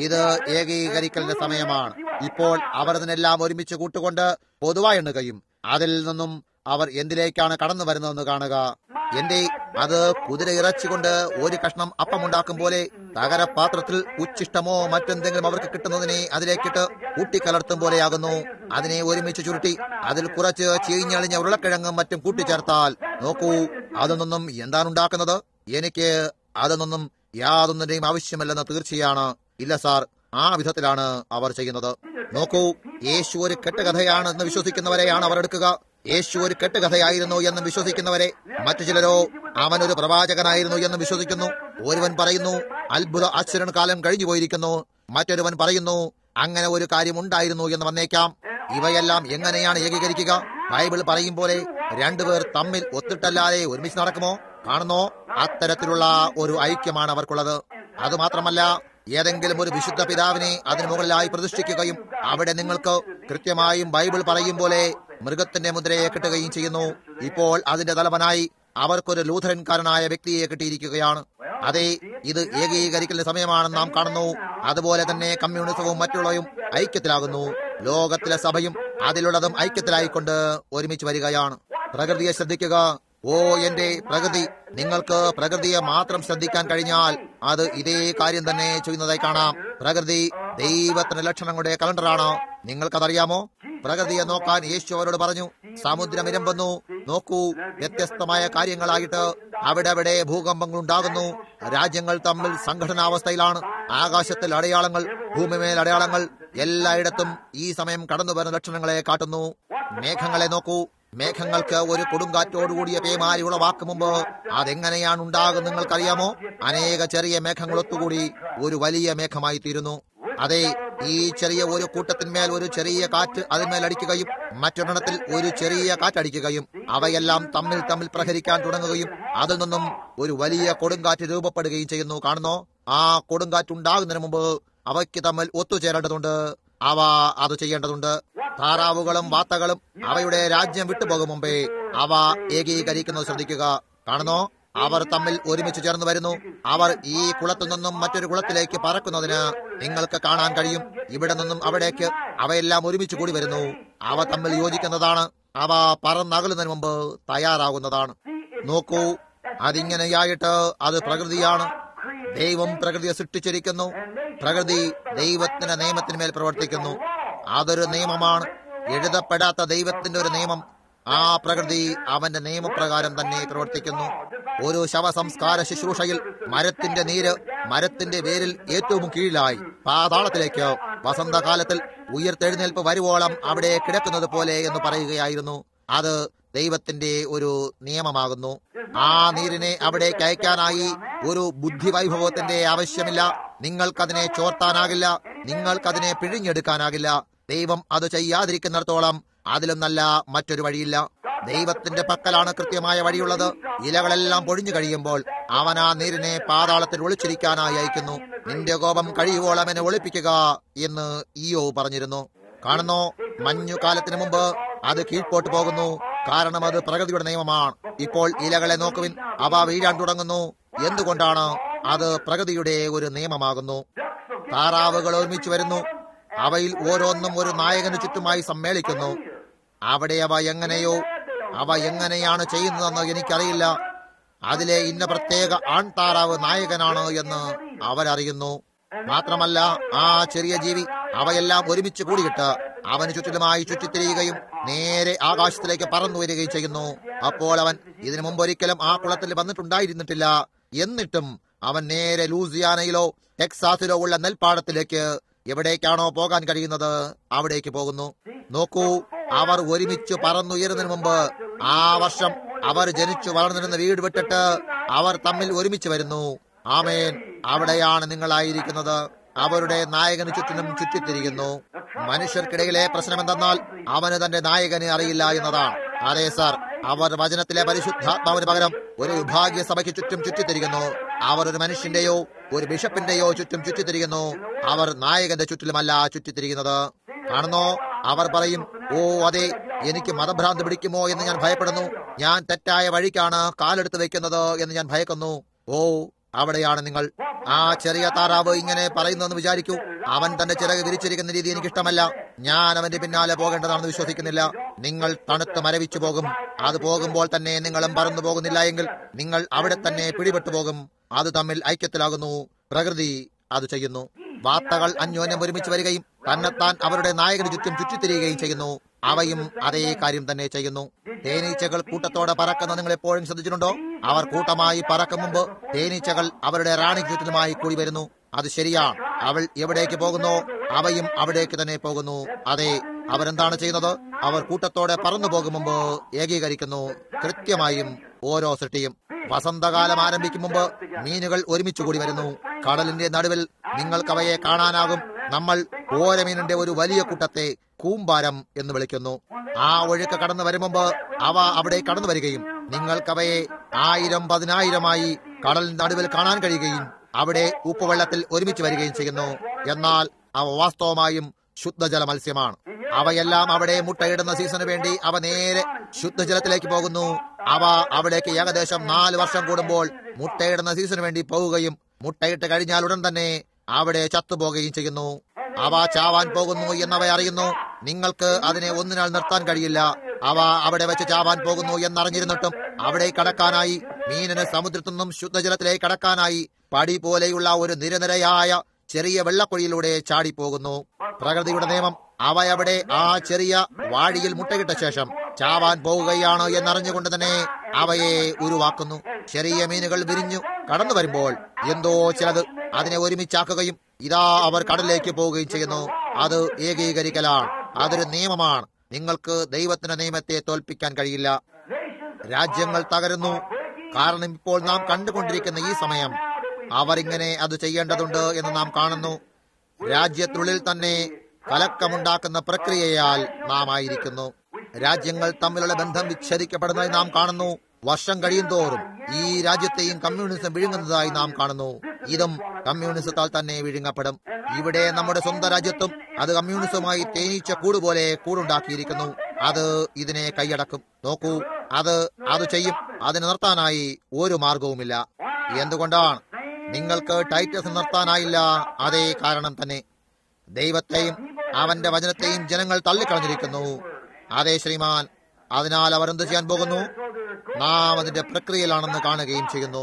ഇത് ഏകീകരിക്കലിന്റെ സമയമാണ്. ഇപ്പോൾ അവർ അതിനെല്ലാം ഒരുമിച്ച് കൂട്ടുകൊണ്ട് പൊതുവായി എണ്ണുകയും അതിൽ നിന്നും അവർ എന്തിലേക്കാണ് കടന്നു വരുന്നതെന്ന് കാണുക. എന്റെ അത് കുതിര ഇറച്ചികൊണ്ട് ഒരു കഷ്ണം അപ്പമുണ്ടാക്കും പോലെ തകരപാത്രത്തിൽ ഉച്ചിഷ്ടമോ മറ്റെന്തെങ്കിലും അവർക്ക് കിട്ടുന്നതിനെ അതിലേക്കിട്ട് കൂട്ടിക്കലർത്തും പോലെയാകുന്നു. അതിനെ ഒരുമിച്ച് ചുരുട്ടി അതിൽ കുറച്ച് ചീഞ്ഞളിഞ്ഞ ഉരുളക്കിഴങ്ങും മറ്റും കൂട്ടിച്ചേർത്താൽ നോക്കൂ, അതിൽ നിന്നും എന്താണ് ഉണ്ടാക്കുന്നത്? എനിക്ക് അതിൽ നിന്നും യാതൊന്നിന്റെയും ആവശ്യമല്ലെന്ന് തീർച്ചയാണ്. ഇല്ല സാർ, ആ വിധത്തിലാണ് അവർ ചെയ്യുന്നത്. നോക്കൂ, യേശു ഒരു കെട്ടുകഥയാണ് എന്ന് വിശ്വസിക്കുന്നവരെയാണ് അവർ എടുക്കുക. യേശു ഒരു കെട്ടുകഥയായിരുന്നു എന്ന് വിശ്വസിക്കുന്നവരെ. മറ്റു ചിലരോ അവനൊരു പ്രവാചകനായിരുന്നു എന്ന് വിശ്വസിക്കുന്നു. ഒരുവൻ പറയുന്നു അത്ഭുത ആശ്ചര്യ കാലം കഴിഞ്ഞു പോയിരിക്കുന്നു. മറ്റൊരുവൻ പറയുന്നു അങ്ങനെ ഒരു കാര്യം ഉണ്ടായിരുന്നു എന്ന് വന്നേക്കാം. ഇവയെല്ലാം എങ്ങനെയാണ് ഏകീകരിക്കുക? ബൈബിൾ പറയും പോലെ രണ്ടുപേർ തമ്മിൽ ഒത്തിട്ടല്ലാതെ ഒരുമിച്ച് നടക്കുമോ? കാണുന്നോ? അത്തരത്തിലുള്ള ഒരു ഐക്യമാണ് അവർക്കുള്ളത്. അതുമാത്രമല്ല, ഏതെങ്കിലും ഒരു വിശുദ്ധ പിതാവിനെ അതിനു മുകളിലായി പ്രതിഷ്ഠിക്കുകയും അവിടെ നിങ്ങൾക്ക് കൃത്യമായും ബൈബിൾ പറയും പോലെ മൃഗത്തിന്റെ മുദ്രയെ കിട്ടുകയും ചെയ്യുന്നു. ഇപ്പോൾ അതിന്റെ തലവനായി അവർക്കൊരു ലൂഥറൻകാരനായ വ്യക്തിയെ കിട്ടിയിരിക്കുകയാണ്. അതെ, ഇത് ഏകീകരിക്കലിന്റെ സമയമാണെന്ന് നാം കാണുന്നു. അതുപോലെ തന്നെ കമ്മ്യൂണിസവും മറ്റുള്ളവയും ഐക്യത്തിലാകുന്നു. ലോകത്തിലെ സഭയും അതിലുള്ളതും ഐക്യത്തിലായിക്കൊണ്ട് ഒരുമിച്ച് വരികയാണ്. പ്രകൃതിയെ ശ്രദ്ധിക്കുക. ഓ എന്റെ പ്രകൃതി, നിങ്ങൾക്ക് പ്രകൃതിയെ മാത്രം ശ്രദ്ധിക്കാൻ കഴിഞ്ഞാൽ അത് ഇതേ കാര്യം തന്നെ ചെയ്യുന്നതായി കാണാം. പ്രകൃതി ദൈവത്തിന്റെ ലക്ഷണങ്ങളുടെ കലണ്ടറാണ്. നിങ്ങൾക്കതറിയാമോ? പ്രകൃതിയെ നോക്കാൻ യേശു അവരോട് പറഞ്ഞു. സമുദ്രം ഇരമ്പുന്നു. നോക്കൂ, വ്യത്യസ്തമായ കാര്യങ്ങളായിട്ട് അവിടെ ഭൂകമ്പങ്ങൾ ഉണ്ടാകുന്നു. രാജ്യങ്ങൾ തമ്മിൽ സംഘടനാവസ്ഥയിലാണ്. ആകാശത്തിൽ അടയാളങ്ങൾ, ഭൂമിമേൽ അടയാളങ്ങൾ, എല്ലായിടത്തും ഈ സമയം കടന്നു വരുന്ന ലക്ഷണങ്ങളെ കാട്ടുന്നു. മേഘങ്ങളെ നോക്കൂ. മേഘങ്ങൾക്ക് ഒരു കൊടുങ്കാറ്റോടുകൂടിയ പേമാരി ഉളവാക്കും മുമ്പ് അതെങ്ങനെയാണ് ഉണ്ടാകുന്നത് നിങ്ങൾക്കറിയാമോ? അനേക ചെറിയ മേഘങ്ങൾ ഒത്തുകൂടി ഒരു വലിയ മേഘമായി തീരുന്നു. അതെ, ഈ ചെറിയ ഒരു കൂട്ടത്തിന്മേൽ ഒരു ചെറിയ കാറ്റ് അതിന്മേൽ അടിക്കുകയും മറ്റൊരെണ്ണത്തിൽ ഒരു ചെറിയ കാറ്റടിക്കുകയും അവയെല്ലാം തമ്മിൽ പ്രഹരിക്കാൻ തുടങ്ങുകയും അതിൽ നിന്നും ഒരു വലിയ കൊടുങ്കാറ്റ് രൂപപ്പെടുകയും ചെയ്യുന്നു. കാണുന്നോ? ആ കൊടുങ്കാറ്റ് ഉണ്ടാകുന്നതിന് മുമ്പ് അവയ്ക്ക് തമ്മിൽ ഒത്തുചേരേണ്ടതുണ്ട്. അവ അത് ചെയ്യേണ്ടതുണ്ട്. താറാവുകളും വാത്തകളും അവയുടെ രാജ്യം വിട്ടുപോകും മുമ്പേ അവ ഏകീകരിക്കുന്നത് ശ്രദ്ധിക്കുക. കാണുന്നോ? അവർ തമ്മിൽ ഒരുമിച്ച് ചേർന്ന് വരുന്നു. അവർ ഈ കുളത്തിൽ നിന്നും മറ്റൊരു കുളത്തിലേക്ക് പറക്കുന്നതിന് നിങ്ങൾക്ക് കാണാൻ കഴിയും. ഇവിടെ നിന്നും അവിടേക്ക് അവയെല്ലാം ഒരുമിച്ച് കൂടി വരുന്നു. അവ തമ്മിൽ യോജിക്കുന്നതാണ്. അവ പറന്നകലുന്നതിന് മുമ്പ് തയ്യാറാകുന്നതാണ്. നോക്കൂ, അതിങ്ങനെയായിട്ട് അത് പ്രകൃതിയാണ്. ദൈവം പ്രകൃതിയെ സൃഷ്ടിച്ചിരിക്കുന്നു. പ്രകൃതി ദൈവത്തിന്റെ നിയമത്തിന്മേൽ പ്രവർത്തിക്കുന്നു. അതൊരു നിയമമാണ്, എഴുതപ്പെടാത്ത ദൈവത്തിന്റെ ഒരു നിയമം. ആ പ്രകൃതി അവന്റെ നിയമപ്രകാരം തന്നെ പ്രവർത്തിക്കുന്നു. ഒരു ശവസംസ്കാര ശുശ്രൂഷയിൽ മരത്തിന്റെ നീര് മരത്തിന്റെ വേരിൽ ഏറ്റവും കീഴിലായി പാതാളത്തിലേക്ക് വസന്തകാലത്തിൽ ഉയർത്തെഴുന്നേൽപ്പ് വരുവോളം അവിടെ കിടക്കുന്നത് പോലെ എന്ന് പറയുകയായിരുന്നു. അത് ദൈവത്തിന്റെ ഒരു നിയമമാകുന്നു. ആ നീരിനെ അവിടേക്ക് അയക്കാനായി ഒരു ബുദ്ധിവൈഭവത്തിന്റെ ആവശ്യമില്ല. നിങ്ങൾക്കതിനെ ചോർത്താനാകില്ല. നിങ്ങൾക്കതിനെ പിഴിഞ്ഞെടുക്കാനാകില്ല. ദൈവം അത് ചെയ്യാതിരിക്കുന്നിടത്തോളം അതിലും നല്ല മറ്റൊരു വഴിയില്ല. ദൈവത്തിന്റെ പക്കലാണ് കൃത്യമായ വഴിയുള്ളത്. ഇലകളെല്ലാം പൊഴിഞ്ഞു കഴിയുമ്പോൾ അവൻ ആ നീരിനെ പാതാളത്തിൽ ഒളിച്ചിരിക്കാനായി അയക്കുന്നു. നിന്റെ കോപം കഴിയുവോളം എന്നെ ഒളിപ്പിക്കുക എന്ന് ഈയോ പറഞ്ഞിരുന്നു. കാണുന്നോ? മഞ്ഞുകാലത്തിന് മുമ്പ് അത് കീഴ്പോട്ട് പോകുന്നു. കാരണം അത് പ്രകൃതിയുടെ നിയമമാണ്. ഇപ്പോൾ ഇലകളെ നോക്കുവിൻ, അവ വീഴാൻ തുടങ്ങുന്നു. എന്തുകൊണ്ടാണ്? അത് പ്രകൃതിയുടെ ഒരു നിയമമാകുന്നു. താറാവുകൾ ഒരുമിച്ച് വരുന്നു. അവയിൽ ഓരോന്നും ഒരു നായകന് ചുറ്റുമായി സമ്മേളിക്കുന്നു. അവിടെ അവ എങ്ങനെയാണ് ചെയ്യുന്നതെന്ന് എനിക്കറിയില്ല. അതിലെ ഇന്ന പ്രത്യേക ആൺതാറാവ് നായകനാണ് എന്ന് അവരറിയുന്നു. മാത്രമല്ല, ആ ചെറിയ ജീവി അവയെല്ലാം ഒരുമിച്ച് കൂടിയിട്ട് അവന് ചുറ്റിലുമായി ചുറ്റിത്തിരിയുകയും നേരെ ആകാശത്തിലേക്ക് പറന്നു വരികയും ചെയ്യുന്നു. അപ്പോൾ അവൻ ഇതിനു മുമ്പ് ഒരിക്കലും ആ കുളത്തിൽ വന്നിട്ടുണ്ടായിരുന്നിട്ടില്ല. എന്നിട്ടും അവൻ നേരെ ലൂസിയാനയിലോ ടെക്സാസിലോ ഉള്ള നെൽപ്പാടത്തിലേക്ക് എവിടേക്കാണോ പോകാൻ കഴിയുന്നത് അവിടേക്ക് പോകുന്നു. നോക്കൂ, അവർ ഒരുമിച്ച് പറന്നുയരുന്നതിന് മുമ്പ് ആ വർഷം അവർ ജനിച്ചു വളർന്നിരുന്ന വീട് വിട്ടിട്ട് അവർ തമ്മിൽ ഒരുമിച്ച് വരുന്നു. ആമേൻ. അവിടെയാണ് നിങ്ങളായിരിക്കുന്നത്. അവരുടെ നായകന് ചുറ്റിനും ചുറ്റിത്തിരിക്കുന്നു. മനുഷ്യർക്കിടയിലെ പ്രശ്നം എന്തെന്നാൽ അവന് തന്റെ നായകനെ അറിയില്ല എന്നതാണ്. അതെ സാർ, അവർ വചനത്തിലെ പരിശുദ്ധാത്മാവിന് പകരം ഒരു വിഭാഗീയ സഭയ്ക്ക് ചുറ്റും ചുറ്റിത്തിരിക്കുന്നു. അവർ ഒരു മനുഷ്യന്റെയോ ഒരു ബിഷപ്പിന്റെയോ ചുറ്റും ചുറ്റിത്തിരിക്കുന്നു. അവർ നായകന്റെ ചുറ്റിലുമല്ല ചുറ്റിത്തിരിക്കുന്നത്. കാണുന്നോ? അവർ പറയും, ഓ അതെ, എനിക്ക് മതഭ്രാന്തി പിടിക്കുമോ എന്ന് ഞാൻ ഭയപ്പെടുന്നു. ഞാൻ തെറ്റായ വഴിക്കാണ് കാലെടുത്ത് വെക്കുന്നത് എന്ന് ഞാൻ ഭയക്കുന്നു. ഓ, അവിടെയാണ് നിങ്ങൾ. ആ ചെറിയ താറാവ് ഇങ്ങനെ പറയുന്നെന്ന് വിചാരിക്കൂ. അവൻ തന്റെ ചിറക് വിരിച്ചിരിക്കുന്ന രീതി എനിക്കിഷ്ടമല്ല. ഞാൻ അവന്റെ പിന്നാലെ പോകേണ്ടതാണെന്ന് വിശ്വസിക്കുന്നില്ല. നിങ്ങൾ തണുത്ത് മരവിച്ചു പോകും. അത് പോകുമ്പോൾ തന്നെ നിങ്ങളും പറന്നു പോകുന്നില്ല എങ്കിൽ നിങ്ങൾ അവിടെ തന്നെ പിടിപെട്ടു പോകും. അത് തമ്മിൽ ഐക്യത്തിലാകുന്നു. പ്രകൃതി അത് ചെയ്യുന്നു. വാർത്തകൾ അന്യോന്യം ഒരുമിച്ച് വരികയും തന്നെത്താൻ അവരുടെ നായകന് ചുറ്റും ചുറ്റിത്തിരിയുകയും ചെയ്യുന്നു. അവയും അതേ കാര്യം തന്നെ ചെയ്യുന്നു. തേനീച്ചകൾ കൂട്ടത്തോടെ പറക്കുന്ന നിങ്ങൾ എപ്പോഴും ശ്രദ്ധിച്ചിട്ടുണ്ടോ? അവർ കൂട്ടമായി പറക്കും മുമ്പ് തേനീച്ചകൾ അവരുടെ റാണി ചുറ്റിലുമായി കൂടി വരുന്നു. അത് ശരിയാണ്. അവൾ എവിടേക്ക് പോകുന്നോ അവയും അവിടേക്ക് തന്നെ പോകുന്നു. അതെ, അവരെന്താണ് ചെയ്യുന്നത്? അവർ കൂട്ടത്തോടെ പറന്നു പോകും മുമ്പ് ഏകീകരിക്കുന്നു. കൃത്യമായും ഓരോ സൃഷ്ടിയും. വസന്തകാലം ആരംഭിക്കും മുമ്പ് മീനുകൾ ഒരുമിച്ച് കൂടി വരുന്നു. കടലിന്റെ നടുവിൽ നിങ്ങൾക്കവയെ കാണാനാകും. നമ്മൾ ഓരമീനിന്റെ ഒരു വലിയ കൂട്ടത്തെ കൂമ്പാരം എന്ന് വിളിക്കുന്നു. ആ ഒഴുക്ക് കടന്നു വരും മുമ്പ് അവ അവിടെ കടന്നു വരികയും നിങ്ങൾക്കവയെ 1000 10,000 കടലിന്റെ നടുവിൽ കാണാൻ കഴിയുകയും അവിടെ ഉപ്പുവെള്ളത്തിൽ ഒരുമിച്ച് വരികയും ചെയ്യുന്നു. എന്നാൽ അവ വാസ്തവമായും ശുദ്ധജല മത്സ്യമാണ്. അവയെല്ലാം അവിടെ മുട്ടയിടുന്ന സീസണിന് വേണ്ടി അവ നേരെ ശുദ്ധജലത്തിലേക്ക് പോകുന്നു. അവ അവിടേക്ക് ഏകദേശം 4 വർഷം കൂടുമ്പോൾ മുട്ടയിടുന്ന സീസണിന് വേണ്ടി പോവുകയും മുട്ടയിട്ട് കഴിഞ്ഞാൽ ഉടൻ തന്നെ അവിടെ ചത്തുപോകുകയും ചെയ്യുന്നു. അവ ചാവാൻ പോകുന്നു എന്നവ അറിയുന്നു. നിങ്ങൾക്ക് അതിനെ ഒന്നിനാൽ നിർത്താൻ കഴിയില്ല. അവ അവിടെ വെച്ച് ചാവാൻ പോകുന്നു എന്നറിഞ്ഞിരുന്നിട്ടും അവിടെ കടക്കാനായി മീനിന് സമുദ്രത്തിൽ നിന്നും ശുദ്ധജലത്തിലേക്ക് കടക്കാനായി പടി പോലെയുള്ള ഒരു നിരനിരയായ ചെറിയ വെള്ളക്കുഴിയിലൂടെ ചാടിപ്പോകുന്നു. പ്രകൃതിയുടെ നിയമം. അവയവിടെ ആ ചെറിയ വാഴിയിൽ മുട്ടയിട്ട ശേഷം ചാവാൻ പോവുകയാണ് എന്നറിഞ്ഞുകൊണ്ട് തന്നെ അവയെ ഉരുവാക്കുന്നു. ചെറിയ മീനുകൾ വിരിഞ്ഞു കടന്നു വരുമ്പോൾ എന്തോ ചിലത് അതിനെ ഒരുമിച്ചാക്കുകയും ഇതാ അവർ കടലിലേക്ക് പോവുകയും ചെയ്യുന്നു. അത് ഏകീകരിക്കലാണ്. അതൊരു നിയമമാണ്. നിങ്ങൾക്ക് ദൈവത്തിന്റെ നിയമത്തെ തോൽപ്പിക്കാൻ കഴിയില്ല. രാജ്യങ്ങൾ തകരുന്നു. കാരണം ഇപ്പോൾ നാം കണ്ടുകൊണ്ടിരിക്കുന്ന ഈ സമയം അവർ ഇങ്ങനെ അത് ചെയ്യേണ്ടതുണ്ട് എന്ന് നാം കാണുന്നു. രാജ്യത്തിനുള്ളിൽ തന്നെ കലക്കമുണ്ടാക്കുന്ന പ്രക്രിയയാൽ നാം ആയിരിക്കുന്നു. രാജ്യങ്ങൾ തമ്മിലുള്ള ബന്ധം വിച്ഛേദിക്കപ്പെടുന്നതായി നാം കാണുന്നു. വർഷം കഴിയും തോറും ഈ രാജ്യത്തെയും കമ്മ്യൂണിസം വിഴുങ്ങുന്നതായി നാം കാണുന്നു. ഇതും കമ്മ്യൂണിസത്താൽ തന്നെ വിഴുങ്ങപ്പെടും. ഇവിടെ നമ്മുടെ സ്വന്തം രാജ്യത്തും അത് കമ്മ്യൂണിസവുമായി തേനീച്ച കൂടുപോലെ കൂടുണ്ടാക്കിയിരിക്കുന്നു. അത് ഇതിനെ കൈയടക്കും. നോക്കൂ, അത് ചെയ്യും. അതിനെ നിർത്താനായി ഒരു മാർഗവുമില്ല. എന്തുകൊണ്ടാണ്? നിങ്ങൾക്ക് ടൈറ്റസ് നിർത്താനായില്ല. അതേ കാരണം തന്നെ. ദൈവത്തെയും അവന്റെ വചനത്തെയും ജനങ്ങൾ തള്ളിക്കളഞ്ഞിരിക്കുന്നു. അതെ ശ്രീമാൻ. അതിനാൽ അവർ എന്ത് ചെയ്യാൻ പോകുന്നു? നാം അതിന്റെ പ്രക്രിയയിലാണെന്ന് കാണുകയും ചെയ്യുന്നു.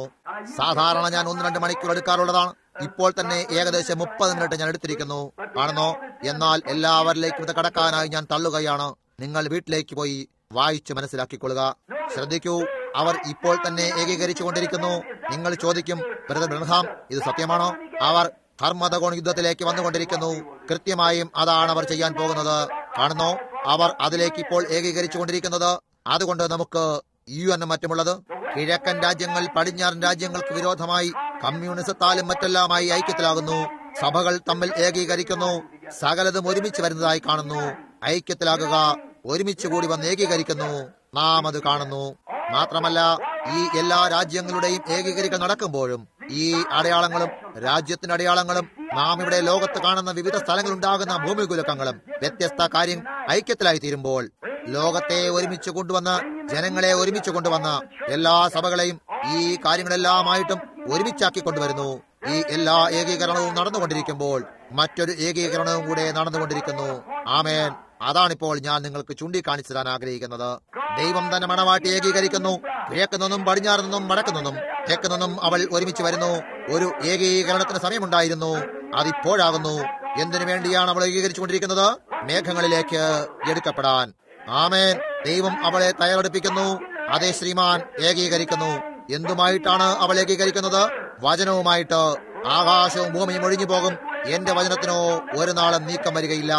സാധാരണ ഞാൻ 1-2 മണിക്കൂർ എടുക്കാറുള്ളതാണ്. ഇപ്പോൾ തന്നെ ഏകദേശം 30 മിനിറ്റ് ഞാൻ എടുത്തിരിക്കുന്നു. കാണുന്നോ? എന്നാൽ എല്ലാവരിലേക്കും ഇത് കടക്കാനായി ഞാൻ തള്ളുകയാണ്. നിങ്ങൾ വീട്ടിലേക്ക് പോയി വായിച്ച് മനസ്സിലാക്കിക്കൊള്ളുക. ശ്രദ്ധിക്കൂ, അവർ ഇപ്പോൾ തന്നെ ഏകീകരിച്ചു കൊണ്ടിരിക്കുന്നു. നിങ്ങൾ ചോദിക്കും, ബ്രദർ ബ്രഹാം, ഇത് സത്യമാണോ? അവർ ഹർമദഗോൺ യുദ്ധത്തിലേക്ക് വന്നുകൊണ്ടിരിക്കുന്നു. കൃത്യമായും അതാണ് അവർ ചെയ്യാൻ പോകുന്നത്. കാണുന്നോ? അവർ അതിലേക്ക് ഇപ്പോൾ ഏകീകരിച്ചു കൊണ്ടിരിക്കുന്നത്. അതുകൊണ്ട് നമുക്ക് UN മറ്റുമുള്ളത് കിഴക്കൻ രാജ്യങ്ങൾ പടിഞ്ഞാറൻ രാജ്യങ്ങൾക്ക് വിരോധമായി കമ്മ്യൂണിസത്താലും മറ്റെല്ലാമായി ഐക്യത്തിലാകുന്നു. സഭകൾ തമ്മിൽ ഏകീകരിക്കുന്നു. സകലതും ഒരുമിച്ച് വരുന്നതായി കാണുന്നു. ഐക്യത്തിലാകുക, ഒരുമിച്ച് കൂടി വന്ന് ഏകീകരിക്കുന്നു. നാം അത് കാണുന്നു. മാത്രമല്ല, ഈ എല്ലാ രാജ്യങ്ങളുടെയും ഏകീകരിക്കൽ നടക്കുമ്പോഴും ഈ അടയാളങ്ങളും രാജ്യത്തിന്റെ അടയാളങ്ങളും നാം ഇവിടെ ലോകത്ത് കാണുന്ന വിവിധ സ്ഥലങ്ങളുണ്ടാകുന്ന ഭൂമികുലുക്കങ്ങളും വ്യത്യസ്ത കാര്യം ഐക്യത്തിലായി തീരുമ്പോൾ ലോകത്തെ ഒരുമിച്ച് കൊണ്ടുവന്ന് ജനങ്ങളെ ഒരുമിച്ച് കൊണ്ടുവന്ന് എല്ലാ സഭകളെയും ഈ കാര്യങ്ങളെല്ലാമായിട്ടും ഒരുമിച്ചാക്കി കൊണ്ടുവരുന്നു. ഈ എല്ലാ ഏകീകരണവും നടന്നുകൊണ്ടിരിക്കുമ്പോൾ മറ്റൊരു ഏകീകരണവും കൂടെ നടന്നുകൊണ്ടിരിക്കുന്നു. ആമേൻ. അതാണിപ്പോൾ ഞാൻ നിങ്ങൾക്ക് ചൂണ്ടിക്കാണിച്ചു തരാൻ ആഗ്രഹിക്കുന്നത്. ദൈവം തന്നെ മണവാട്ടി ഏകീകരിക്കുന്നു. കിഴക്ക് നിന്നും പടിഞ്ഞാറ് നിന്നും വടക്കു നിന്നും തെക്ക് നിന്നും അവൾ ഒരുമിച്ച് വരുന്നു. ഒരു ഏകീകരണത്തിന് സമയമുണ്ടായിരുന്നു. അതിപ്പോഴാകുന്നു. എന്തിനു വേണ്ടിയാണ് അവൾ ഏകീകരിച്ചുകൊണ്ടിരിക്കുന്നത്? മേഘങ്ങളിലേക്ക് എടുക്കപ്പെടാൻ. ആമേൻ. ദൈവം അവളെ തയ്യാറെടുപ്പിക്കുന്നു. അതേ ശ്രീമാൻ, ഏകീകരിക്കുന്നു. എന്തുമായിട്ടാണ് അവൾ ഏകീകരിക്കുന്നത്? വചനവുമായിട്ട്. ആകാശവും ഭൂമിയും ഒഴിഞ്ഞു പോകും, എന്റെ വചനത്തിനോ ഒരു നാളും നീക്കം വരികയില്ല.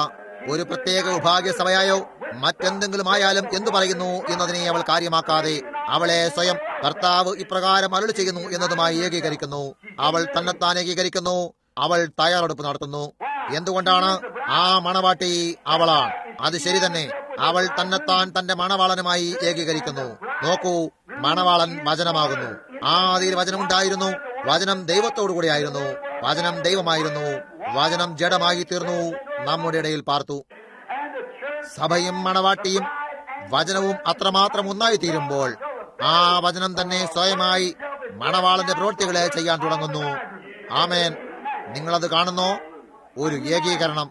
ഒരു പ്രത്യേക വിഭാഗ്യസഭയായോ മറ്റെന്തെങ്കിലും ആയാലും എന്തു പറയുന്നു എന്നതിനെ അവൾ കാര്യമാക്കാതെ അവളെ സ്വയം കർത്താവ് ഇപ്രകാരം അരുളി ചെയ്യുന്നു എന്നതുമായി ഏകീകരിക്കുന്നു. അവൾ തന്നെത്താൻ ഏകീകരിക്കുന്നു. അവൾ തയ്യാറെടുപ്പ് നടത്തുന്നു. എന്തുകൊണ്ടാണ്? ആ മണവാട്ടി അവളാണ്. അത് ശരി തന്നെ. അവൾ തന്നെത്താൻ തന്റെ മണവാളനുമായി ഏകീകരിക്കുന്നു. നോക്കൂ, മണവാളൻ വചനമാകുന്നു. ആദിയിൽ വചനമുണ്ടായിരുന്നു. വചനം ദൈവത്തോടു കൂടിയായിരുന്നു. വചനം ദൈവമായിരുന്നു. വചനം ജഡമായി തീർന്നു, നമ്മുടെ ഇടയിൽ പാർത്തു. സഭയും മണവാട്ടിയും വചനവും അത്രമാത്രം ഒന്നായി തീരുമ്പോൾ ആ വചനം തന്നെ സ്വയമായി മണവാളന്റെ പ്രവൃത്തികളെ ചെയ്യാൻ തുടങ്ങുന്നു. ആമേൻ. നിങ്ങളത് കാണുന്നോ? ഒരു ഏകീകരണം.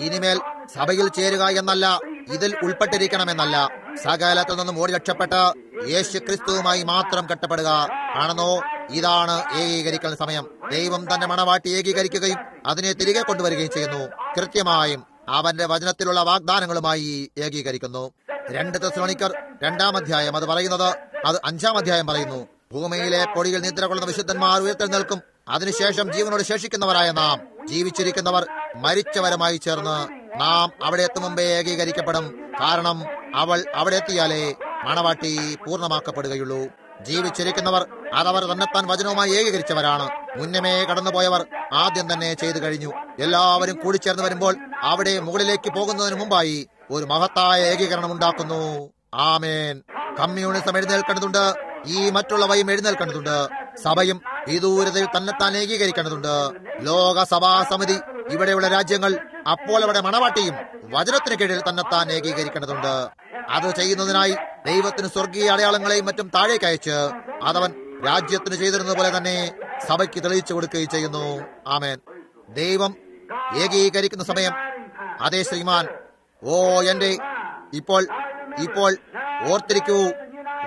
ഇനിമേൽ സഭയിൽ ചേരുക എന്നല്ല, ഇതിൽ ഉൾപ്പെട്ടിരിക്കണമെന്നല്ല, സകലത്തിൽ നിന്നും ഓടി രക്ഷപ്പെട്ട് യേശു ക്രിസ്തുവുമായി മാത്രം കെട്ടപ്പെടുക. കാണുന്നോ? ഇതാണ് ഏകീകരിക്കൽ സമയം. ദൈവം തന്റെ മണവാട്ടി ഏകീകരിക്കുകയും അതിനെ തിരികെ കൊണ്ടുവരികയും ചെയ്യുന്നു. കൃത്യമായും അവന്റെ വചനത്തിലുള്ള വാഗ്ദാനങ്ങളുമായി ഏകീകരിക്കുന്നു. 2 തെസ്സലോനിക്കർ 2-ാം അധ്യായം അത് പറയുന്നത്, അത് 5-ാം അധ്യായം പറയുന്നു. ഭൂമിയിലെ പൊടിയിൽ നിദ്ര കൊള്ളുന്ന വിശുദ്ധന്മാർ ഉയർത്തെഴുന്നേൽക്കും. അതിനുശേഷം ജീവനോട് ശേഷിക്കുന്നവരായ നാം, ജീവിച്ചിരിക്കുന്നവർ മരിച്ചവരുമായി ചേർന്ന് നാം അവിടെ എത്തും മുമ്പേ ഏകീകരിക്കപ്പെടും. കാരണം അവൾ അവിടെ എത്തിയാലേ മണവാട്ടി പൂർണ്ണമാക്കപ്പെടുകയുള്ളൂ. ജീവിച്ചിരിക്കുന്നവർ അതവർ തന്നെത്താൻ വചനവുമായി ഏകീകരിച്ചവരാണ്. മുന്നമേ കടന്നുപോയവർ ആദ്യം തന്നെ ചെയ്തു കഴിഞ്ഞു. എല്ലാവരും കൂടിച്ചേർന്ന് വരുമ്പോൾ അവിടെ മുകളിലേക്ക് പോകുന്നതിന് മുമ്പായി ഒരു മഹത്തായ ഏകീകരണം ഉണ്ടാക്കുന്നു. ആമേൻ. കമ്മ്യൂണിസം എഴുന്നേൽക്കേണ്ടതുണ്ട്. ഈ മറ്റുള്ളവയും എഴുന്നേൽക്കേണ്ടതുണ്ട്. സഭയും വിദൂരതയിൽ തന്നെത്താൻ ഏകീകരിക്കേണ്ടതുണ്ട്. ലോക സഭാ സമിതി, ഇവിടെയുള്ള രാജ്യങ്ങൾ, അപ്പോൾ അവിടെ മണവാട്ടിയും വചനത്തിന് കീഴിൽ തന്നെത്താൻ ഏകീകരിക്കേണ്ടതുണ്ട്. അത് ചെയ്യുന്നതിനായി ദൈവത്തിന് സ്വർഗീയ അടയാളങ്ങളെയും മറ്റും താഴേക്ക് അയച്ച് അതവൻ രാജ്യത്തിന് ചെയ്തിരുന്നത് പോലെ തന്നെ സഭയ്ക്ക് തെളിയിച്ചു കൊടുക്കുകയും ചെയ്യുന്നു. ആമേൻ. ദൈവം ഏകീകരിക്കുന്ന സമയം. അതേ ശ്രീമാൻ. ഓ എന്റെ ഇപ്പോൾ ഓർത്തിരിക്കൂ,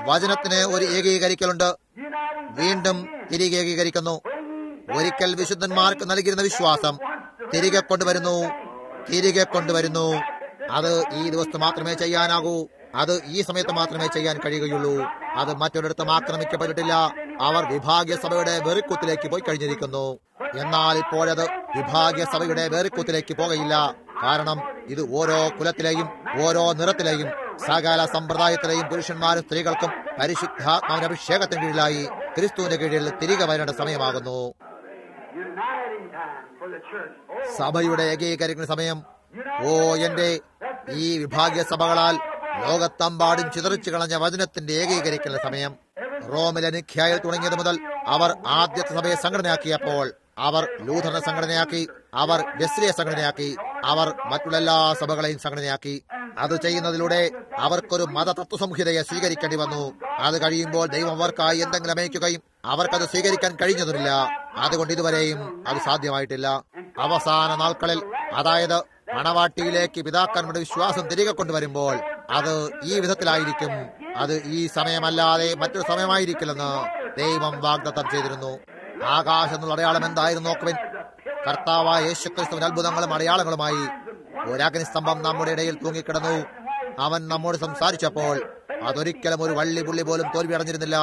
വചനത്തിന് ഒരു ഏകീകരിക്കലുണ്ട്. വീണ്ടും തിരികെ ഏകീകരിക്കുന്നു. ഒരിക്കൽ വിശുദ്ധന്മാർക്ക് നൽകിയിരുന്ന വിശ്വാസം തിരികെ കൊണ്ടുവരുന്നു. അത് ഈ ദിവസത്ത് മാത്രമേ ചെയ്യാനാകൂ. അത് ഈ സമയത്ത് മാത്രമേ ചെയ്യാൻ കഴിയുകയുള്ളൂ. അത് മറ്റൊരിടത്തും ആക്രമിക്കപ്പെട്ടിട്ടില്ല. അവർ വിഭാഗീയ സഭയുടെ വെറിക്കുത്തിലേക്ക് പോയി കഴിഞ്ഞിരിക്കുന്നു. എന്നാൽ ഇപ്പോഴത് വിഭാഗീയ സഭയുടെ വെറിക്കുത്തിലേക്ക് പോകയില്ല. കാരണം ഇത് ഓരോ കുലത്തിലെയും ഓരോ നിറത്തിലെയും സകല സമ്പ്രദായത്തിലെയും പുരുഷന്മാരും സ്ത്രീകൾക്കും പരിശുദ്ധാത്മാവിന്റെ അഭിഷേകത്തിന് കീഴിലായി ക്രിസ്തുവിന്റെ കീഴിൽ തിരികെ വരേണ്ട സമയമാകുന്നു. സഭയുടെ ഏകീകരിക്കുന്ന സമയം. ഓ എന്റെ ഈ വിഭാഗീയ സഭകളാൽ ലോകത്തമ്പാടും ചിതറിച്ചു കളഞ്ഞ വചനത്തിന്റെ ഏകീകരിക്കുന്ന സമയം. റോമിലെ നിഖ്യായിൽ തുടങ്ങിയത് മുതൽ അവർ ആദ്യത്തെ സഭയെ സംഘടനയാക്കിയപ്പോൾ അവർ ലൂഥറിനെ സംഘടനയാക്കി, അവർ വെസ്ലിയെ സംഘടനയാക്കി, അവർ മറ്റുള്ള എല്ലാ സഭകളെയും സംഘടനയാക്കി. അത് ചെയ്യുന്നതിലൂടെ അവർക്കൊരു മത തത്വസംഹിതയെ സ്വീകരിക്കേണ്ടി വന്നു. അത് കഴിയുമ്പോൾ ദൈവം അവർക്കായി എന്തെങ്കിലും അമേക്കുകയും അവർക്കത് സ്വീകരിക്കാൻ കഴിഞ്ഞതുമില്ല. അതുകൊണ്ട് ഇതുവരെയും അത് സാധ്യമായിട്ടില്ല. അവസാന നാൾക്കളിൽ, അതായത് മണവാട്ടിയിലേക്ക് പിതാക്കന്മാരുടെ വിശ്വാസം തിരികെ കൊണ്ടുവരുമ്പോൾ അത് ഈ വിധത്തിലായിരിക്കും. അത് ഈ സമയമല്ലാതെ മറ്റൊരു സമയമായിരിക്കില്ലെന്ന് ദൈവം വാഗ്ദത്തം ചെയ്തിരുന്നു. ആകാശത്തിനുള്ള അടയാളം എന്തായിരുന്നു നോക്കുവിൻ. കർത്താവായ യേശുക്രിസ്തുവിന്റെ അത്ഭുതങ്ങളും അടയാളങ്ങളുമായി ഒരു അഗ്നിസ്തംഭം നമ്മുടെ ഇടയിൽ തൂങ്ങിക്കിടന്നു. അവൻ നമ്മോട് സംസാരിച്ചപ്പോൾ അതൊരിക്കലും ഒരു വള്ളി പുള്ളി പോലും തോൽവി അടഞ്ഞിരുന്നില്ല.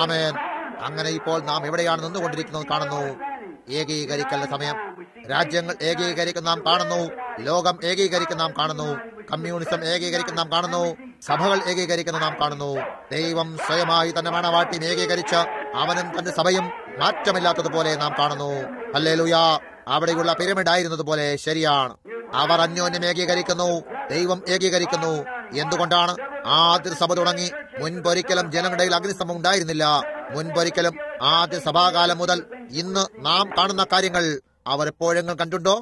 ആമേൻ. അങ്ങനെ ഇപ്പോൾ നാം എവിടെയാണ് നിന്നുകൊണ്ടിരിക്കുന്നത് കാണുന്നു. ഏകീകരിക്കലിന്റെ സമയം. രാജ്യങ്ങൾ ഏകീകരിക്കുന്ന നാം കാണുന്നു. ലോകം ഏകീകരിക്കുന്ന നാം കാണുന്നു. കമ്മ്യൂണിസം ഏകീകരിക്കുന്ന നാം കാണുന്നു. സഭകൾ ഏകീകരിക്കുന്ന നാം കാണുന്നു. ദൈവം സ്വയമായി തന്നെ മണവാട്ടി ഏകീകരിച്ച് അവനും തന്റെ സഭയും മാറ്റമില്ലാത്തതുപോലെ നാം കാണുന്നു. ഹല്ലേലൂയ. അവിടെയുള്ള പിരമിഡ് ആയിരുന്നതുപോലെ ശരിയാണ്. അവർ അന്യോന്യം ഏകീകരിക്കുന്നു. ദൈവം ഏകീകരിക്കുന്നു. എന്തുകൊണ്ടാണ്? ആദ്യ സഭ തുടങ്ങി മുൻപൊരിക്കലും ജനങ്ങളുടെ അഗ്നിസ്തംഭം ഉണ്ടായിരുന്നില്ല. മുൻപൊരിക്കലും ആദ്യ സഭാകാലം മുതൽ ഇന്ന് നാം കാണുന്ന കാര്യങ്ങൾ അവർ എപ്പോഴെങ്കിലും കണ്ടുണ്ടോ?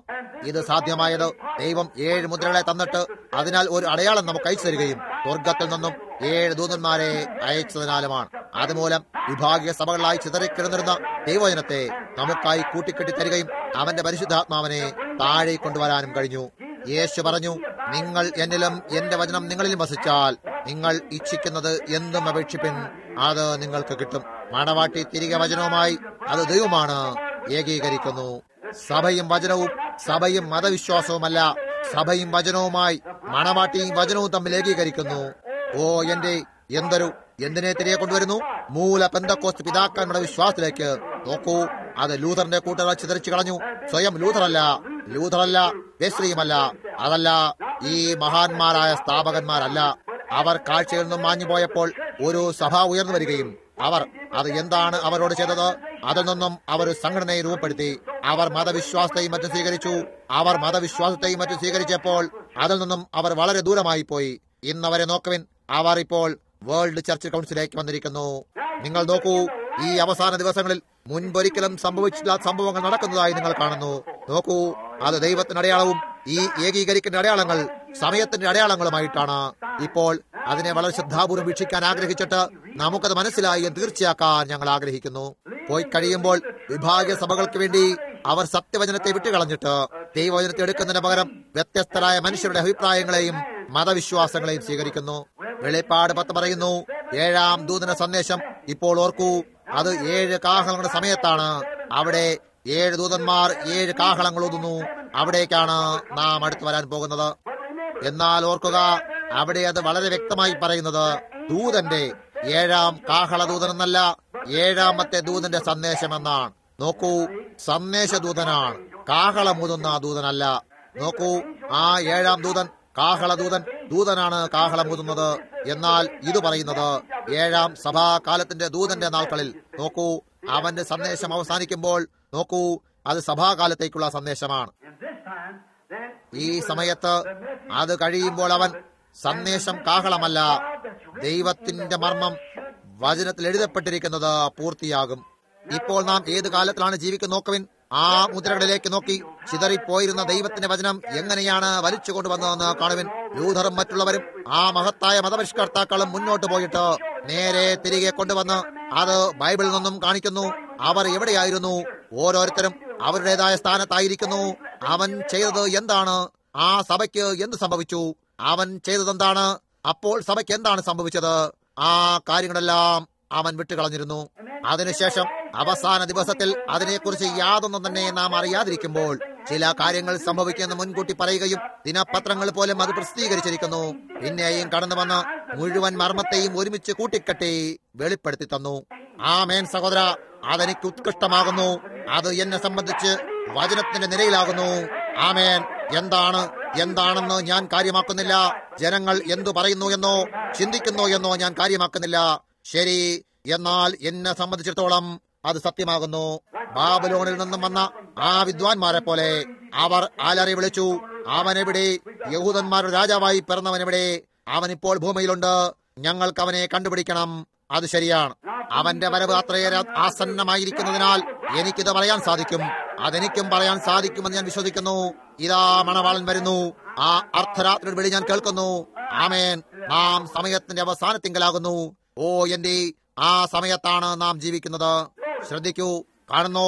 ഇത് സാധ്യമായത് ദൈവം 7 മുദ്രകളെ തന്നിട്ട് അതിനാൽ ഒരു അടയാളം നമുക്ക് അയച്ചു തരികയും സ്വർഗത്തിൽ നിന്നും 7 ദൂതന്മാരെ അയച്ചതിനാലുമാണ്. അതുമൂലം വിഭാഗീയ സഭകളായി ചിതറിക്കിടന്നിരുന്ന ദൈവജനത്തെ നമുക്കായി കൂട്ടിക്കെട്ടി തരികയും അവന്റെ പരിശുദ്ധാത്മാവിനെ താഴെ കൊണ്ടുവരാനും കഴിഞ്ഞു. യേശു പറഞ്ഞു, നിങ്ങൾ എന്നിലും എന്റെ വചനം നിങ്ങളിലും വസിച്ചാൽ നിങ്ങൾ ഇച്ഛിക്കുന്നത് എന്തും അപേക്ഷിപ്പിൻ, അത് നിങ്ങൾക്ക് കിട്ടും. മണവാട്ടി തിരികെ വചനവുമായി, അത് ദൈവമാണ്, ഏകീകരിക്കുന്നു. സഭയും വചനവും, സഭയും മതവിശ്വാസവുമല്ല, സഭയും വചനവുമായി മണവാട്ടിയും വചനവും തമ്മിൽ ഏകീകരിക്കുന്നു. ഓ എന്റെ എന്തിനെ തിരികെ കൊണ്ടുവരുന്നു? മൂല പെന്തക്കോസ്ത് പിതാക്കന്മാരുടെ വിശ്വാസത്തിലേക്ക് നോക്കൂ. അത് ലൂഥറിന്റെ കൂട്ടുകാർ ചിതറിച്ചു കളഞ്ഞു. സ്വയം ലൂഥറല്ല, വെസ്ലിയുമല്ല, അതല്ല, ഈ മഹാന്മാരായ സ്ഥാപകന്മാരല്ല. അവർ കാഴ്ചയിൽ നിന്നും മാഞ്ഞു പോയപ്പോൾ ഒരു സഭ ഉയർന്നു വരികയും അവർ അത് എന്താണ് അവരോട് ചെയ്തത്? അതിൽ നിന്നും അവർ സംഘടനയെ രൂപപ്പെടുത്തി. അവർ മതവിശ്വാസത്തെയും മറ്റും സ്വീകരിച്ചപ്പോൾ അതിൽ നിന്നും അവർ വളരെ ദൂരമായി പോയി. ഇന്നവരെ നോക്കുവിൻ, അവർ ഇപ്പോൾ വേൾഡ് ചർച്ച് കൗൺസിലേക്ക് വന്നിരിക്കുന്നു. നിങ്ങൾ നോക്കൂ, ഈ അവസാന ദിവസങ്ങളിൽ മുൻപൊരിക്കലും സംഭവിച്ചില്ലാത്ത സംഭവങ്ങൾ നടക്കുന്നതായി നിങ്ങൾ കാണുന്നു. നോക്കൂ, അത് ദൈവത്തിന്റെ അടയാളവും ഈ ഏകീകരിക്കുന്ന അടയാളങ്ങൾ സമയത്തിന്റെ അടയാളങ്ങളുമായിട്ടാണ്. ഇപ്പോൾ അതിനെ വളരെ ശ്രദ്ധാപൂർവ്വം വീക്ഷിക്കാൻ ആഗ്രഹിച്ചിട്ട് നമുക്കത് മനസ്സിലായി എന്ന് തീർച്ചയാക്കാൻ ഞങ്ങൾ ആഗ്രഹിക്കുന്നു. പോയി കഴിയുമ്പോൾ വിഭാഗീയ സഭകൾക്ക് വേണ്ടി അവർ സത്യവചനത്തെ വിട്ടുകളഞ്ഞിട്ട് ദൈവവചനത്തെ എടുക്കുന്നതിന് പകരം വ്യത്യസ്തരായ മനുഷ്യരുടെ അഭിപ്രായങ്ങളെയും മതവിശ്വാസങ്ങളെയും സ്വീകരിക്കുന്നു. വെളിപ്പാട് 10 പറയുന്നു, 7-ാം ദൂതന്റെ സന്ദേശം. ഇപ്പോൾ ഓർക്കൂ, അത് 7 കാഹളങ്ങളുടെ സമയത്താണ്. അവിടെ 7 ദൂതന്മാർ 7 കാഹളങ്ങൾ ഊതുന്നു. അവിടേക്കാണ് നാം അടുത്ത് വരാൻ പോകുന്നത്. എന്നാൽ ഓർക്കുക, അവിടെ അത് വളരെ വ്യക്തമായി പറയുന്നത് ദൂതന്റെ 7-ാം കാഹള ദൂതനെന്നല്ല, 7-ാമത്തെ ദൂതന്റെ സന്ദേശമെന്നാണ്. നോക്കൂ, സന്ദേശദൂതനാണ്, കാഹളമൂതുന്ന ദൂതനല്ല. നോക്കൂ, ആ 7-ാം ദൂതൻ ദൂതനാണ് കാഹളമൂതുന്നത്. എന്നാൽ ഇത് പറയുന്നത് 7-ാം സഭാകാലത്തിന്റെ ദൂതന്റെ നാൾക്കളിൽ. നോക്കൂ, അവന്റെ സന്ദേശം അവസാനിക്കുമ്പോൾ നോക്കൂ, അത് സഭാകാലത്തേക്കുള്ള സന്ദേശമാണ്. ഈ സമയത്ത് അത് കഴിയുമ്പോൾ അവൻ സന്ദേശം കാഹളമല്ല, ദൈവത്തിന്റെ മർമ്മം വചനത്തിൽ എഴുതപ്പെട്ടിരിക്കുന്നത് പൂർത്തിയാകും. ഇപ്പോൾ നാം ഏത് കാലത്തിലാണ് ജീവിക്കുന്ന നോക്കുവിൻ. ആ മുദ്രകളിലേക്ക് നോക്കി ചിതറിപ്പോയിരുന്ന ദൈവത്തിന്റെ വചനം എങ്ങനെയാണ് വലിച്ചു കൊണ്ടുവന്നതെന്ന് കാണുവിൻ. ലൂഥറും മറ്റുള്ളവരും ആ മഹത്തായ മതപരിഷ്കർത്താക്കളും മുന്നോട്ട് പോയിട്ട് നേരെ തിരികെ കൊണ്ടുവന്ന് അത് ബൈബിളിൽ നിന്നും കാണിക്കുന്നു. അവർ എവിടെയായിരുന്നു? ഓരോരുത്തരും അവരുടേതായ സ്ഥാനത്തായിരിക്കുന്നു. അവൻ ചെയ്തത് എന്താണ്? ആ സഭയ്ക്ക് എന്ത് സംഭവിച്ചു? അവൻ ചെയ്തതെന്താണ്? അപ്പോൾ സഭയ്ക്ക് എന്താണ് സംഭവിച്ചത്? ആ കാര്യങ്ങളെല്ലാം അവൻ വിട്ടുകളഞ്ഞിരുന്നു. അതിനുശേഷം അവസാന ദിവസത്തിൽ അതിനെക്കുറിച്ച് യാതൊന്നും തന്നെ നാം അറിയാതിരിക്കുമ്പോൾ ചില കാര്യങ്ങൾ സംഭവിക്കുമെന്ന് മുൻകൂട്ടി പറയുകയും ദിനപത്രങ്ങൾ പോലും അത് പ്രസിദ്ധീകരിച്ചിരിക്കുന്നു. പിന്നെയും കടന്നു വന്ന് മുഴുവൻ മർമ്മത്തെയും ഒരുമിച്ച് കൂട്ടിക്കെട്ടി വെളിപ്പെടുത്തി തന്നു. ആമേൻ സഹോദര, അതെനിക്ക് ഉത്കൃഷ്ടമാകുന്നു. അത് എന്നെ സംബന്ധിച്ച് വചനത്തിന്റെ നിരയിലാകുന്നു. ആമേൻ. എന്താണെന്ന് ഞാൻ കാര്യമാക്കുന്നില്ല. ജനങ്ങൾ എന്തു പറയുന്നു എന്നോ ചിന്തിക്കുന്നു എന്നോ ഞാൻ കാര്യമാക്കുന്നില്ല. ശരി, എന്നാൽ എന്നെ സംബന്ധിച്ചിടത്തോളം അത് സത്യമാകുന്നു. ബാബിലോണിൽ നിന്നും വന്ന ആ വിദ്വാൻമാരെ പോലെ അവർ അലറി വിളിച്ചു, അവനെവിടെ? യഹൂദന്മാരുടെ രാജാവായി പിറന്നവനെവിടെ? അവനിപ്പോൾ ഭൂമിയിലുണ്ട്. ഞങ്ങൾക്ക് അവനെ കണ്ടുപിടിക്കണം. അത് ശരിയാണ്. അവന്റെ വരവ് അത്രയേറെ ആസന്നമായിരിക്കുന്നതിനാൽ എനിക്കിത് പറയാൻ സാധിക്കും. അതെനിക്കും പറയാൻ സാധിക്കുമെന്ന് ഞാൻ വിശ്വസിക്കുന്നു. ഇതാ മണവാളൻ വരുന്നു. ആ അർദ്ധരാത്രിയുടെ വിളി ഞാൻ കേൾക്കുന്നു. ആമേൻ. നാം സമയത്തിന്റെ അവസാനത്തിങ്കലാകുന്നു. ഓ എന്റെ, ആ സമയത്താണ് നാം ജീവിക്കുന്നത്. ശ്രദ്ധിക്കൂ, കാണുന്നു,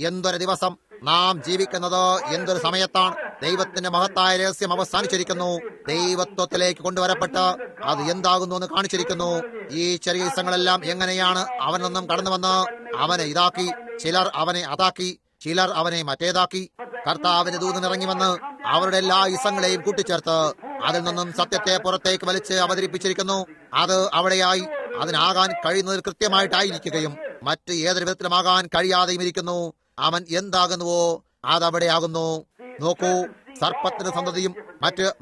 എന്തൊരു ദിവസം നാം ജീവിക്കുന്നത്, എന്തൊരു സമയത്താണ്. ദൈവത്തിന്റെ മഹത്തായ രഹസ്യം അവസാനിച്ചിരിക്കുന്നു. ദൈവത്വത്തിലേക്ക് കൊണ്ടുവരപ്പെട്ട് അത് എന്താകുന്നു എന്ന് കാണിച്ചിരിക്കുന്നു. ഈ ചെറിയ ദിവസങ്ങളെല്ലാം എങ്ങനെയാണ് അവൻ നിന്നും കടന്നു വന്ന് അവനെ ഇതാക്കി, ചിലർ അവനെ അതാക്കി, ചിലർ അവനെ മറ്റേതാക്കി. കർത്താവിന്റെ ദൂതൻ ഇറങ്ങി വന്ന് അവരുടെ എല്ലാ ഇസങ്ങളെയും കൂട്ടിച്ചേർത്ത് അതിൽ നിന്നും സത്യത്തെ പുറത്തേക്ക് വലിച്ച് അവതരിപ്പിച്ചിരിക്കുന്നു. അത് അവിടെയായി അതിനാകാൻ കഴിയുന്നതിൽ കൃത്യമായിട്ടായിരിക്കുകയും മറ്റ് ഏതൊരു വിധത്തിലുമാകാൻ കഴിയാതെയും ഇരിക്കുന്നു. അവൻ എന്താകുന്നുവോ അതവിടെയാകുന്നു. നോക്കൂ, സർപ്പത്തിന്റെ സന്തതിയും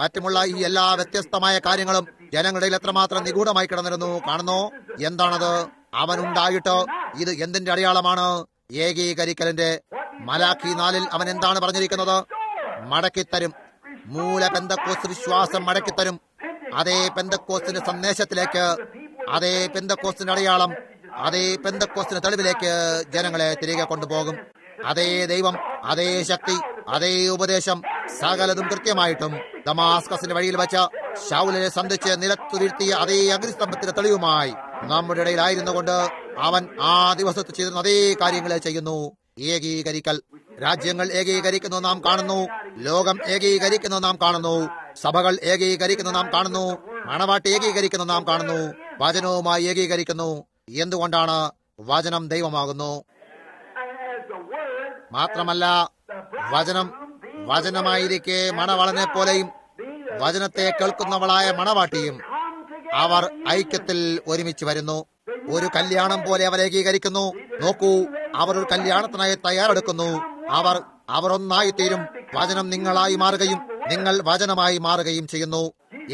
മറ്റുമുള്ള ഈ എല്ലാ വ്യത്യസ്തമായ കാര്യങ്ങളും ജനങ്ങളുടെ എത്രമാത്രം നിഗൂഢമായി കിടന്നിരുന്നു. കാണുന്നോ? എന്താണത്? അവനുണ്ടായിട്ട് ഇത് എന്തിന്റെ അടയാളമാണ്? ഏകീകരിക്കലിന്റെ. മലാഖി 4 അവൻ എന്താണ് പറഞ്ഞിരിക്കുന്നത്? മടക്കിത്തരും. മൂല പെന്തക്കോസ്ത് വിശ്വാസം മടക്കിത്തരും. അതേ പെന്തക്കോസ്തിന്റെ സന്ദേശത്തിലേക്ക്, അതേ പെന്തക്കോസ്തിന്റെ അടയാളം, അതേ പെന്തക്കോസ്തിന്റെ തെളിവിലേക്ക് ജനങ്ങളെ തിരികെ കൊണ്ടുപോകും. അതേ ദൈവം, അതേ ശക്തി, അതേ ഉപദേശം, സകലതും കൃത്യമായിട്ടും ദമാസ്കസിന്റെ വഴിയിൽ വെച്ച ശൗലിനെ സന്ധിച്ച് നിലത്തു വീഴ്ത്തിയ അതേ അഗ്നിസ്തംഭത്തിന്റെ തെളിവുമായി നമ്മുടെ ഇടയിലായിരുന്നു കൊണ്ട് അവൻ ആ ദിവസത്തിൽ ചെയ്തിരുന്ന അതേ കാര്യങ്ങളെ ചെയ്യുന്നു. ഏകീകരിക്കൽ. രാജ്യങ്ങൾ ഏകീകരിക്കുന്നു നാം കാണുന്നു. ലോകം ഏകീകരിക്കുന്നു നാം കാണുന്നു. സഭകൾ ഏകീകരിക്കുന്നു നാം കാണുന്നു. മണവാട്ടി ഏകീകരിക്കുന്നു നാം കാണുന്നു. വചനവുമായി ഏകീകരിക്കുന്നു. എന്തുകൊണ്ടാണ്? വചനം ദൈവമാകുന്നു. മാത്രമല്ല, വചനമായിരിക്കെ മണവാളനെ പോലെയും വചനത്തെ കേൾക്കുന്നവളായ മണവാട്ടിയും അവർ ഐക്യത്തിൽ ഒരുമിച്ച് വരുന്നു. ഒരു കല്യാണം പോലെ അവർ ഏകീകരിക്കുന്നു. നോക്കൂ, അവർ ഒരു കല്യാണത്തിനായി തയ്യാറെടുക്കുന്നു. അവർ ഒന്നായി തീരും. വചനം നിങ്ങളായി മാറുകയും നിങ്ങൾ വചനമായി മാറുകയും ചെയ്യുന്നു.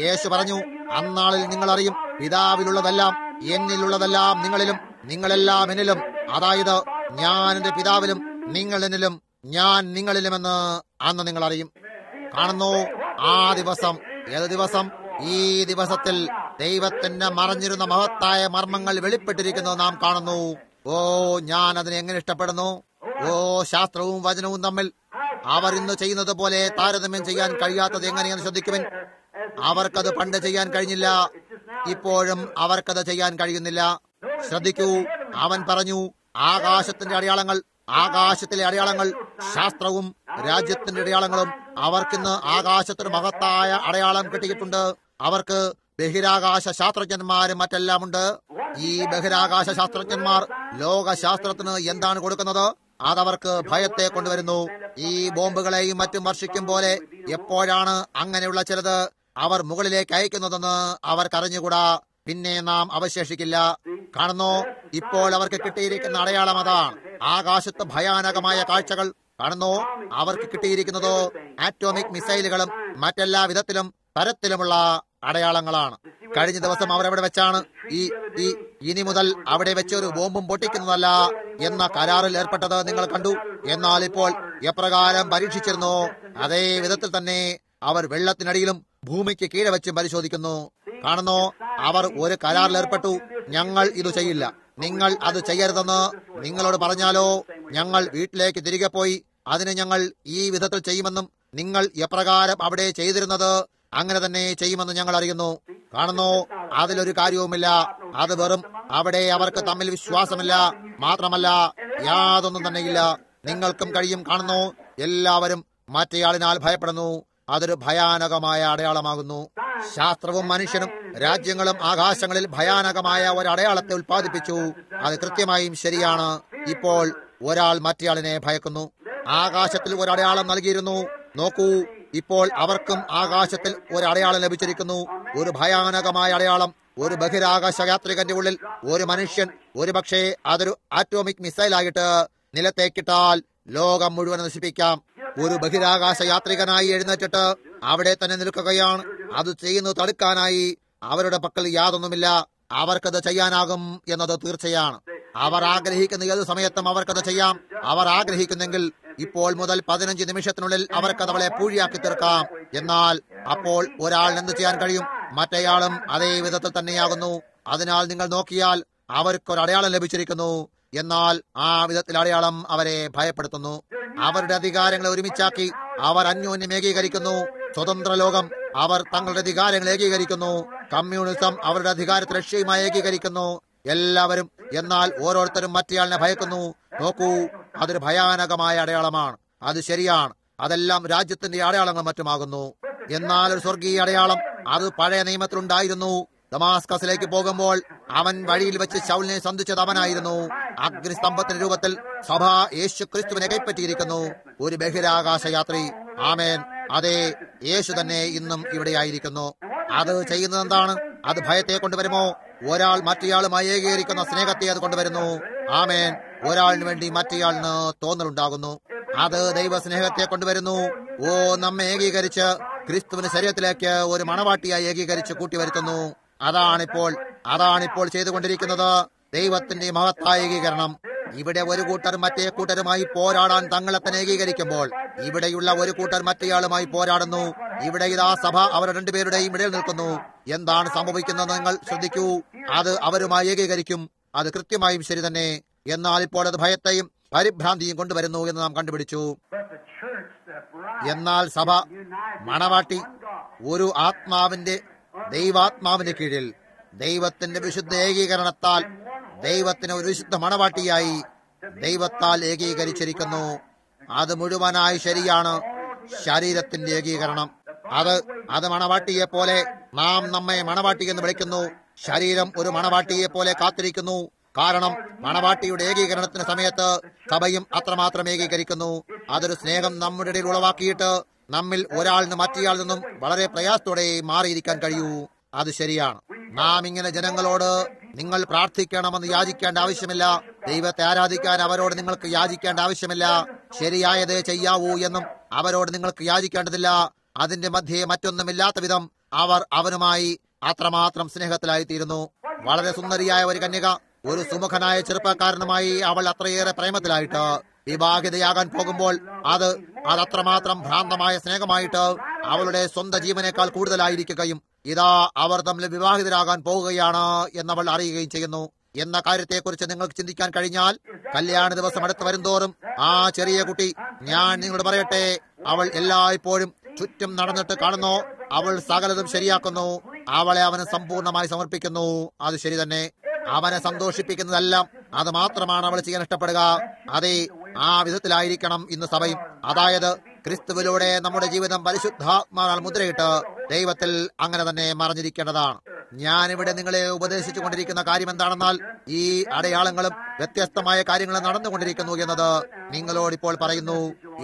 യേശു പറഞ്ഞു, അന്നാളിൽ നിങ്ങൾ അറിയും, പിതാവിലുള്ളതെല്ലാം എന്നിലുള്ളതെല്ലാം നിങ്ങളിലും നിങ്ങളെല്ലാം എന്നിലും, അതായത് ഞാൻ എന്റെ പിതാവിലും നിങ്ങൾ എന്നിലും ഞാൻ നിങ്ങളിലുമെന്ന് അന്ന് നിങ്ങൾ അറിയും. കാണുന്നു, ആ ദിവസം. ഏത് ദിവസം? ഈ ദിവസത്തിൽ ദൈവത്തിന്റെ മറഞ്ഞിരുന്ന മഹത്തായ മർമ്മങ്ങൾ വെളിപ്പെട്ടിരിക്കുന്നത് നാം കാണുന്നു. ഓ, ഞാൻ അതിനെ എങ്ങനെ ഇഷ്ടപ്പെടുന്നു. ഓ, ശാസ്ത്രവും വചനവും തമ്മിൽ അവർ ഇന്ന് ചെയ്യുന്നത് പോലെ താരതമ്യം ചെയ്യാൻ കഴിയാത്തത് എങ്ങനെയെന്ന് ശ്രദ്ധിക്കുവിൻ. അവർക്കത് പണ്ട് ചെയ്യാൻ കഴിഞ്ഞില്ല. ഇപ്പോഴും അവർക്കത് ചെയ്യാൻ കഴിയുന്നില്ല. ശ്രദ്ധിക്കൂ, അവൻ പറഞ്ഞു, ആകാശത്തിന്റെ അടയാളങ്ങൾ, ആകാശത്തിലെ അടയാളങ്ങൾ, ശാസ്ത്രവും രാജ്യത്തിന്റെ അടയാളങ്ങളും. അവർക്കിന്ന് ആകാശത്തിന് മഹത്തായ അടയാളം കിട്ടിയിട്ടുണ്ട്. അവർക്ക് ബഹിരാകാശ ശാസ്ത്രജ്ഞന്മാരും മറ്റെല്ലാം ഉണ്ട്. ഈ ബഹിരാകാശ ശാസ്ത്രജ്ഞന്മാർ ലോകശാസ്ത്രത്തിന് എന്താണ് കൊടുക്കുന്നത്? അതവർക്ക് ഭയത്തെ കൊണ്ടുവരുന്നു. ഈ ബോംബുകളെയും മറ്റും വർഷിക്കും പോലെ എപ്പോഴാണ് അങ്ങനെയുള്ള ചിലത് അവർ മുകളിലേക്ക് അയക്കുന്നതെന്ന് അവർക്കറിഞ്ഞുകൂടാ. പിന്നെ നാം അവശേഷിക്കില്ല. കാണുന്നോ, ഇപ്പോൾ അവർക്ക് കിട്ടിയിരിക്കുന്ന അടയാളം അതാണ്. ആകാശത്ത് ഭയാനകമായ കാഴ്ചകൾ കാണുന്നോ. അവർക്ക് കിട്ടിയിരിക്കുന്നതോ ആറ്റോമിക് മിസൈലുകളും മറ്റെല്ലാ വിധത്തിലും തരത്തിലുമുള്ള അടയാളങ്ങളാണ്. കഴിഞ്ഞ ദിവസം അവരവിടെ വെച്ചാണ് ഇനി മുതൽ അവിടെ വെച്ചൊരു ബോംബും പൊട്ടിക്കുന്നതല്ല എന്ന കരാറിൽ ഏർപ്പെട്ടത് നിങ്ങൾ കണ്ടു. എന്നാൽ ഇപ്പോൾ എപ്രകാരം പരീക്ഷിച്ചിരുന്നോ അതേ വിധത്തിൽ തന്നെ അവർ വെള്ളത്തിനടിയിലും ഭൂമിക്ക് കീഴെ വെച്ചും പരിശോധിക്കുന്നു. കാണുന്നോ, അവർ ഒരു കരാറിൽ ഏർപ്പെട്ടു. ഞങ്ങൾ ഇത് ചെയ്യില്ല, നിങ്ങൾ അത് ചെയ്യരുതെന്ന് നിങ്ങളോട് പറഞ്ഞാലോ ഞങ്ങൾ വീട്ടിലേക്ക് തിരികെ പോയി അതിന് ഞങ്ങൾ ഈ വിധത്തിൽ ചെയ്യുമെന്നും നിങ്ങൾ എപ്രകാരം അവിടെ ചെയ്തിരുന്നത് അങ്ങനെ തന്നെ ചെയ്യുമെന്ന് ഞങ്ങൾ അറിയുന്നു. കാണുന്നു, അതിലൊരു കാര്യവുമില്ല. അത് വെറും അവിടെ അവർക്ക് തമ്മിൽ വിശ്വാസമില്ല. മാത്രമല്ല യാതൊന്നും തന്നെയില്ല. നിങ്ങൾക്കും കഴിയും. കാണുന്നു, എല്ലാവരും മറ്റേയാളിനാൽ ഭയപ്പെടുന്നു. അതൊരു ഭയാനകമായ അടയാളമാകുന്നു. ശാസ്ത്രവും മനുഷ്യനും രാജ്യങ്ങളും ആകാശങ്ങളിൽ ഭയാനകമായ ഒരു അടയാളത്തെ ഉൽപ്പാദിപ്പിച്ചു. അത് കൃത്യമായും ശരിയാണ്. ഇപ്പോൾ ഒരാൾ മറ്റേയാളിനെ ഭയക്കുന്നു. ആകാശത്തിൽ ഒരു അടയാളം നൽകിയിരുന്നു. നോക്കൂ, ഇപ്പോൾ അവർക്കും ആകാശത്തിൽ ഒരു അടയാളം ലഭിച്ചിരിക്കുന്നു. ഒരു ഭയാനകമായ അടയാളം. ഒരു ബഹിരാകാശ യാത്രികന്റെ ഉള്ളിൽ ഒരു മനുഷ്യൻ ഒരുപക്ഷെ അതൊരു ആറ്റോമിക് മിസൈലായിട്ട് നിലത്തേക്കിട്ടാൽ ലോകം മുഴുവൻ നശിപ്പിക്കാം. ഒരു ബഹിരാകാശ യാത്രികനായി എഴുന്നേറ്റിട്ട് അവിടെ തന്നെ നിൽക്കുകയാണ്. അത് ചെയ്യുന്നത് തടുക്കാനായി അവരുടെ പക്കൽ യാതൊന്നുമില്ല. അവർക്കത് ചെയ്യാനാകും എന്നത് തീർച്ചയാണ്. അവർ ആഗ്രഹിക്കുന്ന ഏത് സമയത്തും അവർക്കത് ചെയ്യാം. അവർ ആഗ്രഹിക്കുന്നെങ്കിൽ ഇപ്പോൾ മുതൽ 15 നിമിഷത്തിനുള്ളിൽ അവർക്കത് അവളെ പൂഴിയാക്കി തീർക്കാം. എന്നാൽ അപ്പോൾ ഒരാളിന് എന്ത് ചെയ്യാൻ കഴിയും? മറ്റേയാളും അതേ വിധത്തിൽ തന്നെയാകുന്നു. അതിനാൽ നിങ്ങൾ നോക്കിയാൽ അവർക്കൊരു അടയാളം ലഭിച്ചിരിക്കുന്നു. എന്നാൽ ആ വിധത്തിൽ അടയാളം അവരെ ഭയപ്പെടുത്തുന്നു. അവരുടെ അധികാരങ്ങളെ ഒരുമിച്ചാക്കി അവർ അന്യോന്യം ഏകീകരിക്കുന്നു. സ്വതന്ത്ര ലോകം അവർ തങ്ങളുടെ അധികാരങ്ങൾ ഏകീകരിക്കുന്നു. കമ്മ്യൂണിസം അവരുടെ അധികാരത്തെ ലക്ഷ്യമായി ഏകീകരിക്കുന്നു. എല്ലാവരും. എന്നാൽ ഓരോരുത്തരും മറ്റേയാളിനെ ഭയക്കുന്നു. നോക്കൂ, അതൊരു ഭയാനകമായ അടയാളമാണ്. അത് ശരിയാണ്. അതെല്ലാം രാജ്യത്തിന്റെ അടയാളങ്ങൾ മറ്റുമാകുന്നു. എന്നാൽ ഒരു സ്വർഗീയ അടയാളം അത് പഴയ നിയമത്തിലുണ്ടായിരുന്നു. ദമാസ്കസിലേക്ക് പോകുമ്പോൾ അവൻ വഴിയിൽ വെച്ച് ശൗലിനെ സന്ധിച്ചത് അവനായിരുന്നു. അഗ്നിസ്തംഭത്തിന്റെ രൂപത്തിൽ സഭ യേശു ക്രിസ്തുവിനെ കൈപ്പറ്റിയിരിക്കുന്നു. ഒരു ബഹിരാകാശ യാത്രി. ആമേൻ. അതെ, യേശു തന്നെ ഇന്നും ഇവിടെയായിരിക്കുന്നു. അത് ചെയ്യുന്നത് എന്താണ്? അത് ഭയത്തെ കൊണ്ടുവരുമോ? ഒരാൾ മറ്റേയാളുമായി ഏകീകരിക്കുന്ന സ്നേഹത്തെ അത് കൊണ്ടുവരുന്നു. ആമേൻ. ഒരാളിന് വേണ്ടി മറ്റേയാളിന് തോന്നലുണ്ടാകുന്നു. അത് ദൈവസ്നേഹത്തെ കൊണ്ടുവരുന്നു. ഓ, നമ്മെ ഏകീകരിച്ച് ക്രിസ്തുവിന് ശരീരത്തിലേക്ക് ഒരു മണവാട്ടിയായി ഏകീകരിച്ച് കൂട്ടിവരുത്തുന്നു. അതാണിപ്പോൾ ചെയ്തുകൊണ്ടിരിക്കുന്നത്. ദൈവത്തിന്റെ മഹത്തായ ഏകീകരണം. ഇവിടെ ഒരു കൂട്ടർ മറ്റേ കൂട്ടരുമായി പോരാടാൻ തങ്ങളെ തന്നെ ഏകീകരിക്കുമ്പോൾ ഇവിടെയുള്ള ഒരു കൂട്ടർ മറ്റേയാളുമായി പോരാടുന്നു. ഇവിടെ ഇതാ സഭ അവരുടെ രണ്ടുപേരുടെയും ഇടയിൽ നിൽക്കുന്നു. എന്താണ് സംഭവിക്കുന്നത് നിങ്ങൾ ശ്രദ്ധിക്കൂ. അത് അവരുമായി ഏകീകരിക്കും. അത് കൃത്യമായും ശരി തന്നെ. എന്നാൽ ഇപ്പോൾ അത് ഭയത്തെയും പരിഭ്രാന്തിയും കൊണ്ടുവരുന്നു എന്ന് നാം കണ്ടുപിടിച്ചു. എന്നാൽ സഭ മണവാട്ടി ഒരു ആത്മാവിന്റെ ദൈവാത്മാവിന്റെ കീഴിൽ ദൈവത്തിന്റെ വിശുദ്ധ ഏകീകരണത്താൽ ദൈവത്തിന് ഒരു വിശുദ്ധ മണവാട്ടിയായി ദൈവത്താൽ ഏകീകരിച്ചിരിക്കുന്നു. അത് മുഴുവനായി ശരിയാണ്. ശരീരത്തിന്റെ ഏകീകരണം അത് മണവാട്ടിയെ പോലെ നാം നമ്മെ മണവാട്ടി എന്ന് വിളിക്കുന്നു. ശരീരം ഒരു മണവാട്ടിയെ പോലെ കാത്തിരിക്കുന്നു. കാരണം മണവാട്ടിയുടെ ഏകീകരണത്തിന് സമയത്ത് സഭയും അത്രമാത്രം ഏകീകരിക്കുന്നു. അതൊരു സ്നേഹം നമ്മുടെ ഇടയിൽ ഉളവാക്കിയിട്ട് നമ്മിൽ ഒരാളിന് മറ്റേയാളിൽ നിന്നും വളരെ പ്രയാസത്തോടെ മാറിയിരിക്കാൻ കഴിയൂ. അത് ശരിയാണ്. നാം ഇങ്ങനെ ജനങ്ങളോട് നിങ്ങൾ പ്രാർത്ഥിക്കണമെന്ന് യാചിക്കേണ്ട ആവശ്യമില്ല. ദൈവത്തെ ആരാധിക്കാൻ അവരോട് നിങ്ങൾക്ക് യാചിക്കേണ്ട ആവശ്യമില്ല. ശരിയായതേ ചെയ്യാവൂ എന്നും അവരോട് നിങ്ങൾക്ക് യാചിക്കേണ്ടതില്ല. അതിന്റെ മധ്യേ മറ്റൊന്നുമില്ലാത്ത വിധം അവർ അവനുമായി അത്രമാത്രം സ്നേഹത്തിലായിത്തീരുന്നു. വളരെ സുന്ദരിയായ ഒരു കന്യക ഒരു സുമുഖനായ ചെറുപ്പക്കാരനുമായി അവൾ അത്രയേറെ പ്രേമത്തിലായിട്ട് വിവാഹിതയാകാൻ പോകുമ്പോൾ അത് അത്രമാത്രം ഭ്രാന്തമായ സ്നേഹമായിട്ട് അവളുടെ സ്വന്തം ജീവനേക്കാൾ കൂടുതലായിരിക്കുകയും ഇതാ അവർ തമ്മിൽ വിവാഹിതരാകാൻ പോവുകയാണ് എന്നവൾ അറിയുകയും ചെയ്യുന്നു എന്ന കാര്യത്തെക്കുറിച്ച് നിങ്ങൾക്ക് ചിന്തിക്കാൻ കഴിഞ്ഞാൽ കല്യാണ ദിവസം അടുത്ത് വരുംതോറും ആ ചെറിയ കുട്ടി, ഞാൻ നിങ്ങളോട് പറയട്ടെ, അവൾ എല്ലായ്പ്പോഴും ചുറ്റും നടന്നിട്ട് കാണുന്നു. അവൾ സകലതും ശരിയാക്കുന്നു. അവളെ അവന് സമ്പൂർണ്ണമായി സമർപ്പിക്കുന്നു. അത് ശരി തന്നെ. അവനെ സന്തോഷിപ്പിക്കുന്നതെല്ലാം അത് മാത്രമാണ് അവൾ ചെയ്യാൻ ഇഷ്ടപ്പെടുക. അതെ, ആ വിധത്തിലായിരിക്കണം ഇന്ന് സഭയും. അതായത് ക്രിസ്തുവിലൂടെ നമ്മുടെ ജീവിതം പരിശുദ്ധാത്മാവാൽ മുദ്രയിട്ട് ദൈവത്തിൽ അങ്ങനെ തന്നെ മറഞ്ഞിരിക്കേണ്ടതാണ്. ഞാനിവിടെ നിങ്ങളെ ഉപദേശിച്ചു കൊണ്ടിരിക്കുന്ന കാര്യം എന്താണെന്നാൽ ഈ അടയാളങ്ങളും വ്യത്യസ്തമായ കാര്യങ്ങളും നടന്നുകൊണ്ടിരിക്കുന്നു എന്നത് നിങ്ങളോട് ഇപ്പോൾ പറയുന്നു.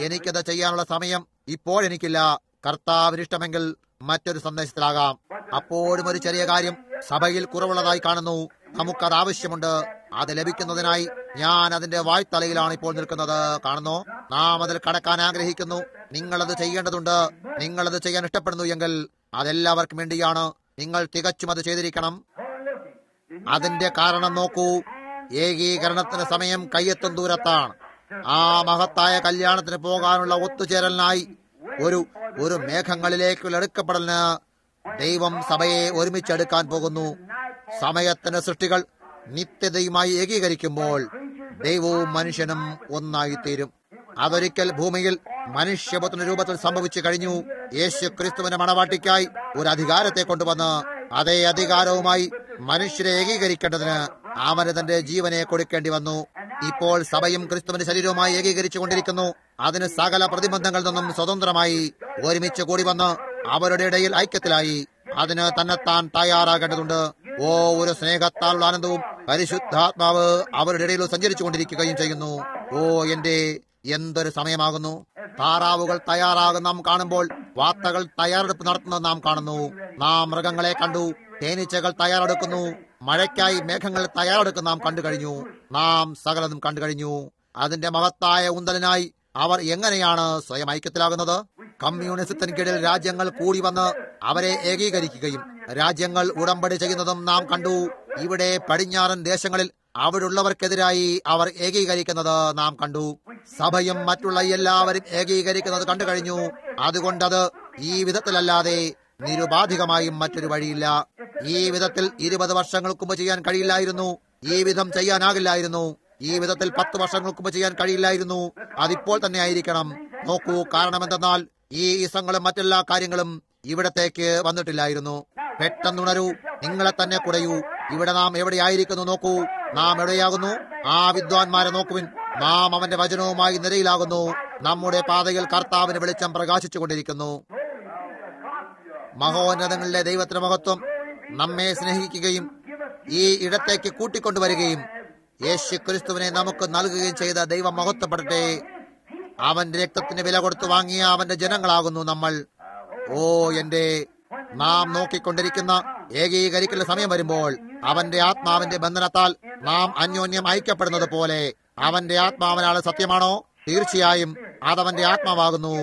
എനിക്കത് ചെയ്യാനുള്ള സമയം ഇപ്പോഴെനിക്കില്ല. കർത്താവിനിഷ്ടമെങ്കിൽ മറ്റൊരു സന്ദേശത്തിലാകാം. അപ്പോഴും ഒരു ചെറിയ കാര്യം സഭയിൽ കുറവുള്ളതായി കാണുന്നു. നമുക്കത് ആവശ്യമുണ്ട്. അത് ലഭിക്കുന്നതിനായി ഞാൻ അതിന്റെ വായ്ത്തലയിലാണ് ഇപ്പോൾ നിൽക്കുന്നത്. കാണുന്നു, നാം അതിൽ കടക്കാൻ ആഗ്രഹിക്കുന്നു. നിങ്ങളത് ചെയ്യേണ്ടതുണ്ട്. നിങ്ങളത് ചെയ്യാൻ ഇഷ്ടപ്പെടുന്നു എങ്കിൽ അതെല്ലാവർക്കും വേണ്ടിയാണ്. നിങ്ങൾ തികച്ചും അത് ചെയ്തിരിക്കണം. അതിന്റെ കാരണം നോക്കൂ. ഏകീകരണത്തിന് സമയം കയ്യെത്തും ദൂരത്താണ്. ആ മഹത്തായ കല്യാണത്തിന് പോകാനുള്ള ഒത്തുചേരലിനായി ഒരു മേഘങ്ങളിലേക്കുള്ള എടുക്കപ്പെടലിന് ദൈവം സഭയെ ഒരുമിച്ചെടുക്കാൻ പോകുന്നു. സമയത്തിന്റെ സൃഷ്ടികൾ നിത്യതയുമായി ഏകീകരിക്കുമ്പോൾ ദൈവവും മനുഷ്യനും ഒന്നായി തീരും. അതൊരിക്കൽ ഭൂമിയിൽ മനുഷ്യപുത്രന്റെ രൂപത്തിൽ സംഭവിച്ചു കഴിഞ്ഞു. യേശു ക്രിസ്തുവിന്റെ മണവാട്ടിക്കായി ഒരു അധികാരത്തെ കൊണ്ടുവന്ന് അതേ അധികാരവുമായി മനുഷ്യരെ ഏകീകരിക്കേണ്ടതിന് അവന് തന്റെ ജീവനെ കൊടുക്കേണ്ടി വന്നു. ഇപ്പോൾ സഭയും ക്രിസ്തുവിന്റെ ശരീരവുമായി ഏകീകരിച്ചു കൊണ്ടിരിക്കുന്നു. അതിന് സകല പ്രതിബന്ധങ്ങളിൽ നിന്നും സ്വതന്ത്രമായി ഒരുമിച്ച് കൂടി വന്ന് അവരുടെ ഇടയിൽ ഐക്യത്തിലായി അതിന് തന്നെത്താൻ തയ്യാറാകേണ്ടതുണ്ട്. ഒരു സ്നേഹത്താലുള്ള ആനന്ദവും പരിശുദ്ധാത്മാവ് അവരുടെ ഇടയിൽ സഞ്ചരിച്ചു കൊണ്ടിരിക്കുകയും ചെയ്യുന്നു. എന്റെ എന്തൊരു സമയമാകുന്നു. താറാവുകൾ തയ്യാറാകുന്ന നാം കാണുമ്പോൾ വാർത്തകൾ തയ്യാറെടുപ്പ് നടത്തുന്നത് നാം കാണുന്നു. നാം മൃഗങ്ങളെ കണ്ടു. തേനീച്ചകൾ തയ്യാറെടുക്കുന്നു. മഴയ്ക്കായി മേഘങ്ങൾ തയ്യാറെടുക്കുന്ന നാം കണ്ടു കഴിഞ്ഞു. നാം സകലതും കണ്ടു കഴിഞ്ഞു. അതിന്റെ മഹത്തായ ഉന്തലിനായി അവർ എങ്ങനെയാണ് സ്വയം ഐക്യത്തിലാകുന്നത്? കമ്മ്യൂണിസത്തിന് കീഴിൽ രാജ്യങ്ങൾ കൂടി വന്ന് അവരെ ഏകീകരിക്കുകയും രാജ്യങ്ങൾ ഉടമ്പടി ചെയ്യുന്നതും നാം കണ്ടു. ഇവിടെ പടിഞ്ഞാറൻ ദേശങ്ങളിൽ അവിടുള്ളവർക്കെതിരായി അവർ ഏകീകരിക്കുന്നത് നാം കണ്ടു. സഭയും മറ്റുള്ള എല്ലാവരും ഏകീകരിക്കുന്നത് കണ്ടു കഴിഞ്ഞു. അതുകൊണ്ടത് ഈ വിധത്തിലല്ലാതെ നിരുപാധികമായും മറ്റൊരു വഴിയില്ല. ഈ വിധത്തിൽ 20 വർഷങ്ങൾക്ക് മുമ്പ് ചെയ്യാൻ കഴിയില്ലായിരുന്നു. ഈ വിധം ചെയ്യാനാകില്ലായിരുന്നു. ഈ വിധത്തിൽ 10 വർഷങ്ങൾക്ക് മുമ്പ് ചെയ്യാൻ കഴിയില്ലായിരുന്നു. അതിപ്പോൾ തന്നെ ആയിരിക്കണം. നോക്കൂ, കാരണം എന്തെന്നാൽ ഈ ഇസങ്ങളും മറ്റെല്ലാ കാര്യങ്ങളും ഇവിടത്തേക്ക് വന്നിട്ടില്ലായിരുന്നു. പെട്ടെന്നുണരൂ, നിങ്ങളെ തന്നെ കുടയൂ. ഇവിടെ നാം എവിടെയായിരിക്കുന്നു നോക്കൂ. നാം എവിടെയാകുന്നു? ആ വിദ്വാൻമാരെ നോക്കുവിൻ. നാം അവന്റെ വചനവുമായി നിരയിലാകുന്നു. നമ്മുടെ പാതയിൽ കർത്താവിന് വെളിച്ചം പ്രകാശിച്ചു കൊണ്ടിരിക്കുന്നു. മഹോന്നതങ്ങളിലെ ദൈവത്തിന്റെ മഹത്വം നമ്മെ സ്നേഹിക്കുകയും ഈ ഇടത്തേക്ക് കൂട്ടിക്കൊണ്ടുവരികയും യേശു ക്രിസ്തുവിനെ നമുക്ക് നൽകുകയും ചെയ്ത ദൈവം മഹത്വപ്പെടട്ടെ. അവന്റെ രക്തത്തിന് വില കൊടുത്തു വാങ്ങിയ അവന്റെ ജനങ്ങളാകുന്നു നമ്മൾ. നാം നോക്കിക്കൊണ്ടിരിക്കുന്ന ഏകീകരിക്കൽ സമയം വരുമ്പോൾ അവന്റെ ആത്മാവിന്റെ ബന്ധനത്താൽ നാം അന്യോന്യം ഐക്യപ്പെടുന്നത് പോലെ അവന്റെ ആത്മാവിനാണ് സത്യമാണോ? തീർച്ചയായും അതവന്റെ ആത്മാവാകുന്നു.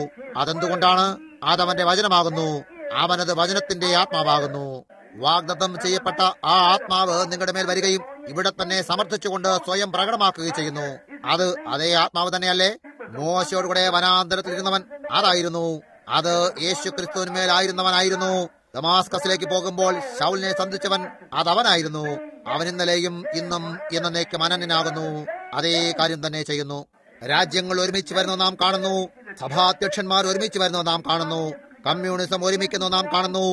അതെന്തുകൊണ്ടാണ്? അതവന്റെ വചനമാകുന്നു. അവനത് വചനത്തിന്റെ ആത്മാവാകുന്നു. വാഗ്ദത്തം ചെയ്യപ്പെട്ട ആ ആത്മാവ് നിങ്ങളുടെ മേൽ വരികയും ഇവിടെ തന്നെ സമർത്ഥിച്ചുകൊണ്ട് സ്വയം പ്രകടമാക്കുകയും ചെയ്യുന്നു. അത് അതേ ആത്മാവ് തന്നെയല്ലേ? മോശയോടുകൂടെ വനാന്തരത്തിൽ ഇരുന്നവൻ അതായിരുന്നു. അത് യേശു ക്രിസ്തുവിന്മേലായിരുന്നവനായിരുന്നു. ദമാസ്കസിലേക്ക് പോകുമ്പോൾ ശൗലിനെ സന്ധിച്ചവൻ അതവനായിരുന്നു. അവൻ ഇന്നലെയും ഇന്നും എന്നേക്കും അനന്യനാകുന്നു. അതേ കാര്യം തന്നെ ചെയ്യുന്നു. രാജ്യങ്ങൾ ഒരുമിച്ച് വരുന്നത് നാം കാണുന്നു. സഭാധ്യക്ഷന്മാർ ഒരുമിച്ച് വരുന്നത് നാം കാണുന്നു. കമ്മ്യൂണിസം ഒരുമിക്കുന്നത് നാം കാണുന്നു.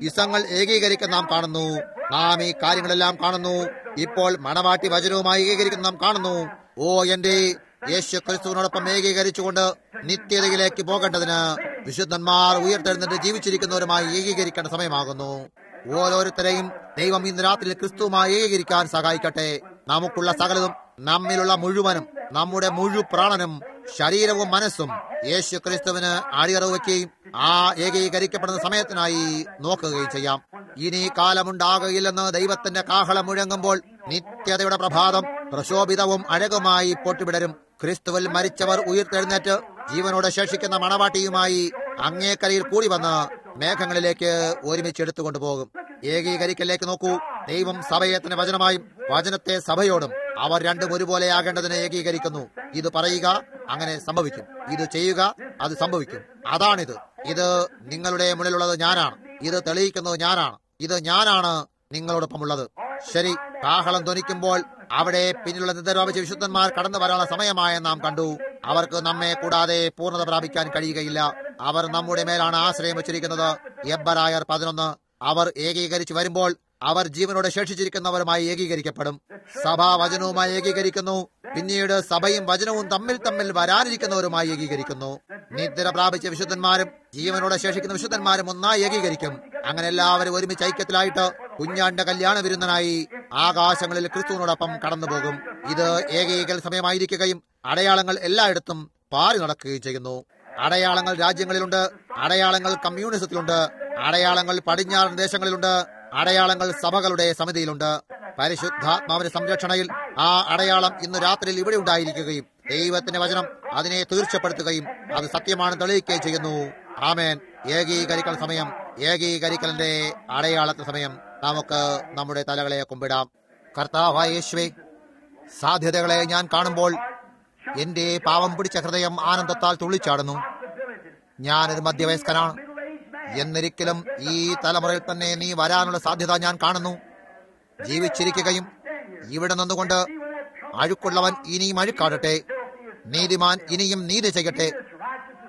ഇസങ്ങൾ ഏകീകരിക്കുന്ന നാം കാണുന്നു. നാം ഈ കാര്യങ്ങളെല്ലാം കാണുന്നു. ഇപ്പോൾ മണവാട്ടി വചനവുമായി ഏകീകരിക്കുന്ന നാം കാണുന്നു. എന്റെ യേശു ക്രിസ്തുവിനോടൊപ്പം ഏകീകരിച്ചുകൊണ്ട് നിത്യതയിലേക്ക് പോകേണ്ടതിന് വിശുദ്ധന്മാർ ഉയർത്തെഴുന്നിട്ട് ജീവിച്ചിരിക്കുന്നവരുമായി ഏകീകരിക്കേണ്ട സമയമാകുന്നു. ഓരോരുത്തരെയും ദൈവം ഇന്ന് രാത്രി ക്രിസ്തുവുമായി ഏകീകരിക്കാൻ സഹായിക്കട്ടെ. നമുക്കുള്ള സകലതും, നമ്മിലുള്ള മുഴുവനും, നമ്മുടെ പ്രാണനും ശരീരവും മനസ്സും യേശു ക്രിസ്തുവിന് അടിയറവ് വയ്ക്കുകയും ആ ഏകീകരിക്കപ്പെടുന്ന സമയത്തിനായി നോക്കുകയും ചെയ്യാം. ഇനി കാലമുണ്ടാകുകയില്ലെന്ന് ദൈവത്തിന്റെ കാഹളം മുഴങ്ങുമ്പോൾ നിത്യതയുടെ പ്രഭാതം പ്രശോഭിതവും അഴകുമായി പൊട്ടിവിടരും. ക്രിസ്തുവിൽ മരിച്ചവർ ഉയർത്തെഴുന്നേറ്റ് ജീവനോടെ ശേഷിക്കുന്ന മണവാട്ടിയുമായി അങ്ങേക്കരയിൽ കൂടി വന്ന് മേഘങ്ങളിലേക്ക് ഒരുമിച്ച് എടുത്തുകൊണ്ടുപോകും. ഏകീകരിക്കലേക്ക് നോക്കൂ. ദൈവം സഭയെ തന്നെ വചനമായും വചനത്തെ സഭയോടും അവർ രണ്ടും ഒരുപോലെ ആകേണ്ടതിനെ ഏകീകരിക്കുന്നു. ഇത് പറയുക, അങ്ങനെ സംഭവിക്കും. ഇത് ചെയ്യുക, അത് സംഭവിക്കും. അതാണിത്. ഇത് നിങ്ങളുടെ മുന്നിലുള്ളത് ഞാനാണ്. ഇത് തെളിയിക്കുന്നത് ഞാനാണ്. ഇത് ഞാനാണ് നിങ്ങളോടൊപ്പമുള്ളത്. ശരി, കാഹളം ധ്വനിക്കുമ്പോൾ അവിടെ പിന്നിലുള്ള നിദ്രാപിച്ച വിശുദ്ധന്മാർ കടന്നു വരാനുള്ള സമയമായ നാം കണ്ടു. അവർക്ക് നമ്മെ കൂടാതെ പൂർണ്ണത പ്രാപിക്കാൻ കഴിയുകയില്ല. അവർ നമ്മുടെ മേലാണ് ആശ്രയം വെച്ചിരിക്കുന്നത്. എബ്രായർ 11. അവർ ഏകീകരിച്ചു വരുമ്പോൾ അവർ ജീവനോടെ ശേഷിച്ചിരിക്കുന്നവരുമായി ഏകീകരിക്കപ്പെടും. സഭ വചനവുമായി ഏകീകരിക്കുന്നു. പിന്നീട് സഭയും വചനവും തമ്മിൽ തമ്മിൽ വരാനിരിക്കുന്നവരുമായി ഏകീകരിക്കുന്നു. നിദ്ര പ്രാപിച്ച വിശുദ്ധന്മാരും ജീവനോടെ ശേഷിക്കുന്ന വിശുദ്ധന്മാരും ഒന്നായി ഏകീകരിക്കും. അങ്ങനെ എല്ലാവരും ഒരുമിച്ച് ഐക്യത്തിലായിട്ട് കുഞ്ഞാന്റെ കല്യാണ വിരുന്നനായി ആകാശങ്ങളിൽ ക്രിസ്തുവിനോടൊപ്പം കടന്നുപോകും. ഇത് ഏകീകരണ സമയമായിരിക്കുകയും അടയാളങ്ങൾ എല്ലായിടത്തും പാറി നടക്കുകയും ചെയ്യുന്നു. അടയാളങ്ങൾ രാജ്യങ്ങളിലുണ്ട്, അടയാളങ്ങൾ കമ്മ്യൂണിസത്തിലുണ്ട്, അടയാളങ്ങൾ പടിഞ്ഞാറൻ ദേശങ്ങളിലുണ്ട്, അടയാളങ്ങൾ സഭകളുടെ സമിതിയിലുണ്ട്. പരിശുദ്ധാത്മാവിന്റെ സംരക്ഷണയിൽ ആ അടയാളം ഇന്ന് രാത്രിയിൽ ഇവിടെ ഉണ്ടായിരിക്കുകയും ദൈവത്തിന്റെ വചനം അതിനെ തീർച്ചപ്പെടുത്തുകയും അത് സത്യമാണ് തെളിയിക്കുകയും ചെയ്യുന്നു. ആമേൻ. ഏകീകരിക്കൽ സമയം, ഏകീകരിക്കലിന്റെ അടയാളത്തിന് സമയം. നമുക്ക് നമ്മുടെ തലകളെ കുമ്പിടാം. കർത്താവായ യേശുവേ, സാധ്യതകളെ ഞാൻ കാണുമ്പോൾ എന്റെ പാവം പിടിച്ച ഹൃദയം ആനന്ദത്താൽ തുള്ളിച്ചാടുന്നു. ഞാനൊരു മധ്യവയസ്കനാണ്. എന്നിരിക്കലും ഈ തലമുറയിൽ തന്നെ നീ വരാനുള്ള സാധ്യത ഞാൻ കാണുന്നു. ജീവിച്ചിരിക്കുകയും ഇവിടെ നിന്നുകൊണ്ട് അഴുക്കുള്ളവൻ ഇനിയും അഴുക്കാടട്ടെ, നീതിമാൻ ഇനിയും നീതി ചെയ്യട്ടെ,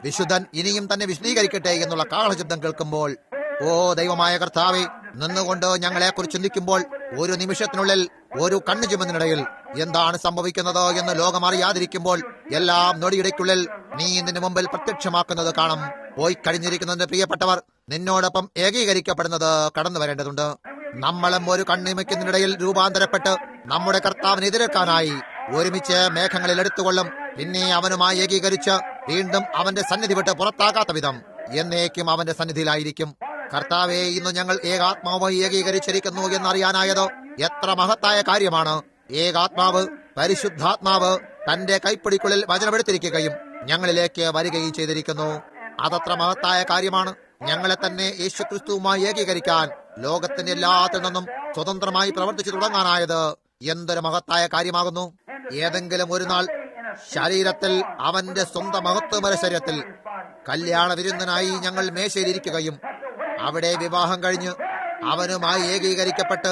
വിശുദ്ധൻ ഇനിയും തന്നെ വിശദീകരിക്കട്ടെ എന്നുള്ള കാഹളശബ്ദം കേൾക്കുമ്പോൾ, ഓ ദൈവമായ കർത്താവേ, നിന്നുകൊണ്ട് ഞങ്ങളെക്കുറിച്ച് ചിന്തിക്കുമ്പോൾ ഒരു നിമിഷത്തിനുള്ളിൽ ഒരു കണ്ണു ചുമന്നിനിടയിൽ എന്താണ് സംഭവിക്കുന്നത് എന്ന് ലോകം അറിയാതിരിക്കുമ്പോൾ എല്ലാം നൊടിയിടയ്ക്കുള്ളിൽ നീ നിന്റെ മുമ്പിൽ പ്രത്യക്ഷമാക്കുന്നത് കാണും. പോയി കഴിഞ്ഞിരിക്കുന്നതിന്റെ പ്രിയപ്പെട്ടവർ നിന്നോടൊപ്പം ഏകീകരിക്കപ്പെടുന്നത് കടന്നു വരേണ്ടതുണ്ട്. നമ്മളും ഒരു കണ്ണിമയ്ക്കുന്നതിനിടയിൽ രൂപാന്തരപ്പെട്ട് നമ്മുടെ കർത്താവിനെ എതിരേൽക്കാനായി ഒരുമിച്ച് മേഘങ്ങളിൽ എടുത്തുകൊള്ളും. പിന്നെ അവനുമായി ഏകീകരിച്ച് വീണ്ടും അവന്റെ സന്നിധി വിട്ട് പുറത്താകാത്ത വിധം എന്നേക്കും അവന്റെ സന്നിധിയിലായിരിക്കും. കർത്താവെ, ഇന്ന് ഞങ്ങൾ ഏകാത്മാവുമായി ഏകീകരിച്ചിരിക്കുന്നു എന്നറിയാനായത് എത്ര മഹത്തായ കാര്യമാണ്. ഏകാത്മാവ്, പരിശുദ്ധാത്മാവ് തന്റെ കൈപ്പിടിക്കുള്ളിൽ വചനമെടുത്തിരിക്കുകയും ഞങ്ങളിലേക്ക് വരികയും ചെയ്തിരിക്കുന്നു. അതത്ര മഹത്തായ കാര്യമാണ്. ഞങ്ങളെ തന്നെ യേശുക്രിസ്തുവുമായി ഏകീകരിക്കാൻ ലോകത്തിന്റെ എല്ലാത്തിൽ നിന്നും സ്വതന്ത്രമായി പ്രവർത്തിച്ചു തുടങ്ങാനായത് എന്തൊരു മഹത്തായ കാര്യമാകുന്നു. ഏതെങ്കിലും ഒരു നാൾ ശരീരത്തിൽ അവന്റെ സ്വന്തം മഹത്വമര ശരീരത്തിൽ കല്യാണ വിരുന്നനായി ഞങ്ങൾ മേശയിലിരിക്കുകയും അവിടെ വിവാഹം കഴിഞ്ഞ് അവനുമായി ഏകീകരിക്കപ്പെട്ട്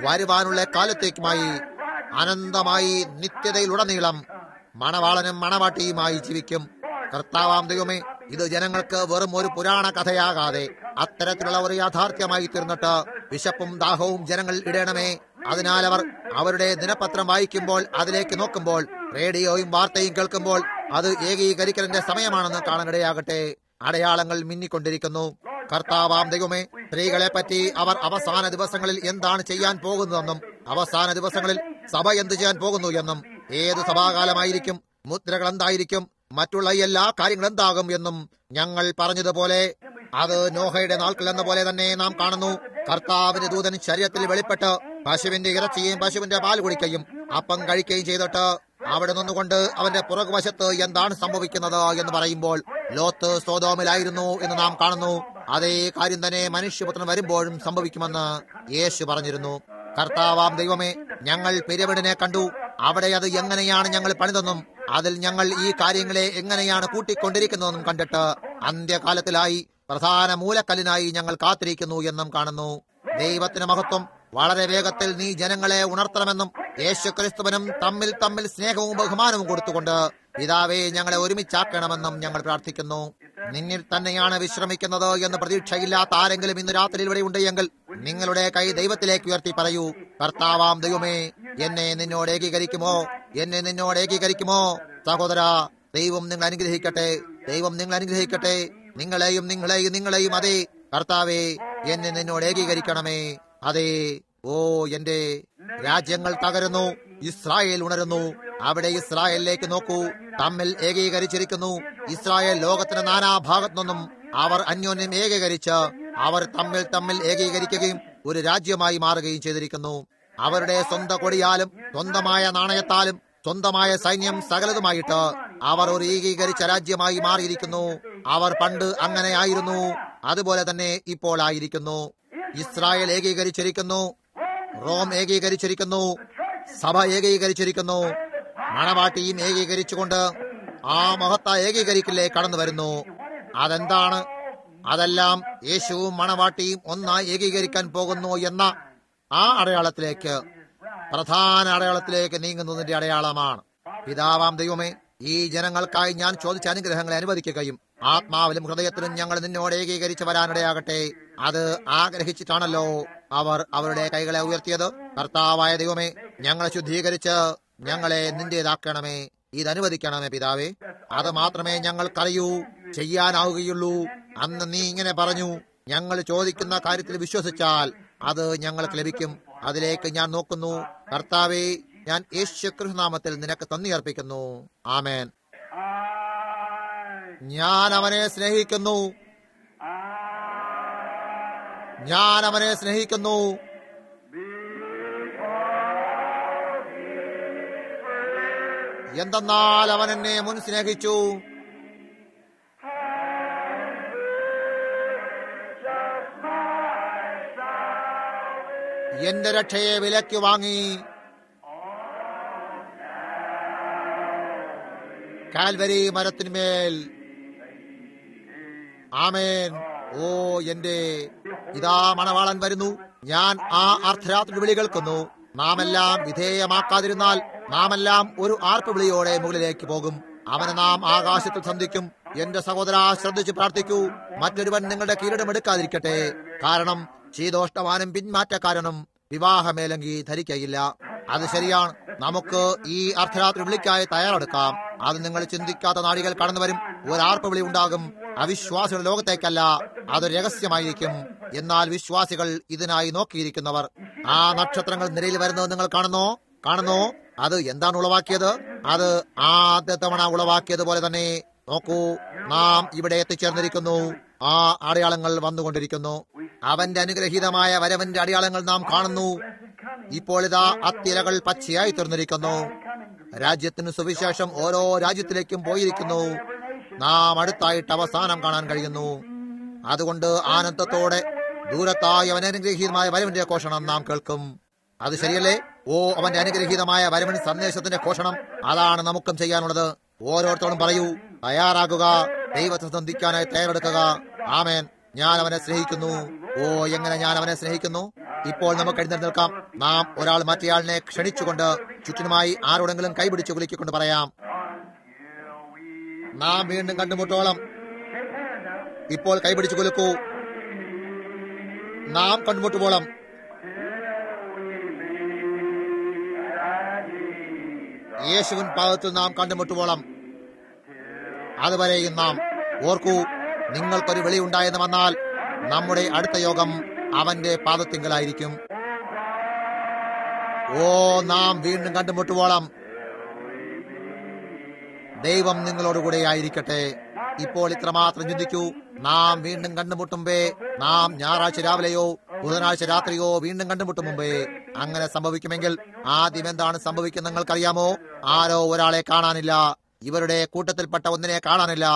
വരുവാനുള്ള കാലത്തേക്കുമായി അനന്തമായി നിത്യതയിലുടനീളം മണവാളനും മണവാട്ടിയുമായി ജീവിക്കും. കർത്താവാം ദൈവമേ, ഇത് ജനങ്ങൾക്ക് വെറും ഒരു പുരാണ കഥയാകാതെ അത്തരത്തിലുള്ള ഒരു യാഥാർത്ഥ്യമായി തീർന്നിട്ട് വിശപ്പും ദാഹവും ജനങ്ങൾ ഇടണമേ. അതിനാൽ അവർ അവരുടെ ദിനപത്രം വായിക്കുമ്പോൾ, അതിലേക്ക് നോക്കുമ്പോൾ, റേഡിയോയും വാർത്തയും കേൾക്കുമ്പോൾ അത് ഏകീകരിക്കലിന്റെ സമയമാണെന്ന് കാണാനിടയാകട്ടെ. അടയാളങ്ങൾ മിന്നിക്കൊണ്ടിരിക്കുന്നു. കർത്താവാം ദൈവമേ, സ്ത്രീകളെ പറ്റി അവർ അവസാന ദിവസങ്ങളിൽ എന്താണ് ചെയ്യാൻ പോകുന്നതെന്നും അവസാന ദിവസങ്ങളിൽ സഭ എന്ത് ചെയ്യാൻ പോകുന്നു എന്നും ഏത് സഭാകാലമായിരിക്കും, മുദ്രകൾ എന്തായിരിക്കും, മറ്റുള്ള എല്ലാ കാര്യങ്ങളും എന്താകും എന്നും ഞങ്ങൾ പറഞ്ഞതുപോലെ അത് നോഹയുടെ നാൾക്കൽ എന്ന പോലെ തന്നെ നാം കാണുന്നു. കർത്താവിന്റെ ദൂതൻ ശരീരത്തിൽ വെളിപ്പെട്ട് പശുവിന്റെ ഇറച്ചിയും പശുവിന്റെ പാൽ കുടിക്കുകയും അപ്പം കഴിക്കുകയും ചെയ്തിട്ട് അവിടെ നിന്നുകൊണ്ട് അവന്റെ പുറകുവശത്ത് എന്താണ് സംഭവിക്കുന്നത് എന്ന് പറയുമ്പോൾ ലോത്ത് സോദോമിലായിരുന്നു എന്ന് നാം കാണുന്നു. അതേ കാര്യം തന്നെ മനുഷ്യപുത്രൻ വരുമ്പോഴും സംഭവിക്കുമെന്ന് യേശു പറഞ്ഞിരുന്നു. കർത്താവാം ദൈവമേ, ഞങ്ങൾ പിരമിഡിനെ കണ്ടു. അവിടെ അത് എങ്ങനെയാണ് ഞങ്ങൾ പണിതെന്നും അതിൽ ഞങ്ങൾ ഈ കാര്യങ്ങളെ എങ്ങനെയാണ് കൂട്ടിക്കൊണ്ടിരിക്കുന്നതെന്നും കണ്ടിട്ട് അന്ത്യകാലത്തിലായി പ്രധാന മൂലക്കല്ലിനായി ഞങ്ങൾ കാത്തിരിക്കുന്നു എന്നും കാണുന്നു. ദൈവത്തിന് മഹത്വം. വളരെ വേഗത്തിൽ നീ ജനങ്ങളെ ഉണർത്തണമെന്നും യേശുക്രിസ്തുവിനും തമ്മിൽ തമ്മിൽ സ്നേഹവും ബഹുമാനവും കൊടുത്തുകൊണ്ട് പിതാവേ ഞങ്ങളെ ഒരുമിച്ചാക്കണമെന്നും ഞങ്ങൾ പ്രാർത്ഥിക്കുന്നു. നിന്നിൽ തന്നെയാണ് വിശ്രമിക്കുന്നത് എന്ന് പ്രതീക്ഷയില്ലാത്ത ആരെങ്കിലും ഇന്ന് രാത്രി ഇവിടെ ഉണ്ടെങ്കിൽ നിങ്ങളുടെ കൈ ദൈവത്തിലേക്ക് ഉയർത്തി പറയൂ, കർത്താവാം ദൈവമേ, എന്നെ നിന്നോട് ഏകീകരിക്കുമോ, എന്നെ നിന്നോട് ഏകീകരിക്കുമോ. സഹോദര, ദൈവം നിങ്ങൾ അനുഗ്രഹിക്കട്ടെ, ദൈവം നിങ്ങൾ അനുഗ്രഹിക്കട്ടെ. നിങ്ങളെയും അതേ കർത്താവേ, എന്നെ നിന്നോട് ഏകീകരിക്കണമേ. അതേ, ഓ എന്റെ രാജ്യങ്ങൾ തകരുന്നു, ഇസ്രായേൽ ഉണരുന്നു. അവിടെ ഇസ്രായേലിലേക്ക് നോക്കൂ, തമ്മിൽ ഏകീകരിച്ചിരിക്കുന്നു. ഇസ്രായേൽ ലോകത്തിന്റെ നാനാഭാഗത്തു നിന്നും അവർ അന്യോന്യം ഏകീകരിച്ച് അവർ തമ്മിൽ ഏകീകരിക്കുകയും ഒരു രാജ്യമായി മാറുകയും ചെയ്തിരിക്കുന്നു. അവരുടെ സ്വന്തം കൊടിയാലും സ്വന്തമായ നാണയത്താലും സ്വന്തമായ സൈന്യം സകലതുമായിട്ട് അവർ ഒരു ഏകീകരിച്ച രാജ്യമായി മാറിയിരിക്കുന്നു. അവർ പണ്ട് അങ്ങനെ ആയിരുന്നു, അതുപോലെ തന്നെ ഇപ്പോൾ ആയിരിക്കുന്നു. ഇസ്രായേൽ ഏകീകരിച്ചിരിക്കുന്നു, റോം ഏകീകരിച്ചിരിക്കുന്നു, സഭ ഏകീകരിച്ചിരിക്കുന്നു, മണവാട്ടിയും ഏകീകരിച്ചുകൊണ്ട് ആ മഹത്തായ ഏകീകരിക്കലിലേക്ക് കടന്നു വരുന്നു. അതെന്താണ്? അതെല്ലാം യേശുവും മണവാട്ടിയും ഒന്നായി ഏകീകരിക്കാൻ പോകുന്നു എന്ന ആ അടയാളത്തിലേക്ക്, പ്രധാന അടയാളത്തിലേക്ക് നീങ്ങുന്നതിന്റെ അടയാളമാണ്. പിതാവാം ദൈവമേ, ഈ ജനങ്ങൾക്കായി ഞാൻ ചോദിച്ച അനുഗ്രഹങ്ങളെ അനുവദിക്കുകയും ആത്മാവിലും ഹൃദയത്തിലും ഞങ്ങൾ നിന്നോട് ഏകീകരിച്ച് വരാനിടയാകട്ടെ. അത് ആഗ്രഹിച്ചിട്ടാണല്ലോ അവർ അവരുടെ കൈകളെ ഉയർത്തിയത്. കർത്താവായ ദൈവമേ, ഞങ്ങളെ ശുദ്ധീകരിച്ച് ഞങ്ങളെ നിന്റേതാക്കണമേ. ഇതനുവദിക്കണമേ പിതാവേ. അത് മാത്രമേ ഞങ്ങൾക്കറിയൂ, ചെയ്യാനാവുകയുള്ളൂ. അന്ന് നീ ഇങ്ങനെ പറഞ്ഞു, ഞങ്ങൾ ചോദിക്കുന്ന കാര്യത്തിൽ വിശ്വസിച്ചാൽ അത് ഞങ്ങൾക്ക് ലഭിക്കും. അതിലേക്ക് ഞാൻ നോക്കുന്നു. കർത്താവേ, ഞാൻ യേശുക്രിസ്തു നാമത്തിൽ നിനക്ക് നന്ദി അർപ്പിക്കുന്നു. ആമേൻ. ഞാൻ അവനെ സ്നേഹിക്കുന്നു. ഞാൻ അവനെ സ്നേഹിക്കുന്നു. എന്തെന്നാൽ അവൻ എന്നെ മുൻ സ്നേഹിച്ചു. എന്റെ രക്ഷയെ വിലയ്ക്ക് വാങ്ങി. കാൽവരി മരത്തിന്മേൽ. ആമേൻ. ഓ എന്റെ ഇതാ മണവാളൻ വരുന്നു. ഞാൻ ആ അർദ്ധരാത്രി വിളി കേൾക്കുന്നു. നാമെല്ലാം വിധേയമാക്കാതിരുന്നാൽ നാമെല്ലാം ഒരു ആർപ്പ് വിളിയോടെ മുകളിലേക്ക് പോകും. അവനെ നാം ആകാശത്തിൽ സന്ധിക്കും. എന്റെ സഹോദര, ശ്രദ്ധിച്ച് പ്രാർത്ഥിക്കൂ. മറ്റൊരുവൻ നിങ്ങളുടെ കിരീടം എടുക്കാതിരിക്കട്ടെ. കാരണം ശീതോഷ്ണവാനും പിന്മാറ്റക്കാരനും വിവാഹമേലങ്കി ധരിക്കയില്ല. അത് ശരിയാണ്. നമുക്ക് ഈ അർദ്ധരാത്രി വിളിക്കായി തയ്യാറെടുക്കാം. അത് നിങ്ങൾ ചിന്തിക്കാത്ത നാഴികൾ കടന്നു വരും. ഒരാർപ്പ് വിളി ഉണ്ടാകും. അവിശ്വാസികളുടെ ലോകത്തേക്കല്ല, അത് രഹസ്യമായിരിക്കും. എന്നാൽ വിശ്വാസികൾ ഇതിനായി നോക്കിയിരിക്കുന്നവർ. ആ നക്ഷത്രങ്ങൾ നിരയിൽ വരുന്നത് നിങ്ങൾ കാണുന്നോ? അത് എന്താണ് ഉളവാക്കിയത്? അത് ആദ്യ തവണ ഉളവാക്കിയതുപോലെ തന്നെ. നോക്കൂ, നാം ഇവിടെ എത്തിച്ചേർന്നിരിക്കുന്നു. ആ അടയാളങ്ങൾ വന്നുകൊണ്ടിരിക്കുന്നു. അവന്റെ അനുഗ്രഹീതമായ വരവന്റെ അടയാളങ്ങൾ നാം കാണുന്നു. ഇപ്പോൾ ഇതാ അത്തിരകൾ പച്ചയായി തീർന്നിരിക്കുന്നു. രാജ്യത്തിന് സുവിശേഷം ഓരോ രാജ്യത്തിലേക്കും പോയിരിക്കുന്നു. നാം അടുത്തായിട്ട് അവസാനം കാണാൻ കഴിയുന്നു. അതുകൊണ്ട് ആനന്ദത്തോടെ ദൂരത്തായി അവന്റെ അനുഗ്രഹീതമായ വരവിന്റെ ഘോഷണം നാം കേൾക്കും. അത് ശരിയല്ലേ? ഓ, അവന്റെ അനുഗ്രഹീതമായ വരവൻ സന്ദേശത്തിന്റെ ഘോഷണം. അതാണ് നമുക്കും ചെയ്യാനുള്ളത്. ഓരോരുത്തരോടും പറയൂ, തയ്യാറാകുക, ദൈവത്തെ സന്ധിക്കാനായി തയ്യാറെടുക്കുക. ആമേൻ. ഞാൻ അവനെ സ്നേഹിക്കുന്നു. ഓ, എങ്ങനെ ഞാൻ അവനെ സ്നേഹിക്കുന്നു. ഇപ്പോൾ നമുക്ക് എഴുന്നേറ്റ് നിൽക്കാം. നാം ഒരാൾ മറ്റേയാളിനെ ക്ഷണിച്ചുകൊണ്ട് ചുറ്റിനുമായി ആരോടെങ്കിലും കൈപിടിച്ച് കുലുക്കിക്കൊണ്ട് പറയാം, നാം വീണ്ടും കണ്ടുമുട്ടോളം. ഇപ്പോൾ കൈപിടിച്ച് കുലുക്കൂ. നാം കണ്ടുമുട്ടുമ്പോളം. യേശുവിൻ പാദത്തിൽ നാം കണ്ടുമുട്ടുമ്പോളം. അതുവരെയും നാം ഓർക്കൂ, നിങ്ങൾക്കൊരു വിളി ഉണ്ടായെന്ന് വന്നാൽ നമ്മുടെ അടുത്ത യോഗം അവന്റെ പാദത്തിങ്കലായിരിക്കും. ഓ, നാം വീണ്ടും കണ്ടുമുട്ടുവോളം ദൈവം നിങ്ങളോടുകൂടെ ആയിരിക്കട്ടെ. ഇപ്പോൾ ഇത്രമാത്രം ചിന്തിക്കൂ. നാം വീണ്ടും കണ്ടുമുട്ടുമ്പേ, നാം ഞായറാഴ്ച രാവിലെയോ ബുധനാഴ്ച രാത്രിയോ വീണ്ടും കണ്ടുമുട്ടും മുമ്പേ അങ്ങനെ സംഭവിക്കുമെങ്കിൽ ആദ്യം എന്താണ് സംഭവിക്കുന്നത് നിങ്ങൾക്കറിയാമോ? ആരോ ഒരാളെ കാണാനില്ല. ഇവരുടെ കൂട്ടത്തിൽപ്പെട്ട ഒന്നിനെ കാണാനില്ല.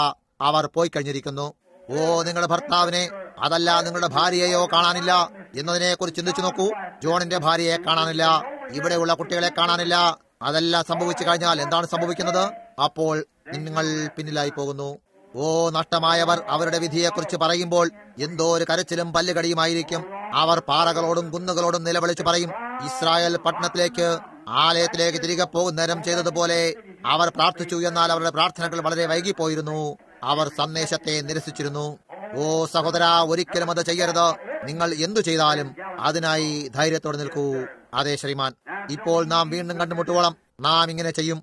അവർ പോയി കഴിഞ്ഞിരിക്കുന്നു. ഓ, നിങ്ങളുടെ ഭർത്താവിനെ, അതല്ല നിങ്ങളുടെ ഭാര്യയെയോ കാണാനില്ല എന്നതിനെ കുറിച്ച് ചിന്തിച്ചു നോക്കൂ. ജോണിന്റെ ഭാര്യയെ കാണാനില്ല. ഇവിടെയുള്ള കുട്ടികളെ കാണാനില്ല. അതെല്ലാം സംഭവിച്ചു കഴിഞ്ഞാൽ എന്താണ് സംഭവിക്കുന്നത്? അപ്പോൾ നിങ്ങൾ പിന്നിലായി പോകുന്നു. ഓ, നഷ്ടമായവർ അവരുടെ വിധിയെക്കുറിച്ച് പറയുമ്പോൾ എന്തോ ഒരു കരച്ചിലും പല്ലുകടിയുമായിരിക്കും. അവർ പാറകളോടും കുന്നുകളോടും നിലവിളിച്ചു പറയും, ഇസ്രായേൽ പട്ടണത്തിലേക്ക്, ആലയത്തിലേക്ക് തിരികെ പോകുന്നേരം ചെയ്തതുപോലെ അവർ പ്രാർത്ഥിച്ചു. എന്നാൽ അവരുടെ പ്രാർത്ഥനകൾ വളരെ വൈകിപ്പോയിരുന്നു. അവർ സന്ദേശത്തെ നിരസിച്ചിരുന്നു. ഓ സഹോദര, ഒരിക്കലും അത് ചെയ്യരുത്. നിങ്ങൾ എന്തു ചെയ്താലും അതിനായി ധൈര്യത്തോടെ നിൽക്കൂ. അതെ ശ്രീമാൻ. ഇപ്പോൾ നാം വീണ്ടും കണ്ടുമുട്ടുവോളം നാം ഇങ്ങനെ ചെയ്യും.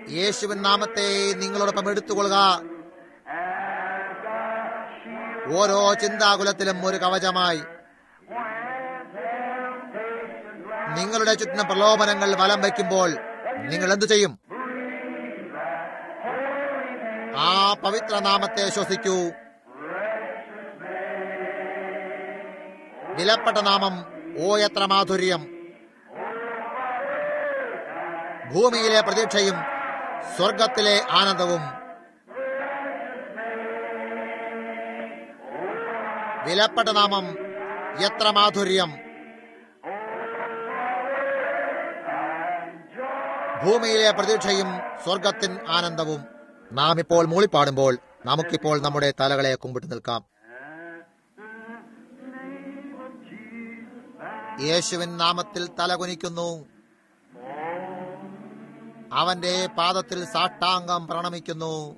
യേശുവിൻ നാമത്തെ നിങ്ങളോടൊപ്പം എടുത്തുകൊള്ളുക. ഓരോ ചിന്താകുലത്തിലും ഒരു കവചമായി. നിങ്ങളുടെ ചുറ്റിനും പ്രലോഭനങ്ങൾ വലം വയ്ക്കുമ്പോൾ നിങ്ങൾ എന്തു ചെയ്യും? ആ പവിത്ര നാമത്തെ ശ്വസിക്കൂ. വിലപ്പെട്ട നാമം, ഓ എത്ര മാധുര്യം! ഭൂമിയിലെ പ്രതീക്ഷയും സ്വർഗത്തിലെ ആനന്ദവും. വിലപ്പെട്ട നാമം, എത്ര മാധുര്യം! ഭൂമിയിലെ പ്രതീക്ഷയും സ്വർഗത്തിൻ ആനന്ദവും. നാം ഇപ്പോൾ മൂളിപ്പാടുമ്പോൾ നമുക്കിപ്പോൾ നമ്മുടെ തലകളെ കുമ്പിട്ട് നിൽക്കാം. യേശുവിൻ നാമത്തിൽ തലകുനിക്കുന്നു. അവന്റെ പാദത്തിൽ സാഷ്ടാംഗം പ്രണമിക്കുന്നു.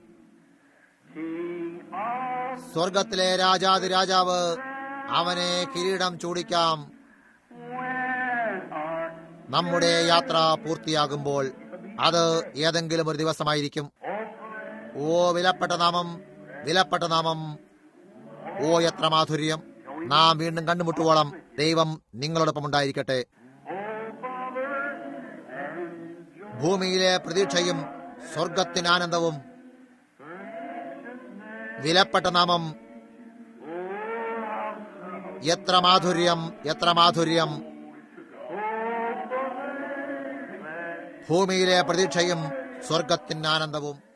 സ്വർഗത്തിലെ രാജാതിരാജാവ്, അവനെ കിരീടം ചൂടിക്കാം. നമ്മുടെ യാത്ര പൂർത്തിയാകുമ്പോൾ അത് ഏതെങ്കിലും ഒരു ദിവസമായിരിക്കും. ഓ വിലപ്പെട്ട നാമം, വിലപ്പെട്ട നാമം! ഓ എത്ര മാധുര്യം! നാം വീണ്ടും കണ്ടുമുട്ടുവോളം ദൈവം നിങ്ങളോടൊപ്പം ഉണ്ടായിരിക്കട്ടെ. ഭൂമിയിലെ പ്രതീക്ഷയും സ്വർഗത്തിന് ആനന്ദവും. വിലപ്പെട്ട നാമം! എത്ര മാധുര്യം, എത്ര മാധുര്യം! ഭൂമിയിലെ പ്രതീക്ഷയും സ്വർഗത്തിന് ആനന്ദവും.